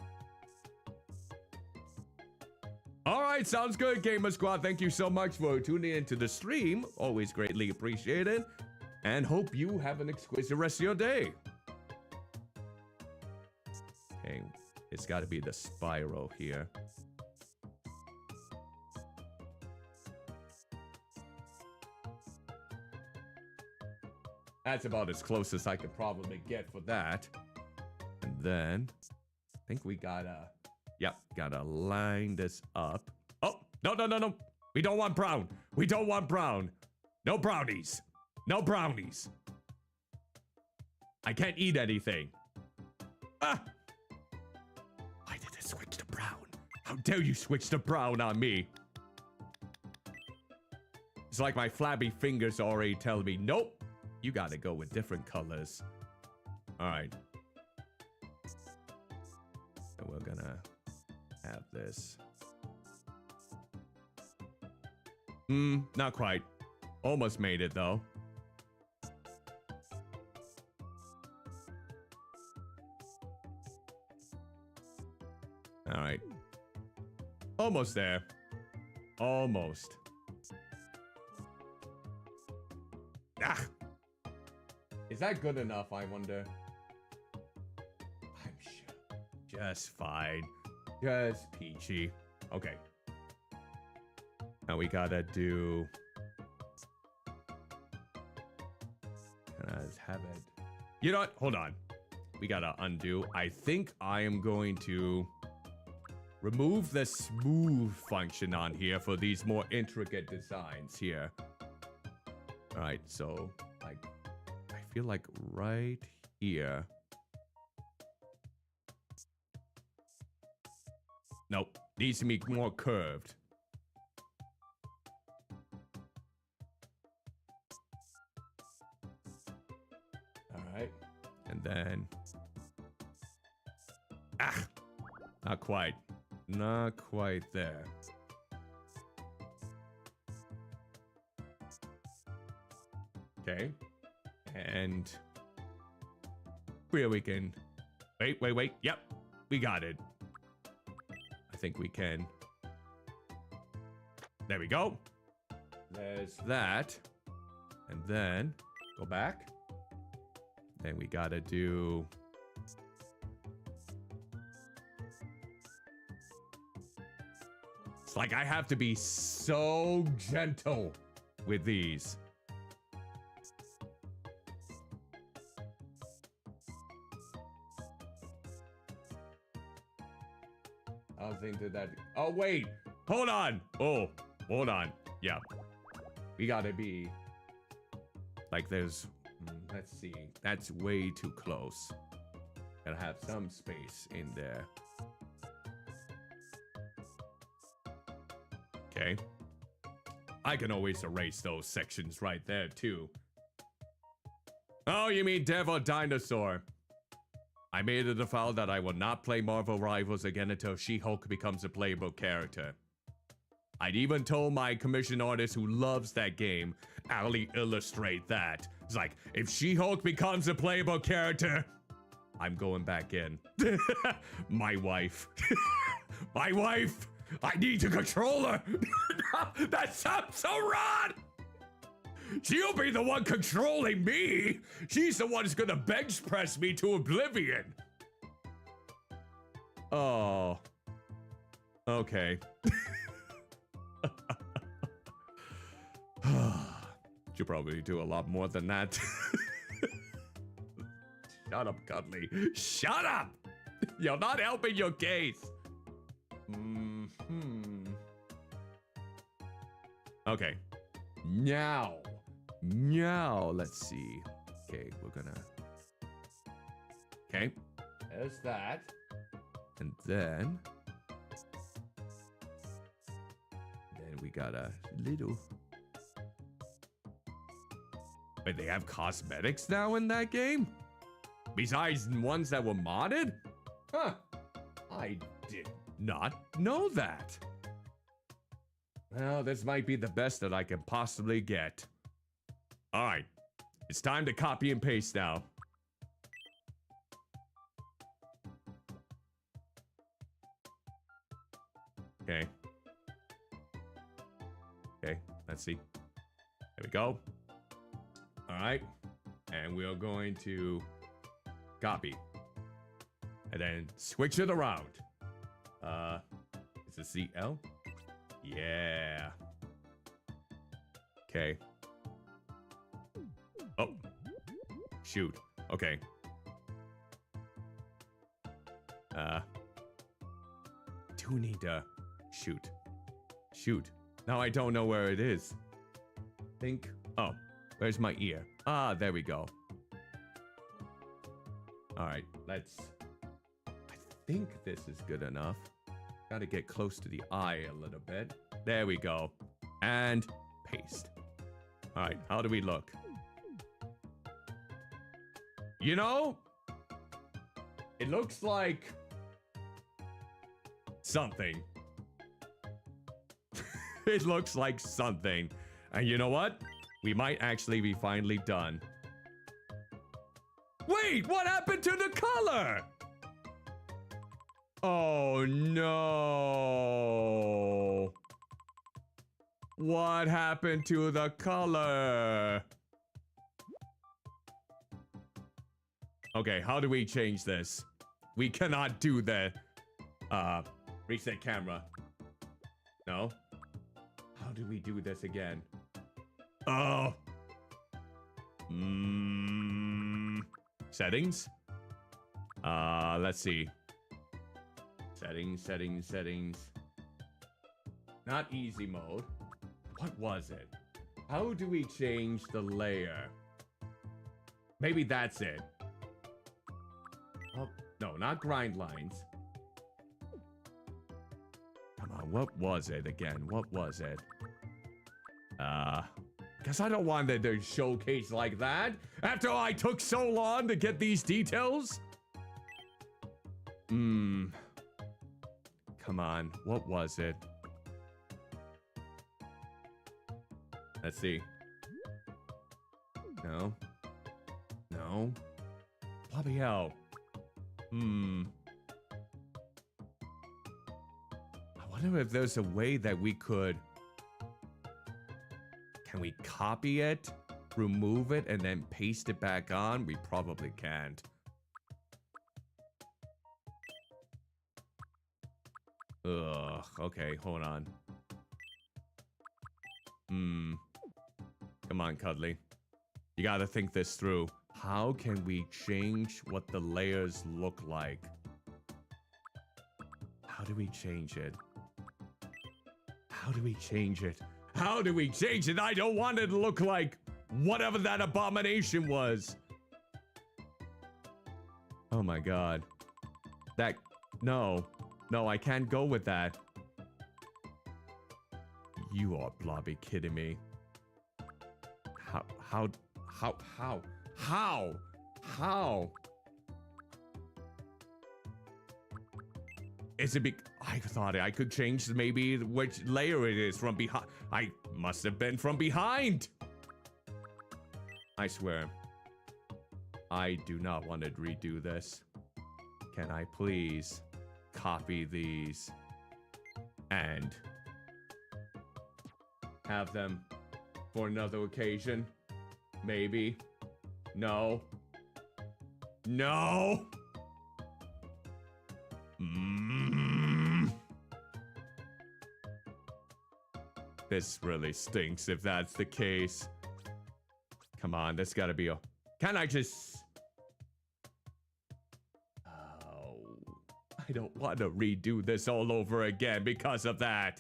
Alright, sounds good, Gamer Squad. Thank you so much for tuning into the stream. Always greatly appreciated. And hope you have an exquisite rest of your day. Okay, it's gotta be the spiral here. That's about as close as I could probably get for that. And then, I think we gotta, yep, gotta line this up. Oh, no. We don't want brown. We don't want brown. No brownies. No brownies. I can't eat anything. Ah! Why did it switch to brown? How dare you switch to brown on me? It's like my flabby fingers already tell me, nope. You gotta go with different colors. Alright. So we're gonna have this. Not quite. Almost made it though. Alright. Almost there. Almost. Ah! Is that good enough, I wonder? I'm sure. Just fine. Just peachy. Okay. Now we gotta do... Let's have it. You know what? Hold on. We gotta undo. I think I am going to remove the smooth function on here for these more intricate designs here. Alright, so like I feel like right here. Nope, needs to be more curved. Alright, and then not quite. Not quite there. Okay. And here we can... Wait. Yep. We got it. I think we can. There we go. There's that. And then go back. Then we gotta do... Like, I have to be so gentle with these. I was into that. Oh, wait. Hold on. Oh, hold on. Yeah. We gotta be. Like, there's. Let's see. That's way too close. Gotta have some space in there. Okay. I can always erase those sections right there, too. Oh, you mean Devil Dinosaur? I made it a vow that I will not play Marvel Rivals again until She-Hulk becomes a playable character. I'd even told my commission artist who loves that game, Ali illustrate that. It's like, if She-Hulk becomes a playable character, I'm going back in. My wife. My wife! I need to control her! That sounds so wrong! She'll be the one controlling me! She's the one who's gonna bench press me to oblivion! Oh. Okay. Should probably do a lot more than that. Shut up, Cuddly. Shut up! You're not helping your case. Okay. Now, let's see. Okay, we're gonna. Okay, there's that. And then we got a little. Wait, they have cosmetics now in that game? Besides ones that were modded? Huh. I did not know that. Well, this might be the best that I can possibly get. All right. It's time to copy and paste now. Okay. Okay, let's see. There we go. All right. And we are going to copy. And then switch it around. Is it CL? Yeah. Okay. Oh. Shoot. Okay. Do need to shoot. Shoot. Now I don't know where it is. Think. Oh, where's my ear? Ah, there we go. All right, let's. I think this is good enough. Gotta get close to the eye a little bit. There we go. And paste. All right, how do we look? You know, it looks like something. It looks like something. And you know what? We might actually be finally done. Wait, what happened to the color? Oh no. What happened to the color? Okay, how do we change this? We cannot do the reset camera. No? How do we do this again? Oh. Settings? Let's see. Settings. Not easy mode. What was it? How do we change the layer? Maybe that's it. Oh, no, not grind lines. Come on, what was it again? What was it? Guess I don't want it to showcase like that. After I took so long to get these details. Come on, what was it? Let's see. No. Bloody hell. I wonder if there's a way that we could. Can we copy it, remove it, and then paste it back on? We probably can't. Ugh, okay, hold on. Hmm. Come on, Cuddly. You gotta think this through. How can we change what the layers look like? How do we change it? How do we change it? How do we change it? I don't want it to look like whatever that abomination was. Oh my god. That... No. No, I can't go with that. You are Blobby kidding me. How? Is it I thought I could change maybe which layer it is from behind. I must have been from behind. I swear. I do not want to redo this. Can I please copy these and have them for another occasion? Maybe. No. No. This really stinks if that's the case. Come on, there's gotta be a... Can I just... Oh, I don't want to redo this all over again because of that.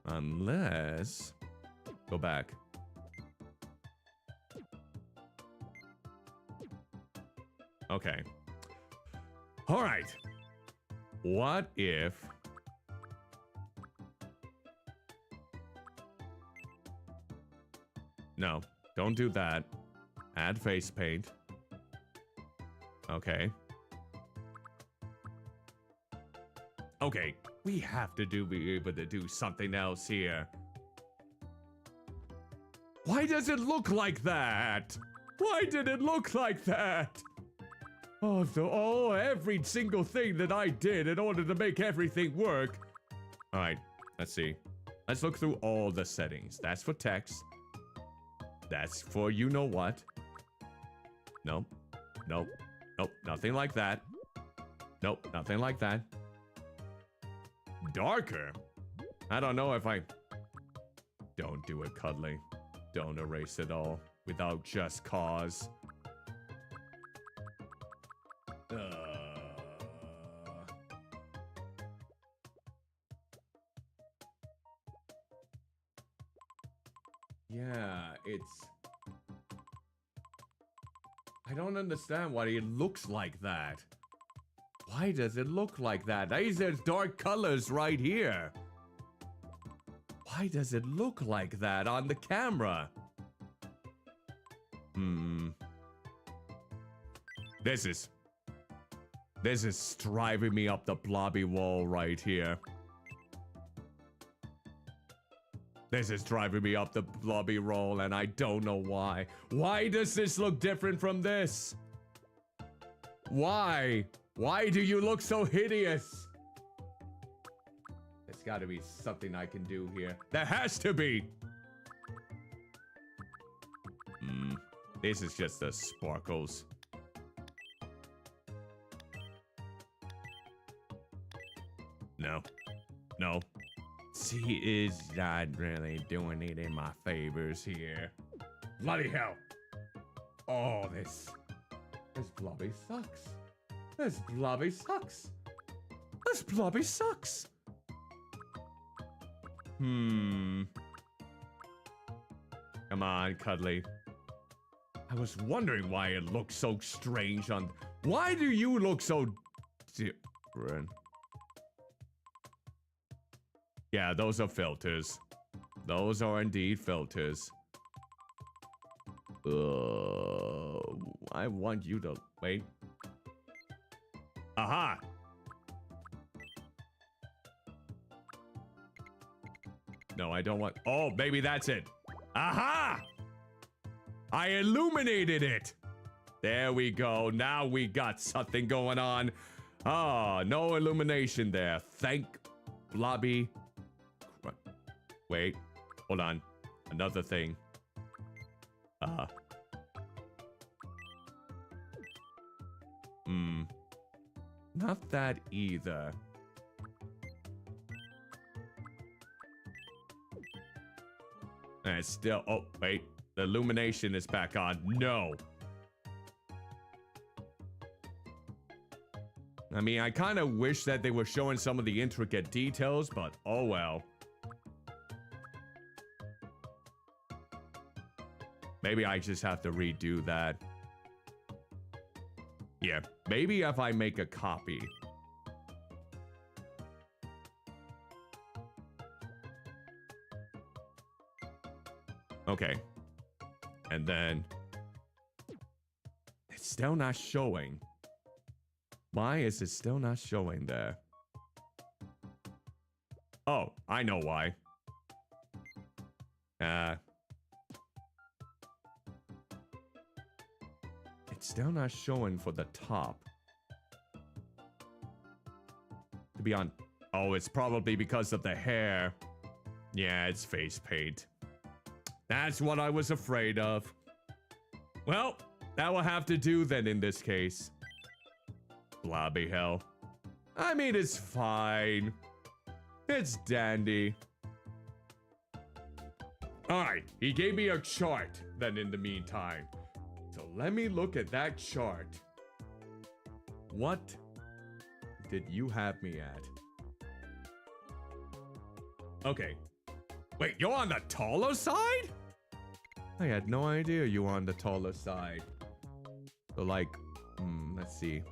Unless... Go back. Okay. All right. What if... No, don't do that. Add face paint. Okay. Okay, we have to be able to do something else here. Why does it look like that? Why did it look like that? Oh, every single thing that I did in order to make everything work. All right, let's see. Let's look through all the settings. That's for text. That's for you know what. Nope. Nope. Nope. Nothing like that. Nope. Nothing like that. Darker? I don't know if I... Don't do it, Cuddly. Don't erase it all without just cause. Yeah, it's... I don't understand why it looks like that. Why does it look like that? These are dark colors right here. Why does it look like that on the camera? This is driving me up the Blobby wall right here. This is driving me up the Blobby roll, and I don't know why. Why does this look different from this? Why? Why do you look so hideous? There's gotta be something I can do here. There has to be! This is just the sparkles. No. No. She is not really doing it in my favors here. Bloody hell! Oh, this Blobby sucks. This Blobby sucks. This Blobby sucks. Come on, Cuddly. I was wondering why it looked so strange on... Why do you look so different? Yeah, those are filters. Those are indeed filters. I want you to... Wait. Aha! No, I don't want... Oh, maybe that's it. Aha! I illuminated it! There we go. Now we got something going on. Ah, no illumination there. Thank Blobby. Wait. Hold on. Another thing. Not that either. And it's still, oh, wait. The illumination is back on. No. I mean, I kind of wish that they were showing some of the intricate details, but oh well. Maybe I just have to redo that. Yeah, maybe if I make a copy. Okay. And then it's still not showing. Why is it still not showing there? Oh, I know why. It's still not showing for the top. To be on. Oh, it's probably because of the hair. Yeah, it's face paint. That's what I was afraid of. Well, that will have to do then in this case. Blobby hell. I mean, it's fine. It's dandy. Alright, he gave me a chart then in the meantime. So let me look at that chart. What did you have me at? Okay. Wait, you're on the taller side? I had no idea you were on the taller side. So like, let's see.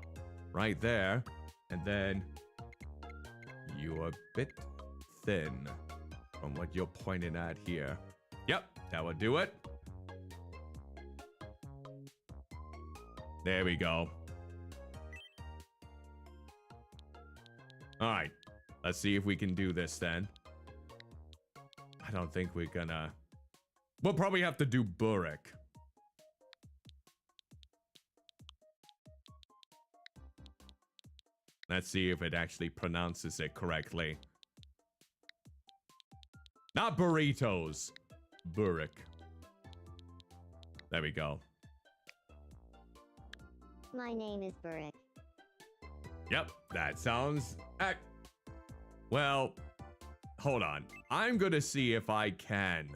Right there. And then you're a bit thin from what you're pointing at here. Yep, that would do it. There we go. Alright, let's see if we can do this then. I don't think we're gonna... We'll probably have to do Burek. Let's see if it actually pronounces it correctly. Not burritos. Burek. There we go. My name is Burek. Yep, that sounds... Well, hold on. I'm gonna see if I can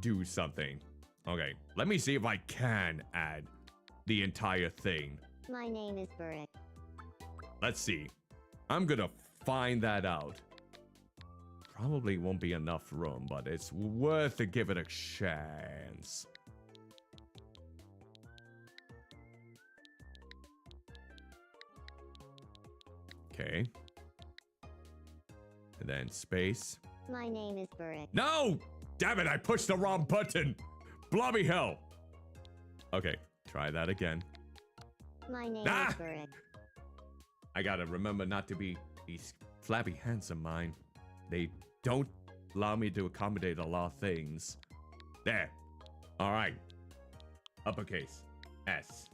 do something. Okay, let me see if I can add the entire thing. My name is Burek. Let's see. I'm gonna find that out. Probably won't be enough room, but it's worth to give it a chance. Okay. And then space. My name is Burek. No! Damn it, I pushed the wrong button! Blobby hell! Okay, try that again. My name is Burek. I gotta remember not to be these flabby hands of mine. They don't allow me to accommodate a lot of things. There. Alright. Uppercase. S.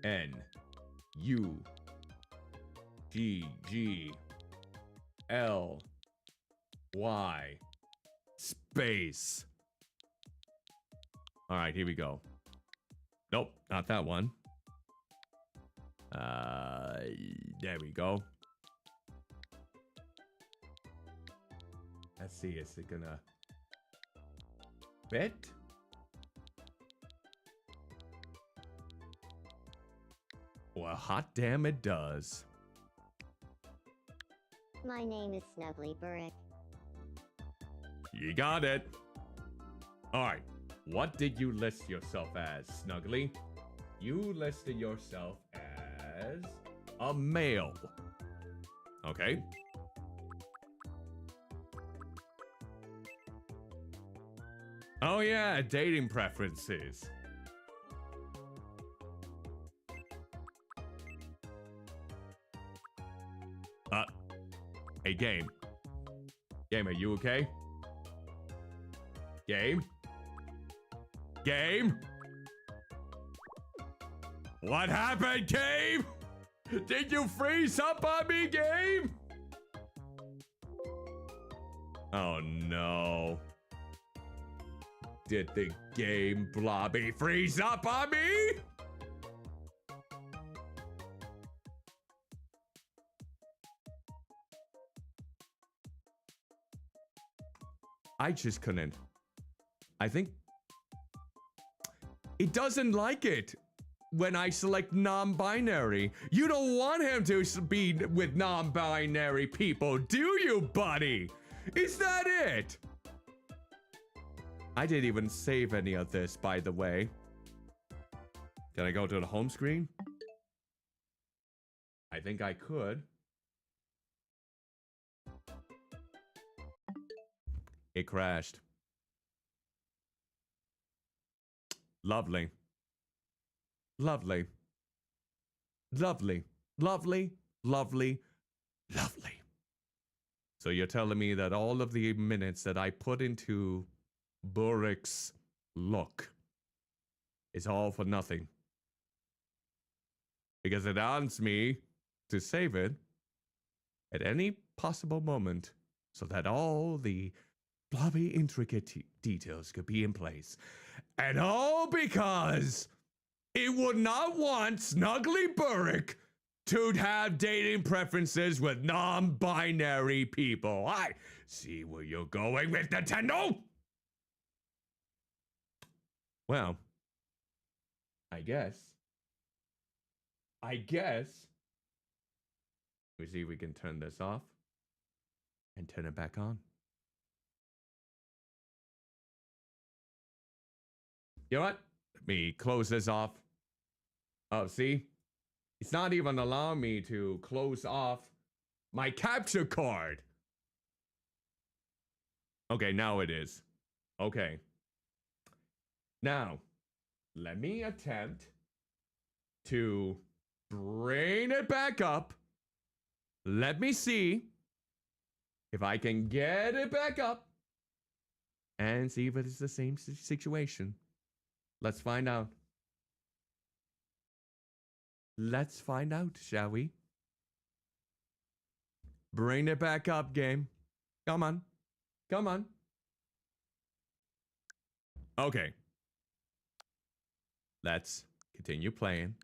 N. U. G. G. L. Y. Space. Alright, here we go. Nope, not that one. There we go. Let's see, is it gonna fit? Well, hot damn it does. My name is Snuggly Burek. You got it. Alright, what did you list yourself as, Snuggly? You listed yourself as a male. Okay. Oh yeah, dating preferences. Hey, Game. Game, are you okay? Game? Game? What happened, Game? Did you freeze up on me, Game? Oh no. Did the game Blobby freeze up on me? I just couldn't. I think it doesn't like it when I select non-binary. You don't want him to be with non-binary people, do you, buddy? Is that it? I didn't even save any of this, by the way. Can I go to the home screen? I think I could. It crashed. Lovely. Lovely. Lovely. Lovely. Lovely. Lovely. So you're telling me that all of the minutes that I put into Burrick's look is all for nothing? Because it asks me to save it at any possible moment so that all the blobby intricate details could be in place. And all because it would not want Snuggly Burrick to have dating preferences with non-binary people. I see where you're going with Nintendo. Well, I guess. We see if we can turn this off and turn it back on. You know what? Let me close this off. Oh, see? It's not even allowing me to close off my capture card. Okay, now it is. Okay. Now, let me attempt to bring it back up. Let me see if I can get it back up and see if it's the same situation. Let's find out. Let's find out, shall we? Bring it back up, game. Come on. Come on. Okay. Let's continue playing.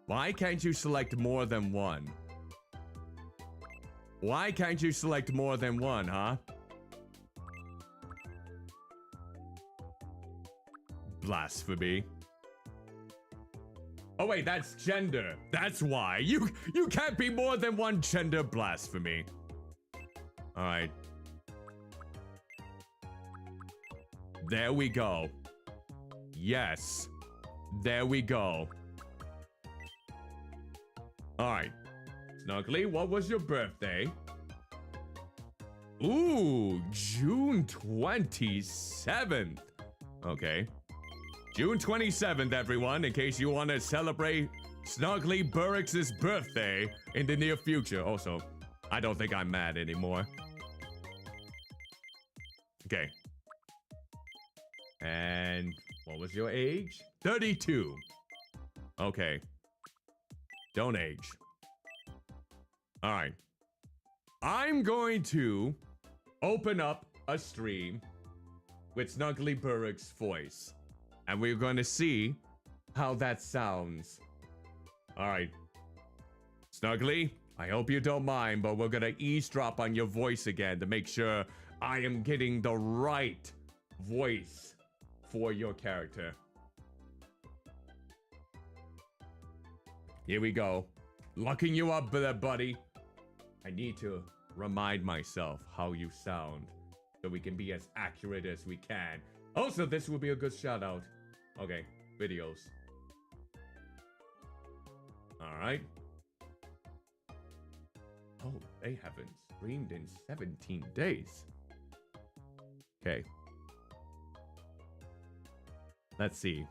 Why can't you select more than one? Why can't you select more than one, huh? Blasphemy. Oh wait, that's gender. That's why. You can't be more than one gender. Blasphemy. All right. There we go. Yes. There we go. All right. Snuggly, what was your birthday? Ooh, June 27th. Okay. June 27th, everyone, in case you want to celebrate Snuggly Burrick's birthday in the near future. Also, I don't think I'm mad anymore. Okay. And what was your age? 32. Okay. Don't age. All right. I'm going to open up a stream with Snuggly Burrick's voice. And we're going to see how that sounds. All right. Snuggly, I hope you don't mind, but we're going to eavesdrop on your voice again to make sure I am getting the right voice for your character. Here we go. Locking you up there, buddy. I need to remind myself how you sound so we can be as accurate as we can. Also, this will be a good shout out. Okay, videos. All right. Oh, they haven't streamed in 17 days. Okay. Let's see.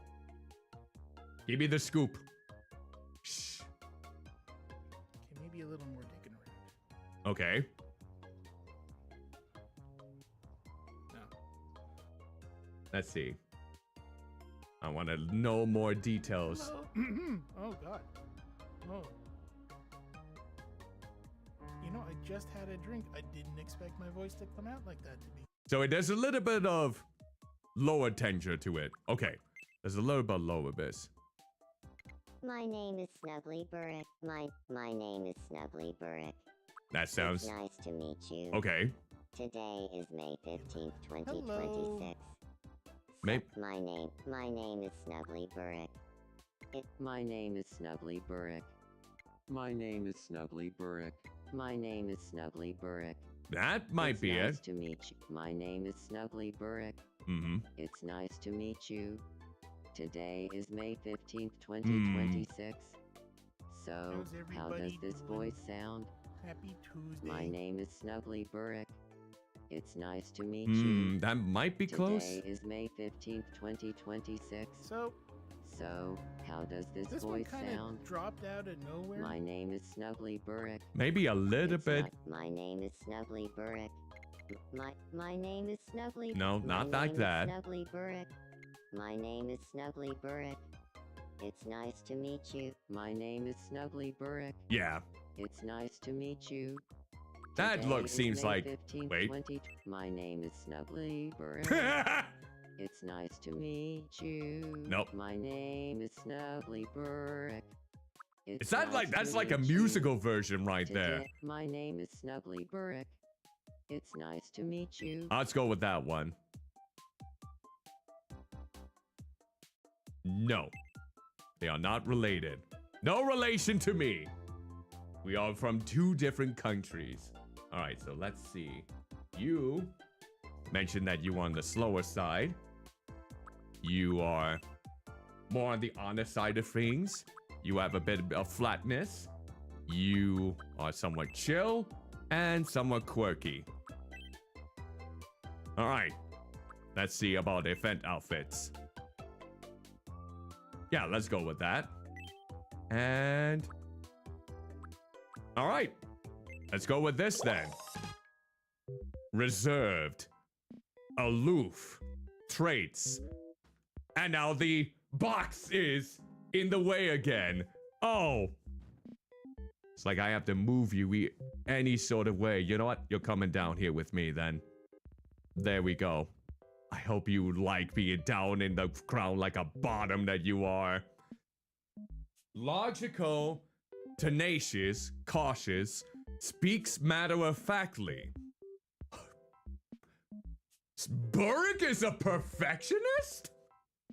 Give me the scoop. Shh. Okay, maybe a little more digging around. Okay. No. Let's see. I want to know more details. Oh, God. Oh. You know, I just had a drink. I didn't expect my voice to come out like that to be. So there's a little bit of lower tension to it. Okay. There's a little bit lower bass. My name is Snuggly Burrick. My name is Snuggly Burrick. That sounds It's nice to meet you. okay. Today is May 15th, 2026. Hello. May My name is Snuggly Burrick. My name is Snuggly Burrick. My name is Snuggly Burrick. My name is Snuggly Burrick. that might It's be nice it. to meet you. My name is Snuggly Burrick. Mm-hmm. It's nice to meet you. Today is May 15th, 2026. So, How's how does everybody this doing? voice sound? Happy Tuesday. My name is Snuggly Burrick. It's nice to meet you. That might be close. Today is May 15th, 2026. So, So, how does this this one voice kind sound? of dropped out of nowhere. My name is Snuggly Burrick. Maybe a little It's bit. My name is Snuggly Burrick. My name is Snuggly. No, not my like name that. Is Snuggly Burrick. My name is Snuggly Burrick. It's nice to meet you. My name is Snuggly Burrick. Yeah. It's nice to meet you. That Today look is seems May like. 15th, Wait. 20 My name is Snuggly Burrick. It's nice to meet you. Nope. My name is Snuggly Burrick. Is that like that's like a musical version right there? My name is Snuggly Burrick. It's nice to meet you. Let's go with that one. No. They are not related. No relation to me. We are from two different countries. All right, so let's see. You mentioned that you are on the slower side. You are more on the honest side of things. You have a bit of flatness. You are somewhat chill and somewhat quirky. All right. Let's see about event outfits. Yeah, let's go with that. And all right. Let's go with this then. Reserved. Aloof. Traits. And now the box is in the way again. Oh. It's like I have to move you any sort of way. You know what? You're coming down here with me then. There we go. I hope you like being down in the ground like a bottom that you are. Logical, tenacious, cautious, speaks matter-of-factly. Burrick is a perfectionist?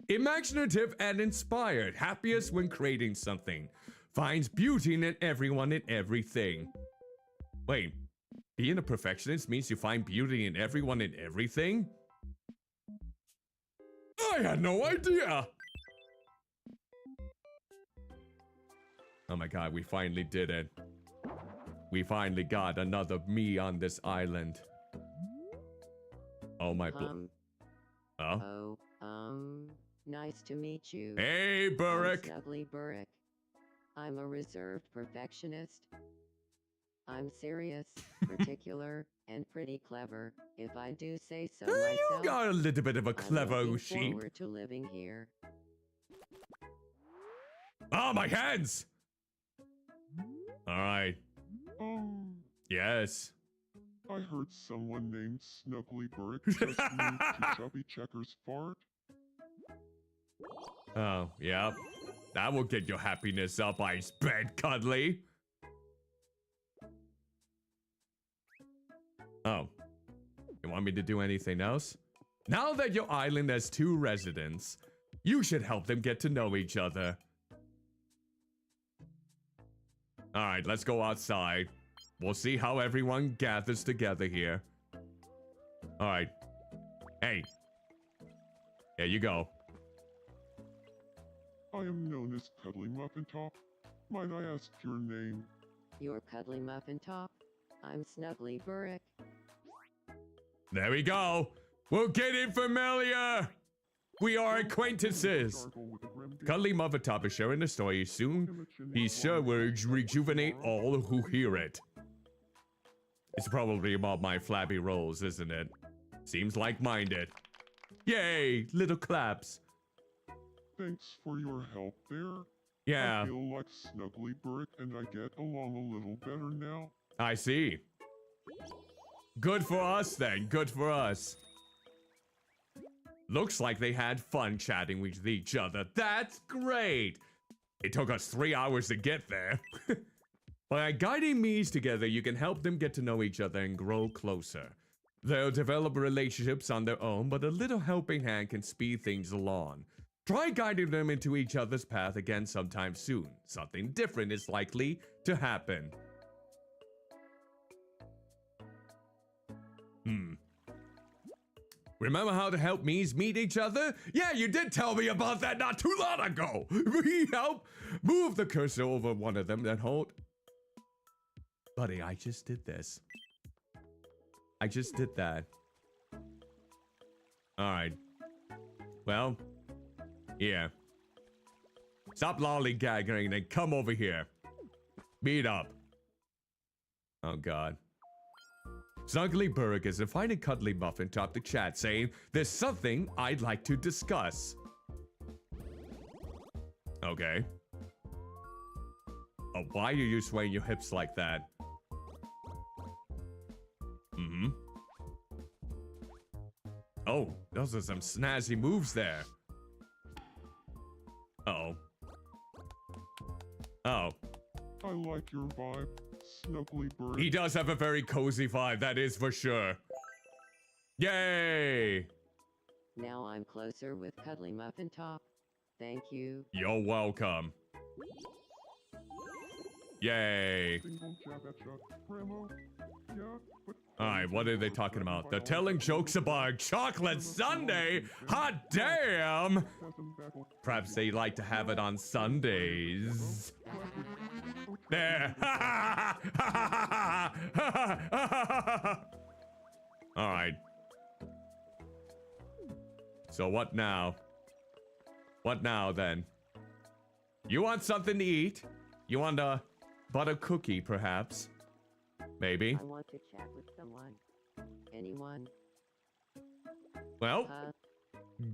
Imaginative and inspired, happiest when creating something. Finds beauty in everyone and everything. Wait, being a perfectionist means you find beauty in everyone and everything? I had no idea! Oh my god, we finally did it. We finally got another me on this island. Oh my Oh, nice to meet you. Hey, Burrick! I'm Snuggly Burrick. I'm a reserved perfectionist. I'm serious, particular, and pretty clever, if I do say so myself. You got a little bit of a I'm clever looking sheep. forward to living here. Oh, my hands! Alright. Yes. I heard someone named Snuggly Burrick just moved to Chubby Checker's fart. Oh, yeah. That will get your happiness up, I bet, Cuddly. Oh. You want me to do anything else? Now that your island has 2 residents, you should help them get to know each other. Alright, let's go outside. We'll see how everyone gathers together here. Alright. Hey. There you go. I am known as Cuddlymuffintop. Might I ask your name? You're Cuddlymuffintop. I'm Snuggly Burrick. There we go. We're getting familiar. We are acquaintances. Cuddlymuffintop is sharing the story soon. He's sure will rejuvenate all who hear it. It's probably about my flabby rolls, isn't it? Seems like-minded. Yay, little claps. Thanks for your help there. Yeah. I feel like Snuggly Burrick and I get along a little better now. I see. Good for us then, good for us. Looks like they had fun chatting with each other. That's great. It took us 3 hours to get there. By guiding Mies together, you can help them get to know each other and grow closer. They'll develop relationships on their own, but a little helping hand can speed things along. Try guiding them into each other's path again sometime soon. Something different is likely to happen. Remember how to help Mies meet each other? Yeah, you did tell me about that not too long ago. We help move the cursor over one of them, then hold. Buddy, I just did this. I just did that. Alright. Well, yeah. Stop lollygagging and come over here. Meet up. Oh god. Snugglyburg is inviting Cuddlymuffintop to chat, saying, "There's something I'd like to discuss." Okay. Oh, why are you swaying your hips like that? Oh, those are some snazzy moves there. Uh-oh. Oh. I like your vibe, Snugglyburg. He does have a very cozy vibe, that is for sure. Yay! Now I'm closer with Cuddlymuffintop. Thank you. You're welcome. Yay! Alright, what are they talking about? They're telling jokes about chocolate sundae? Hot damn! Perhaps they like to have it on Sundays. There! Alright. So what now? What now then? You want something to eat? You want a butter cookie, perhaps? Maybe. I want to chat with someone. Anyone? Well,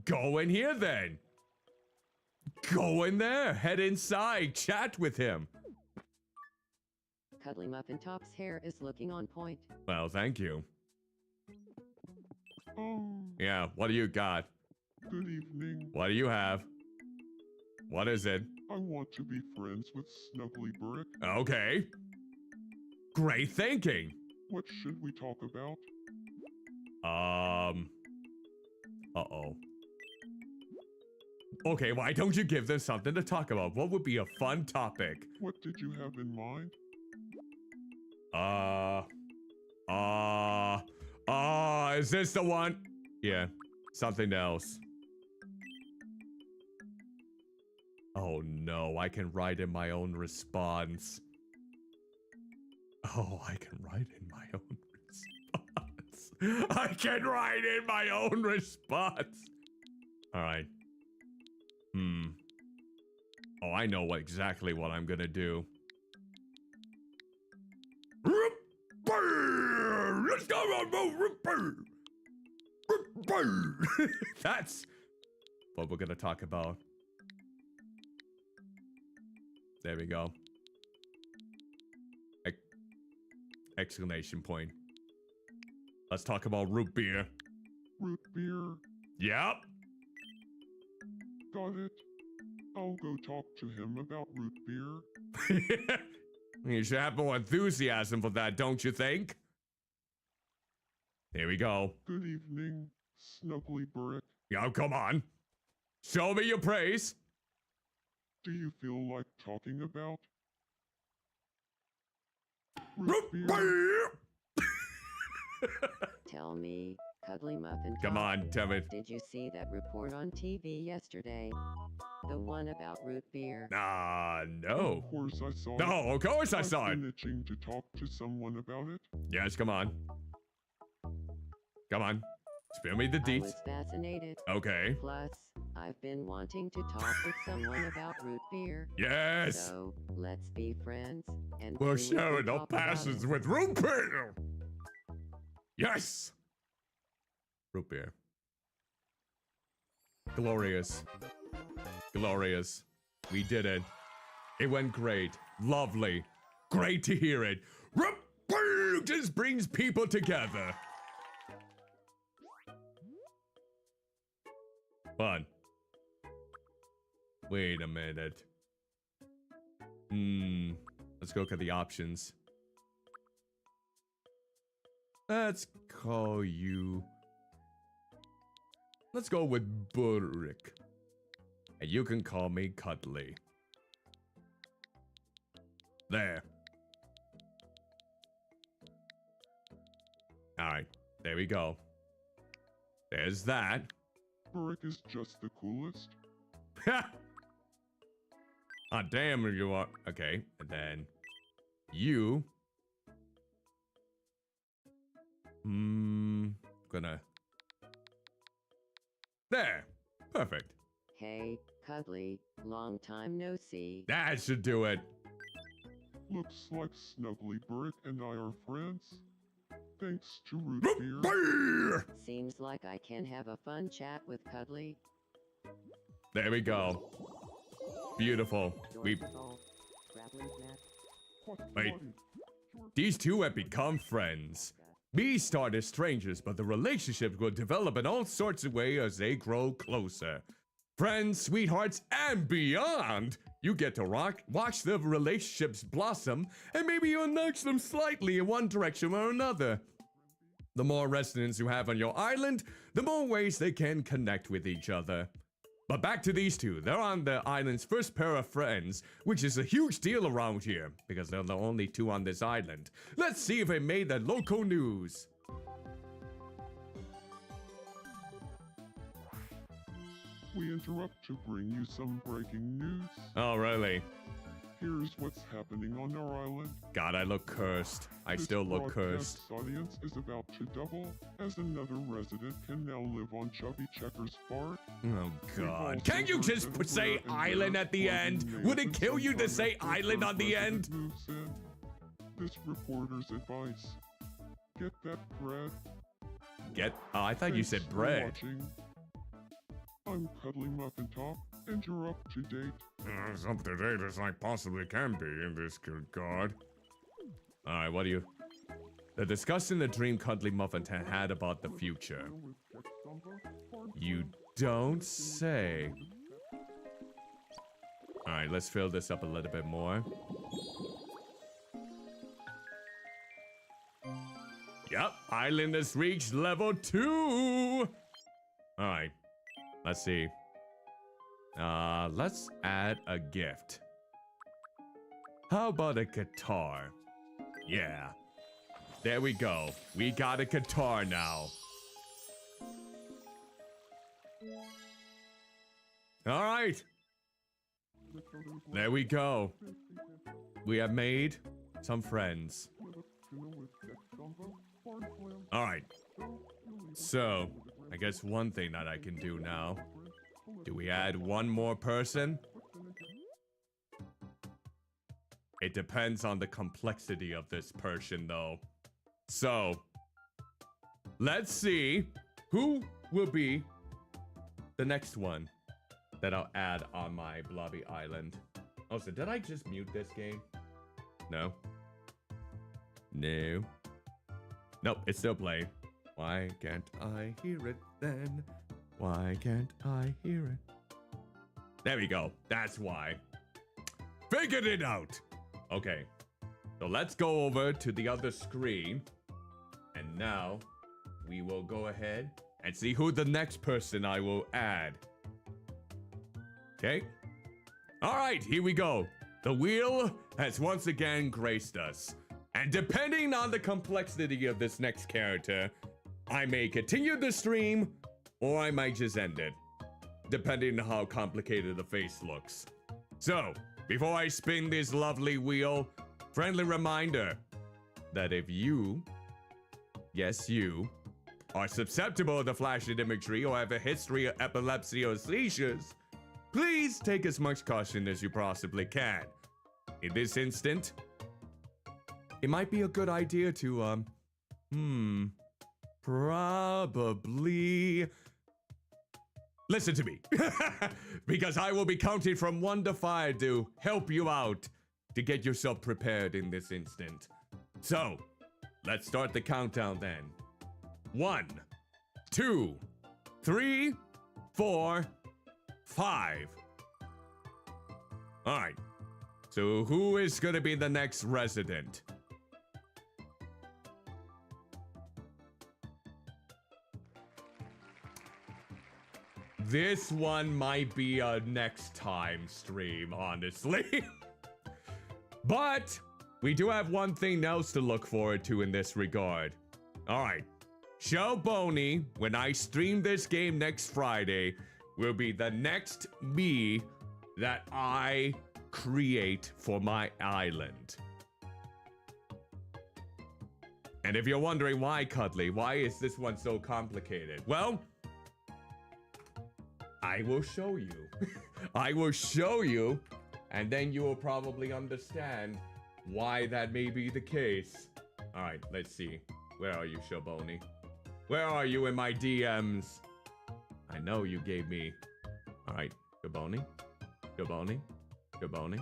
go in here then. Go in there. Head inside. Chat with him. Cuddlymuffintop's hair is looking on point. Well, thank you. Oh, Yeah, what do you got? good evening. What do you have? What is it? I want to be friends with Snugglyburg. Okay. Great thinking. What should we talk about? Uh-oh. Okay, why don't you give them something to talk about? What would be a fun topic? What did you have in mind? Is this the one? Yeah, something else. Oh no, I can write in my own response. Oh, I can write in my own response. I can write in my own response. All right. Oh, I know exactly what I'm gonna do. Let's go on, That's what we're gonna talk about. There we go. Exclamation point. Let's talk about root beer. Root beer. Yep. Got it. I'll go talk to him about root beer. You should have more enthusiasm for that, don't you think? Here we go. Good evening, Snugglyburg. Yo, come on. Show me your praise. Do you feel like talking about root beer? Tell me, Cuddlymuffintop. Come on, tell me. Did you see that report on TV yesterday? The one about root beer. No. Of course I saw it. No, of course I saw it. I've been itching to talk to someone about it. Yes, come on. Come on. Spill me the I deets. was fascinated. Okay. Plus, I've been wanting to talk with someone about root beer. Yes. So, let's be friends and We're see what we sharing our talk about passions it. with root beer. Yes. Root beer. Glorious. Glorious. We did it. It went great. Lovely. Great to hear it. Root beer just brings people together. Fun. Wait a minute. Let's go look at the options. Let's call you... Let's go with Burrick. And you can call me Cuddly. There. Alright, there we go. There's that. Brick is just the coolest. Ha! Ah, damn, you are. Okay, and then you. Gonna. There. Perfect. Hey, Cuddly, long time no see. That should do it. Looks like Snuggly Brick and I are friends. Thanks to root beer. Seems like I can have a fun chat with Cuddly. There we go. Beautiful. We. Wait. These two have become friends. We start as strangers, but the relationships will develop in all sorts of ways as they grow closer. Friends, sweethearts, and beyond. You get to watch the relationships blossom, and maybe you'll nudge them slightly in one direction or another. The more residents you have on your island, the more ways they can connect with each other. But back to these two. They're on the island's first pair of friends, which is a huge deal around here, because they're the only two on this island. Let's see if it made the local news. We interrupt to bring you some breaking news. Oh, really? Here's what's happening on our island. God, I look cursed. I still look cursed. This audience is about to double, as another resident can now live on Chubby Checker's fart. Oh, God. Can't you just say island at the end? Would it kill you to say island on the end? This reporter's advice. Get that bread. Get? Oh, I thought you said bread. I'm Cuddlymuffintop, and you're up to date. As up to date as I possibly can be in this good God. Alright, what do you... They're discussing the dream Cuddlymuffintop had about the future. You don't say. Alright, let's fill this up a little bit more. Yep, island has reached level 2! Alright. Let's see. Let's add a gift. How about a guitar? Yeah. There we go. We got a guitar now. All right. There we go. We have made some friends. All right. So, I guess one thing that I can do now. Do we add one more person? It depends on the complexity of this person, though. So, let's see who will be the next one that I'll add on my Blobby Island. Oh, so did I just mute this game? No. No. Nope, it's still playing. Why can't I hear it then? Why can't I hear it? There we go. That's why. Figured it out. Okay. So let's go over to the other screen. And now we will go ahead and see who the next person I will add. Okay. All right, here we go. The wheel has once again graced us. And depending on the complexity of this next character, I may continue the stream, or I might just end it, depending on how complicated the face looks. So, before I spin this lovely wheel, friendly reminder that if you, yes you, are susceptible to flashing imagery or have a history of epilepsy or seizures, please take as much caution as you possibly can. In this instant, it might be a good idea to, probably listen to me. Because I will be counting from 1 to 5 to help you out to get yourself prepared in this instant. So, let's start the countdown then. 1, 2, 3, 4, 5. All right. So who is gonna be the next resident? This one might be a next time stream, honestly. But we do have one thing else to look forward to in this regard. All right. Show Boney, when I stream this game next Friday, will be the next me that I create for my island. And if you're wondering why, Cuddly, why is this one so complicated? Well, I will show you. I will show you, and then you will probably understand why that may be the case. All right, let's see. Where are you, Shoboni? Where are you in my DMs? I know you gave me. All right, Shoboni, Shoboni, Shoboni,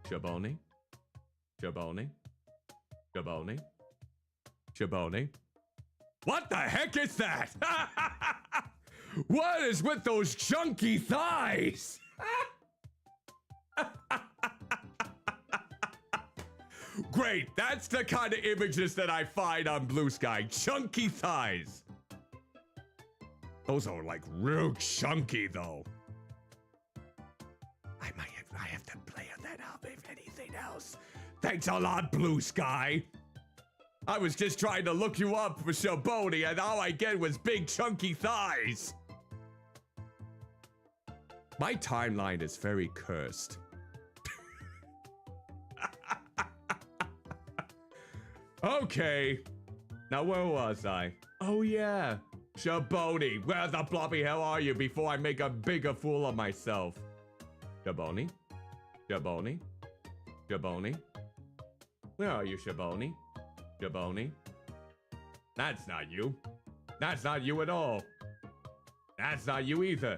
Shoboni, Shoboni, Shoboni, Shoboni. What the heck is that? What is with those chunky thighs? Great, that's the kind of images that I find on Blue Sky. Chunky thighs. Those are like real chunky though. I have to play that up if anything else. Thanks a lot, Blue Sky. I was just trying to look you up for Shoboni and all I get was big chunky thighs. My timeline is very cursed. Okay. Now where was I? Oh yeah. Shoboni, where the Blobby hell are you before I make a bigger fool of myself? Shoboni? Shoboni? Shoboni? Where are you, Shoboni? Shoboni? That's not you. That's not you at all. That's not you either.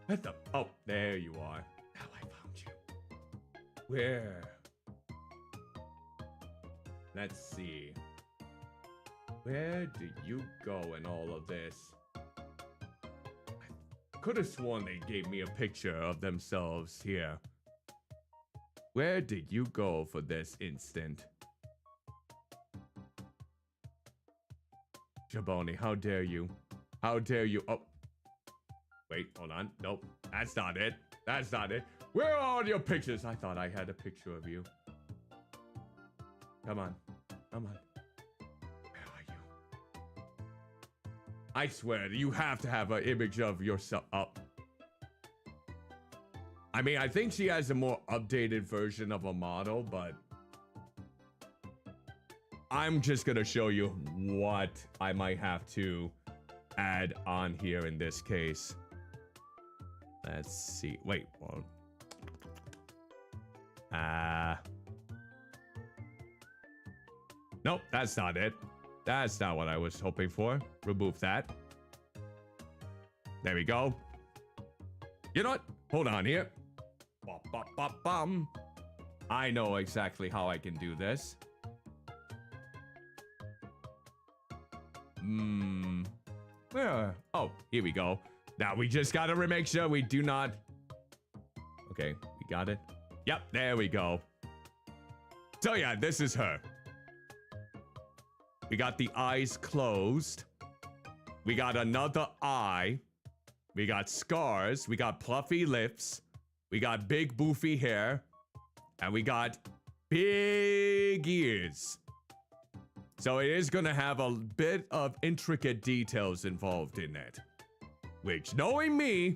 What the? Oh, there you are. Now I found you. Where? Let's see. Where do you go in all of this? I could have sworn they gave me a picture of themselves here. Where did you go for this instant? Shoboni, how dare you? How dare you? Oh. Wait, hold on. Nope, that's not it. That's not it. Where are all your pictures? I thought I had a picture of you. Come on. Come on. Where are you? I swear, you have to have an image of yourself up. I mean, I think she has a more updated version of a model, but I'm just gonna show you what I might have to add on here in this case. Let's see. Wait. Well, nope, that's not it. That's not what I was hoping for. Remove that. There we go. You know what? Hold on here. Bop, bop, bop, bum. I know exactly how I can do this. Where? Oh, here we go. Now we just gotta make sure we do not. Okay, we got it. Yep, there we go. So yeah, this is her. We got the eyes closed. We got another eye. We got scars. We got puffy lips. We got big boofy hair. And we got big ears. So it is gonna have a bit of intricate details involved in it. Which, knowing me,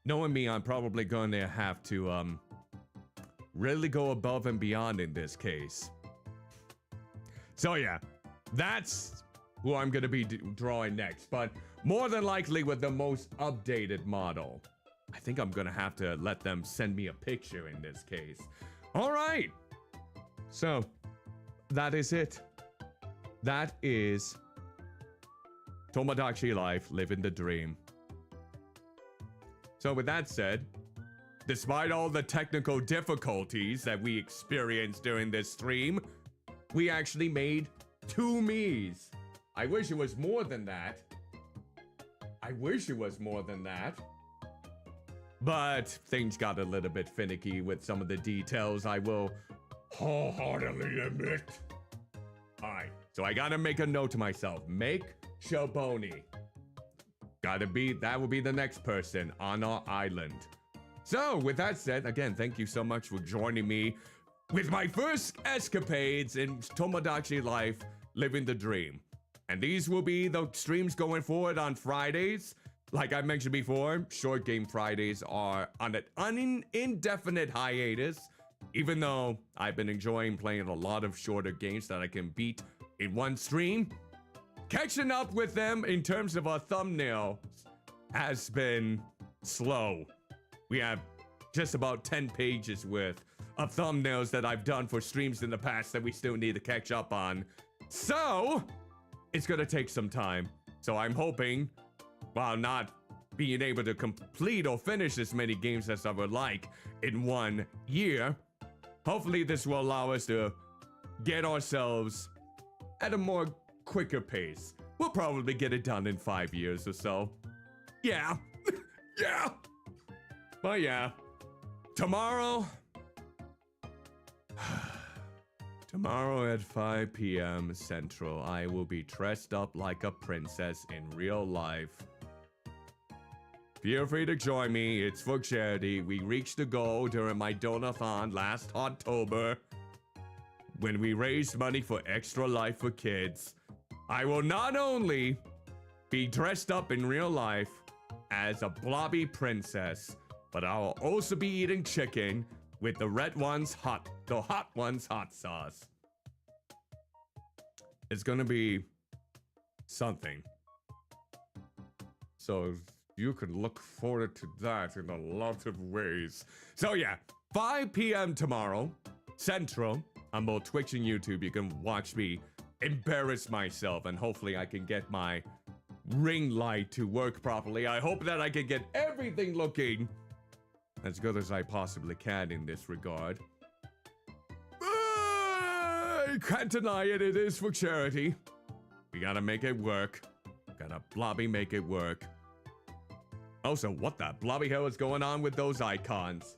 I'm probably gonna have to, really go above and beyond in this case. So yeah, that's who I'm gonna be drawing next, but more than likely with the most updated model. I think I'm gonna have to let them send me a picture in this case. All right, so that is it. That is Tomodachi Life, living the dream. So with that said, despite all the technical difficulties that we experienced during this stream, we actually made 2 me's. I wish it was more than that. I wish it was more than that. but things got a little bit finicky with some of the details, I will wholeheartedly admit. Alright, so I gotta make a note to myself. Make Shaboni. That will be the next person on our island. So, with that said, again, thank you so much for joining me with my first escapades in Tomodachi life, living the dream. And these will be the streams going forward on Fridays. Like I mentioned before, short game Fridays are on an indefinite hiatus, even though I've been enjoying playing a lot of shorter games that I can beat in one stream. Catching up with them in terms of our thumbnail has been slow. We have just about 10 pages worth of thumbnails that I've done for streams in the past that we still need to catch up on. So, it's gonna take some time. So I'm hoping, while not being able to complete or finish as many games as I would like in 1 year, hopefully this will allow us to get ourselves at a more quicker pace. We'll probably get it done in 5 years or so. Yeah. Yeah. But yeah. Tomorrow at 5 p.m. Central, I will be dressed up like a princess in real life. Feel free to join me. It's for charity. We reached the goal during my donathon last October when we raised money for Extra Life for Kids. I will not only be dressed up in real life as a blobby princess, but I will also be eating chicken with the hot ones hot sauce. It's gonna be something. So you can look forward to that in a lot of ways. So yeah, 5 p.m. tomorrow, Central, on both Twitch and YouTube. You can watch me embarrass myself, and hopefully I can get my ring light to work properly. I hope that I can get everything looking as good as I possibly can in this regard. I can't deny it, it is for charity. We gotta make it work. Gotta Blobby make it work. Also, what the Blobby hell is going on with those icons?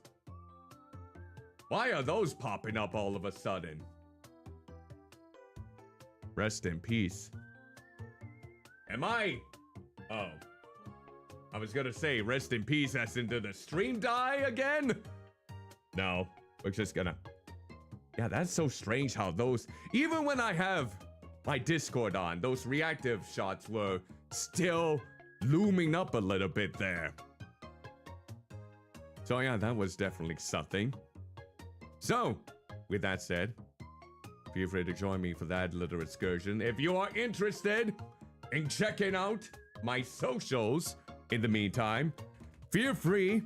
Why are those popping up all of a sudden? Rest in peace. Am I? Oh. I was gonna say rest in peace as into the stream die again? No, we're just gonna... Yeah, that's so strange how those... Even when I have my Discord on, those reactive shots were still looming up a little bit there. So yeah, that was definitely something. So, with that said, feel free to join me for that little excursion. If you are interested in checking out my socials in the meantime, feel free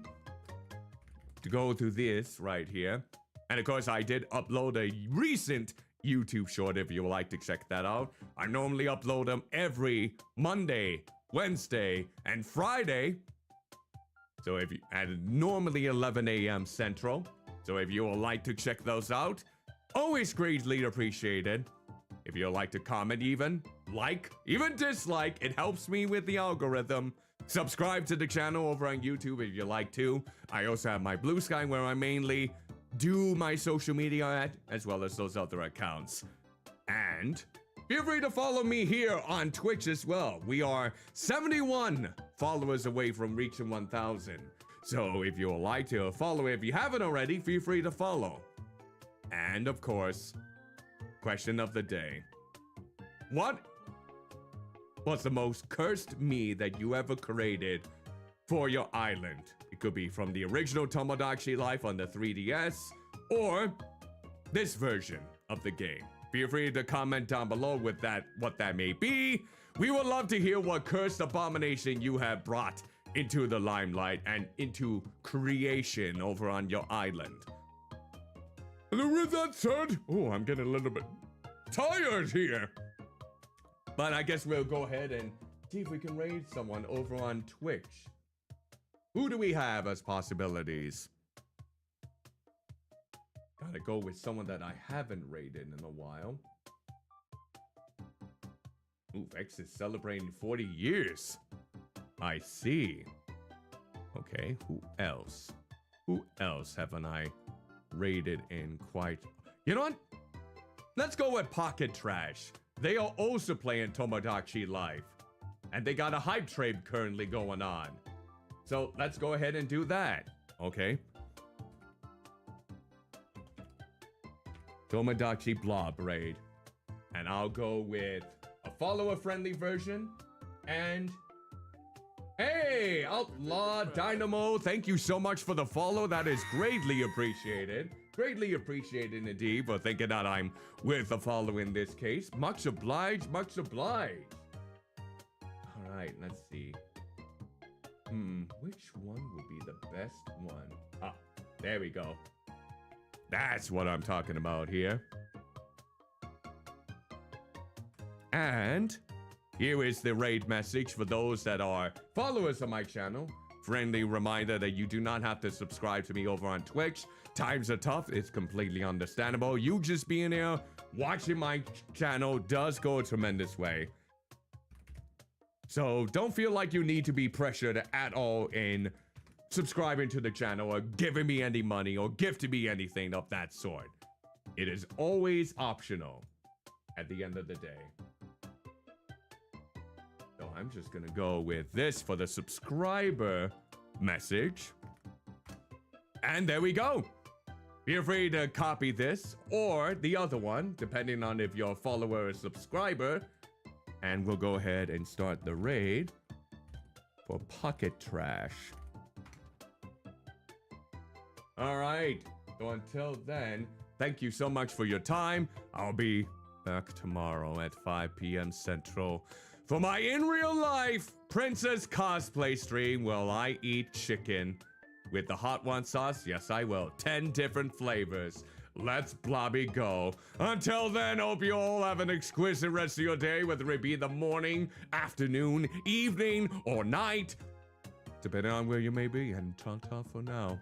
to go through this right here. And of course, I did upload a recent YouTube short if you would like to check that out. I normally upload them every Monday, Wednesday, and Friday. So if you, at normally 11 a.m. Central. So if you would like to check those out, always greatly appreciated. If you'd like to comment, even dislike, it helps me with the algorithm. Subscribe to the channel over on YouTube if you like to. I also have my Blue Sky where I mainly do my social media at, as well as those other accounts. And feel free to follow me here on Twitch as well. We are 71 followers away from reaching 1,000. So if you would like to follow, if you haven't already, feel free to follow. And of course, question of the day. What was the most cursed me that you ever created for your island? It could be from the original Tomodachi life on the 3DS, or this version of the game. Feel free to comment down below with that, what that may be. We would love to hear what cursed abomination you have brought into the limelight and into creation over on your island. And with that said, oh, I'm getting a little bit tired here. But I guess we'll go ahead and see if we can raid someone over on Twitch. Who do we have as possibilities? Gotta go with someone that I haven't raided in a while. Ooh, Vex is celebrating 40 years. I see. Okay, who else? Who else haven't I rated in quite... You know what? Let's go with Pocket Trash. They are also playing Tomodachi Life. And they got a hype trade currently going on. So let's go ahead and do that. Okay. Tomodachi Blob raid. And I'll go with a follower-friendly version. And... Hey, Outlaw Dynamo, thank you so much for the follow. That is greatly appreciated. Greatly appreciated indeed for thinking that I'm with a follow in this case. Much obliged, much obliged. All right, let's see. Which one will be the best one? Ah, there we go. That's what I'm talking about here. And here is the raid message for those that are followers of my channel. Friendly reminder that you do not have to subscribe to me over on Twitch. Times are tough. It's completely understandable. You just being here, watching my channel does go a tremendous way. So don't feel like you need to be pressured at all in subscribing to the channel or giving me any money or gifting me anything of that sort. It is always optional at the end of the day. So I'm just gonna go with this for the subscriber message. And there we go. Feel free to copy this or the other one, depending on if you're a follower or subscriber. And we'll go ahead and start the raid for Pocket Trash. All right. So until then, thank you so much for your time. I'll be back tomorrow at 5 p.m. Central for my in real life princess cosplay stream. Will I eat chicken with the hot one sauce? Yes, I will. 10 different flavors. Let's Blobby go. Until then, hope you all have an exquisite rest of your day, whether it be the morning, afternoon, evening, or night, depending on where you may be. And ta-ta for now.